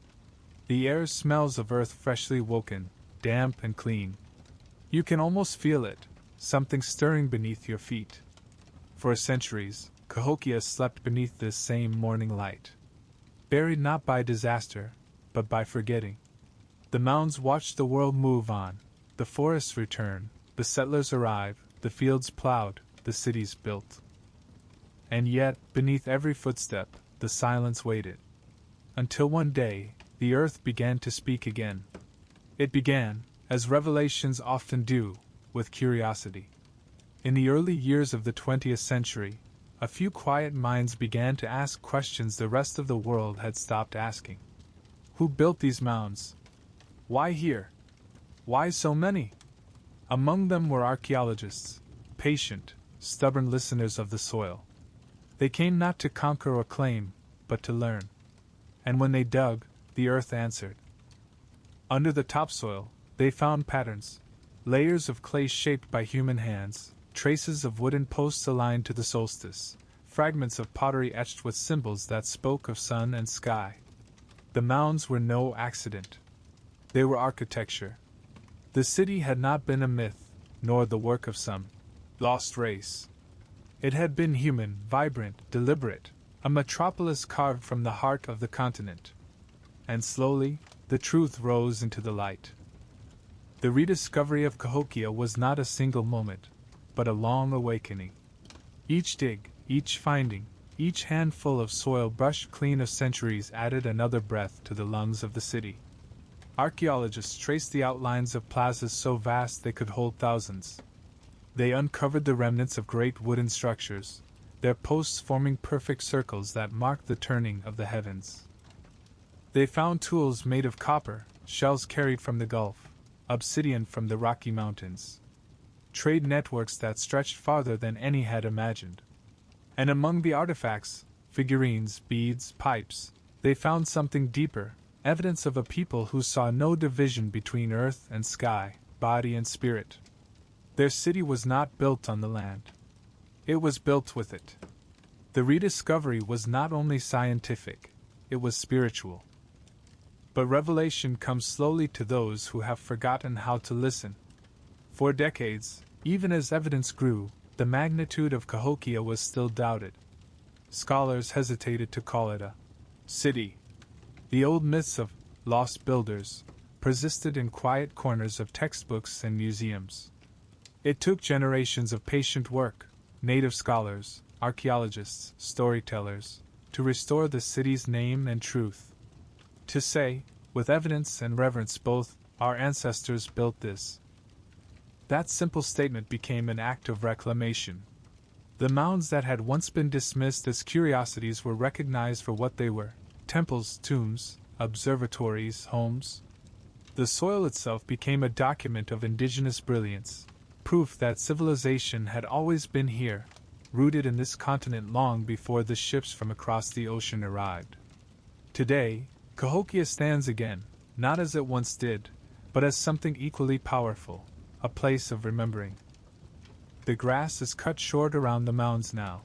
The air smells of earth freshly woken, damp and clean. You can almost feel it, something stirring beneath your feet. For centuries, Cahokia slept beneath this same morning light. Buried not by disaster, but by forgetting. The mounds watch the world move on, the forests return, the settlers arrive, the fields plowed, the cities built. And yet, beneath every footstep, the silence waited. Until one day, the earth began to speak again. It began, as revelations often do, with curiosity. In the early years of the 20th century, a few quiet minds began to ask questions the rest of the world had stopped asking. Who built these mounds? Why here? Why so many? Among them were archaeologists, patient, stubborn listeners of the soil. They came not to conquer or claim, but to learn. And when they dug, the earth answered. Under the topsoil, they found patterns, layers of clay shaped by human hands, traces of wooden posts aligned to the solstice, fragments of pottery etched with symbols that spoke of sun and sky. The mounds were no accident. They were architecture. The city had not been a myth, nor the work of some lost race. It had been human, vibrant, deliberate, a metropolis carved from the heart of the continent. And slowly, the truth rose into the light. The rediscovery of Cahokia was not a single moment, but a long awakening. Each dig, each finding, each handful of soil brushed clean of centuries added another breath to the lungs of the city. Archaeologists traced the outlines of plazas so vast they could hold thousands. They uncovered the remnants of great wooden structures, their posts forming perfect circles that marked the turning of the heavens. They found tools made of copper, shells carried from the Gulf, obsidian from the Rocky Mountains. Trade networks that stretched farther than any had imagined. And among the artifacts, figurines, beads, pipes, they found something deeper, evidence of a people who saw no division between earth and sky, body and spirit. Their city was not built on the land. It was built with it. The rediscovery was not only scientific, it was spiritual. But revelation comes slowly to those who have forgotten how to listen. For decades, even as evidence grew, the magnitude of Cahokia was still doubted. Scholars hesitated to call it a city. The old myths of lost builders persisted in quiet corners of textbooks and museums. It took generations of patient work, native scholars, archaeologists, storytellers, to restore the city's name and truth. To say, with evidence and reverence both, our ancestors built this. That simple statement became an act of reclamation. The mounds that had once been dismissed as curiosities were recognized for what they were: temples, tombs, observatories, homes. The soil itself became a document of indigenous brilliance, proof that civilization had always been here, rooted in this continent long before the ships from across the ocean arrived. Today, Cahokia stands again, not as it once did, but as something equally powerful, a place of remembering. The grass is cut short around the mounds now.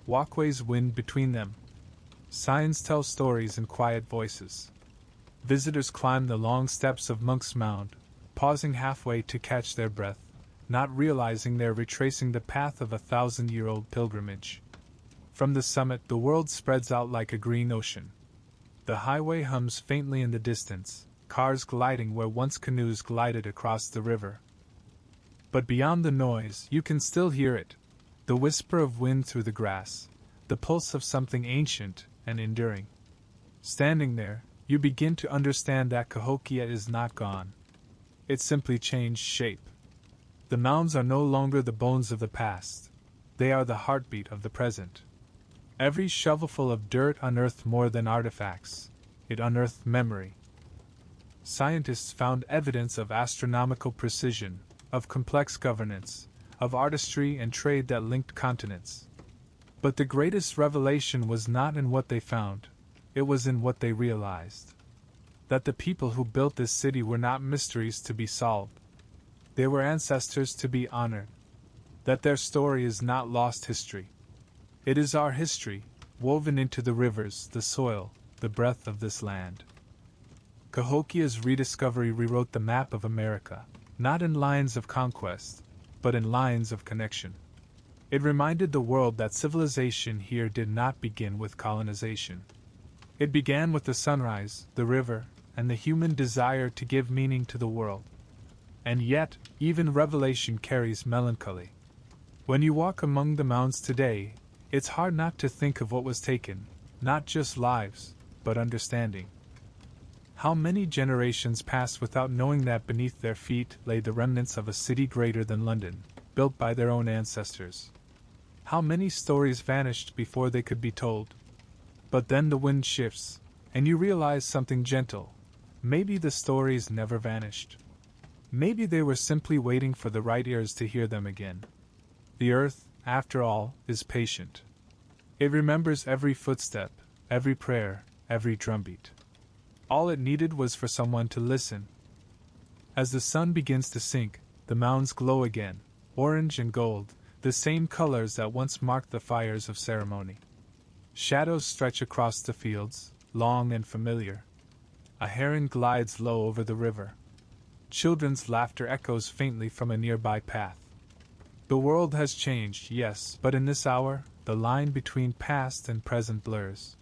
Walkways wind between them. Signs tell stories in quiet voices. Visitors climb the long steps of Monk's Mound, pausing halfway to catch their breath, not realizing they're retracing the path of a 1,000-year-old pilgrimage. From the summit, the world spreads out like a green ocean. The highway hums faintly in the distance, cars gliding where once canoes glided across the river. But beyond the noise, you can still hear it, the whisper of wind through the grass, the pulse of something ancient and enduring. Standing there, you begin to understand that Cahokia is not gone. It simply changed shape. The mounds are no longer the bones of the past. They are the heartbeat of the present. Every shovelful of dirt unearthed more than artifacts. It unearthed memory. Scientists found evidence of astronomical precision, of complex governance, of artistry and trade that linked continents. But the greatest revelation was not in what they found, it was in what they realized. that the people who built this city were not mysteries to be solved. They were ancestors to be honored. That their story is not lost history. It is our history, woven into the rivers, the soil, the breath of this land. Cahokia.A.'s rediscovery rewrote the map of America, not in lines of conquest, but in lines of connection. It reminded the world that civilization here did not begin with colonization. It began with the sunrise, the river, and the human desire to give meaning to the world. And yet, even revelation carries melancholy. When you walk among the mounds today, it's hard not to think of what was taken, not just lives, but understanding. How many generations passed without knowing that beneath their feet lay the remnants of a city greater than London, built by their own ancestors? How many stories vanished before they could be told? But then the wind shifts, and you realize something gentle. Maybe the stories never vanished. Maybe they were simply waiting for the right ears to hear them again. The earth, after all, is patient. It remembers every footstep, every prayer, every drumbeat. All it needed was for someone to listen. As the sun begins to sink, the mounds glow again, orange and gold, the same colors that once marked the fires of ceremony. Shadows stretch across the fields, long and familiar. A heron glides low over the river. Children's laughter echoes faintly from a nearby path. The world has changed, yes, but in this hour, the line between past and present blurs.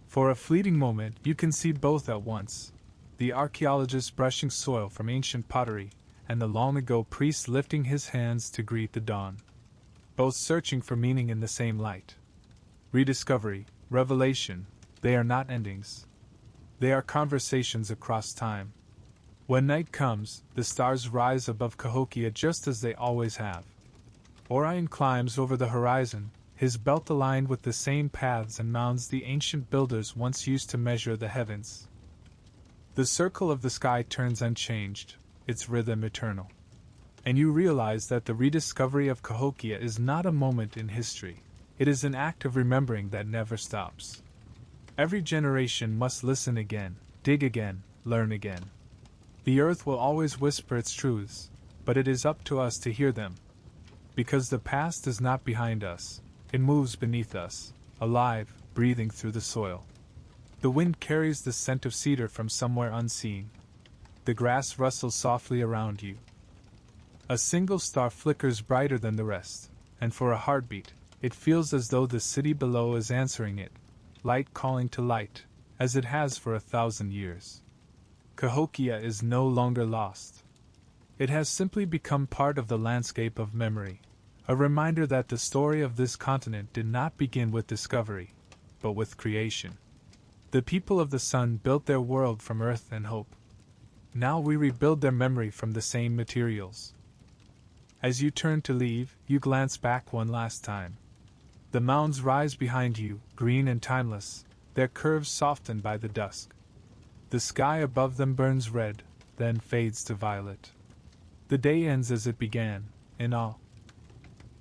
For a fleeting moment, you can see both at once: the archaeologist brushing soil from ancient pottery, and the long-ago priest lifting his hands to greet the dawn. Both searching for meaning in the same light. Rediscovery, revelation, they are not endings. They are conversations across time. When night comes, the stars rise above Cahokia just as they always have. Orion climbs over the horizon, his belt aligned with the same paths and mounds the ancient builders once used to measure the heavens. The circle of the sky turns unchanged, its rhythm eternal. And you realize that the rediscovery of Cahokia is not a moment in history. It is an act of remembering that never stops. Every generation must listen again, dig again, learn again. The earth will always whisper its truths, but it is up to us to hear them. Because the past is not behind us, it moves beneath us, alive, breathing through the soil. The wind carries the scent of cedar from somewhere unseen. The grass rustles softly around you. A single star flickers brighter than the rest, and for a heartbeat, it feels as though the city below is answering it, light calling to light, as it has for 1,000 years. Cahokia is no longer lost. It has simply become part of the landscape of memory, a reminder that the story of this continent did not begin with discovery, but with creation. The people of the sun built their world from earth and hope. Now we rebuild their memory from the same materials. As you turn to leave, you glance back one last time. The mounds rise behind you, green and timeless, their curves softened by the dusk. The sky above them burns red, then fades to violet. The day ends as it began, in awe.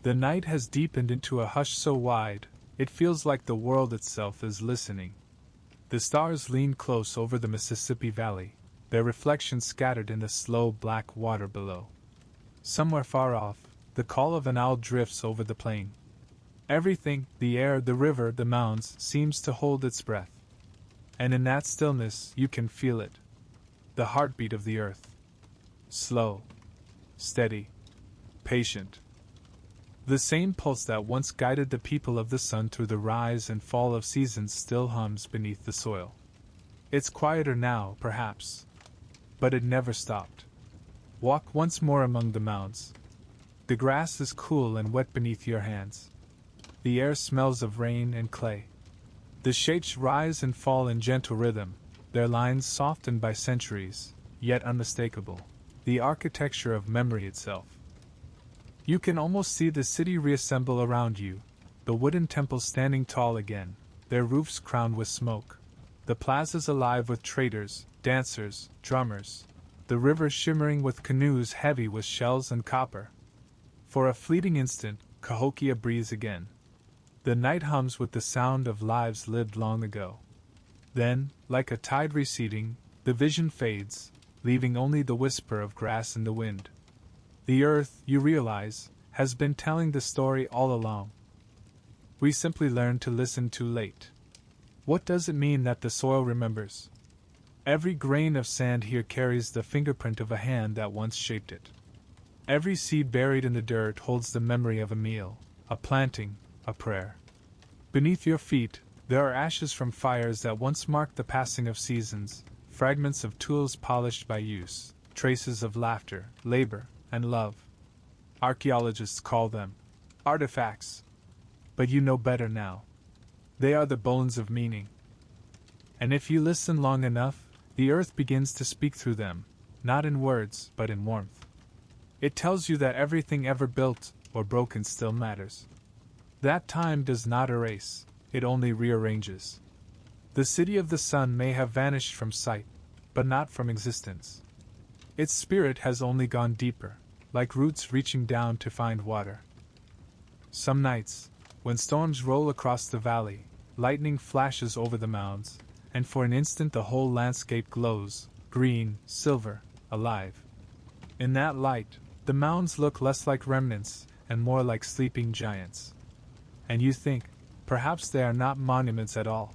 The night has deepened into a hush so wide, it feels like the world itself is listening. The stars lean close over the Mississippi Valley, their reflections scattered in the slow black water below. Somewhere far off, the call of an owl drifts over the plain. Everything, the air, the river, the mounds, seems to hold its breath. And in that stillness, you can feel it. The heartbeat of the earth. Slow. Steady. Patient. The same pulse that once guided the people of the sun through the rise and fall of seasons still hums beneath the soil. It's quieter now, perhaps. But it never stopped. Walk once more among the mounds. The grass is cool and wet beneath your hands. The air smells of rain and clay. The shapes rise and fall in gentle rhythm, their lines softened by centuries, yet unmistakable. The architecture of memory itself. You can almost see the city reassemble around you, the wooden temples standing tall again, their roofs crowned with smoke, the plazas alive with traders, dancers, drummers, the river shimmering with canoes heavy with shells and copper. For a fleeting instant, Cahokia breathes again. The night hums with the sound of lives lived long ago. Then, like a tide receding, The vision fades, leaving only the whisper of grass in the wind. The earth, you realize, has been telling the story all along. We simply learned to listen too late. What does it mean that the soil remembers? Every grain of sand here carries the fingerprint of a hand that once shaped it. Every seed buried in the dirt holds the memory of a meal, a planting, a prayer. Beneath your feet, there are ashes from fires that once marked the passing of seasons, fragments of tools polished by use, traces of laughter, labor, and love. Archaeologists call them artifacts. But you know better now. They are the bones of meaning. And if you listen long enough, the earth begins to speak through them, not in words, but in warmth. It tells you that everything ever built or broken still matters. That time does not erase, it only rearranges. The city of the sun may have vanished from sight, but not from existence. Its spirit has only gone deeper, like roots reaching down to find water. Some nights, when storms roll across the valley, lightning flashes over the mounds, and for an instant the whole landscape glows, green, silver, alive. In that light, the mounds look less like remnants and more like sleeping giants. And you think, perhaps they are not monuments at all.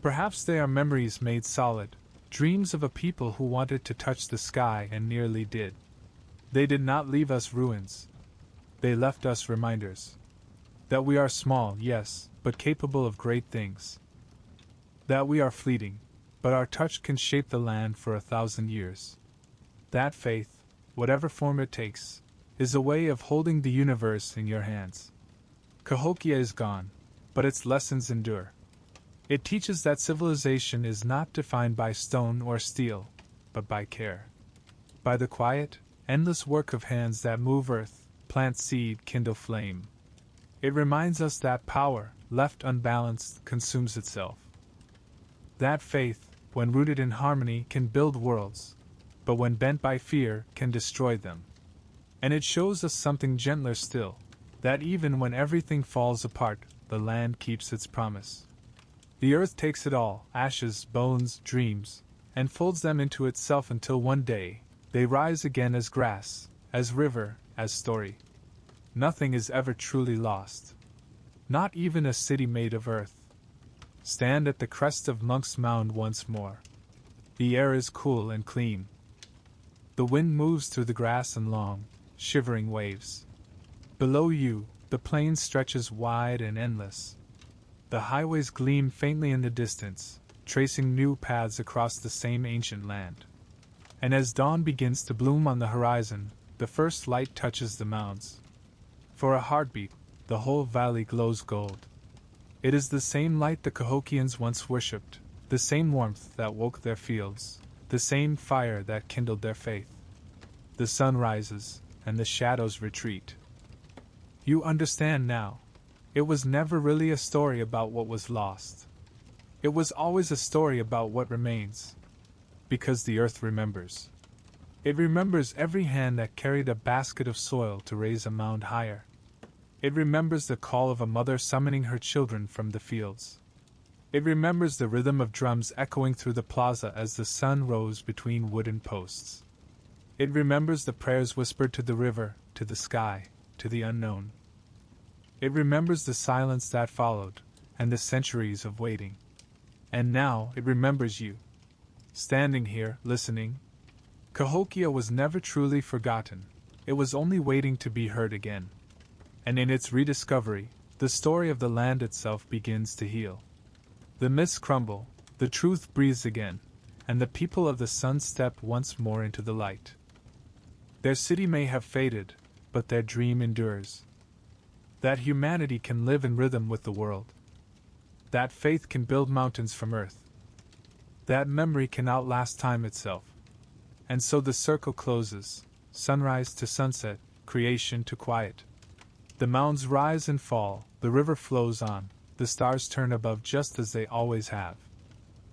Perhaps they are memories made solid, dreams of a people who wanted to touch the sky and nearly did. They did not leave us ruins. They left us reminders. That we are small, yes, but capable of great things. That we are fleeting, but our touch can shape the land for 1,000 years. That faith, whatever form it takes, is a way of holding the universe in your hands. Cahokia is gone, but its lessons endure. It teaches that civilization is not defined by stone or steel, but by care. By the quiet, endless work of hands that move earth, plant seed, kindle flame. It reminds us that power, left unbalanced, consumes itself. That faith, when rooted in harmony, can build worlds, but when bent by fear, can destroy them. And it shows us something gentler still, that even when everything falls apart, the land keeps its promise. The earth takes it all, ashes, bones, dreams, and folds them into itself until one day, they rise again as grass, as river, as story. Nothing is ever truly lost. Not even a city made of earth. Stand at the crest of Monk's Mound once more. The air is cool and clean. The wind moves through the grass in long, shivering waves. Below you, the plain stretches wide and endless. The highways gleam faintly in the distance, tracing new paths across the same ancient land. And as dawn begins to bloom on the horizon, the first light touches the mounds. For a heartbeat, the whole valley glows gold. It is the same light the Cahokians once worshipped, the same warmth that woke their fields, the same fire that kindled their faith. The sun rises, and the shadows retreat. You understand now. It was never really a story about what was lost. It was always a story about what remains. Because the earth remembers. It remembers every hand that carried a basket of soil to raise a mound higher. It remembers the call of a mother summoning her children from the fields. It remembers the rhythm of drums echoing through the plaza as the sun rose between wooden posts. It remembers the prayers whispered to the river, to the sky, to the unknown. It remembers the silence that followed, and the centuries of waiting. And now it remembers you. Standing here, listening. Cahokia was never truly forgotten. It was only waiting to be heard again. And in its rediscovery, the story of the land itself begins to heal. The myths crumble, the truth breathes again, and the people of the sun step once more into the light. Their city may have faded, but their dream endures. That humanity can live in rhythm with the world. That faith can build mountains from earth. That memory can outlast time itself. And so the circle closes, sunrise to sunset, creation to quiet. The mounds rise and fall, the river flows on, the stars turn above just as they always have.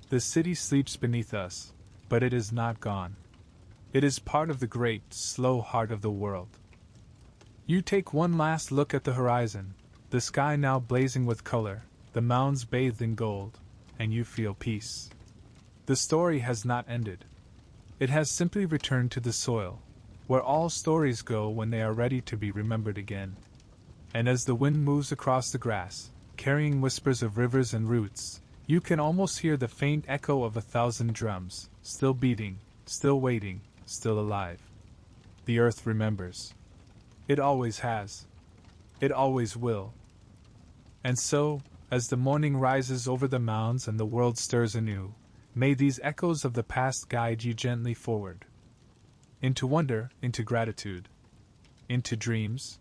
The city sleeps beneath us, but it is not gone. It is part of the great, slow heart of the world. You take one last look at the horizon, the sky now blazing with color, the mounds bathed in gold, and you feel peace. The story has not ended. It has simply returned to the soil, where all stories go when they are ready to be remembered again. And as the wind moves across the grass, carrying whispers of rivers and roots, you can almost hear the faint echo of 1,000 drums, still beating, still waiting, still alive. The earth remembers. It always has. It always will. And so, as the morning rises over the mounds and the world stirs anew, may these echoes of the past guide you gently forward. Into wonder, into gratitude. Into dreams,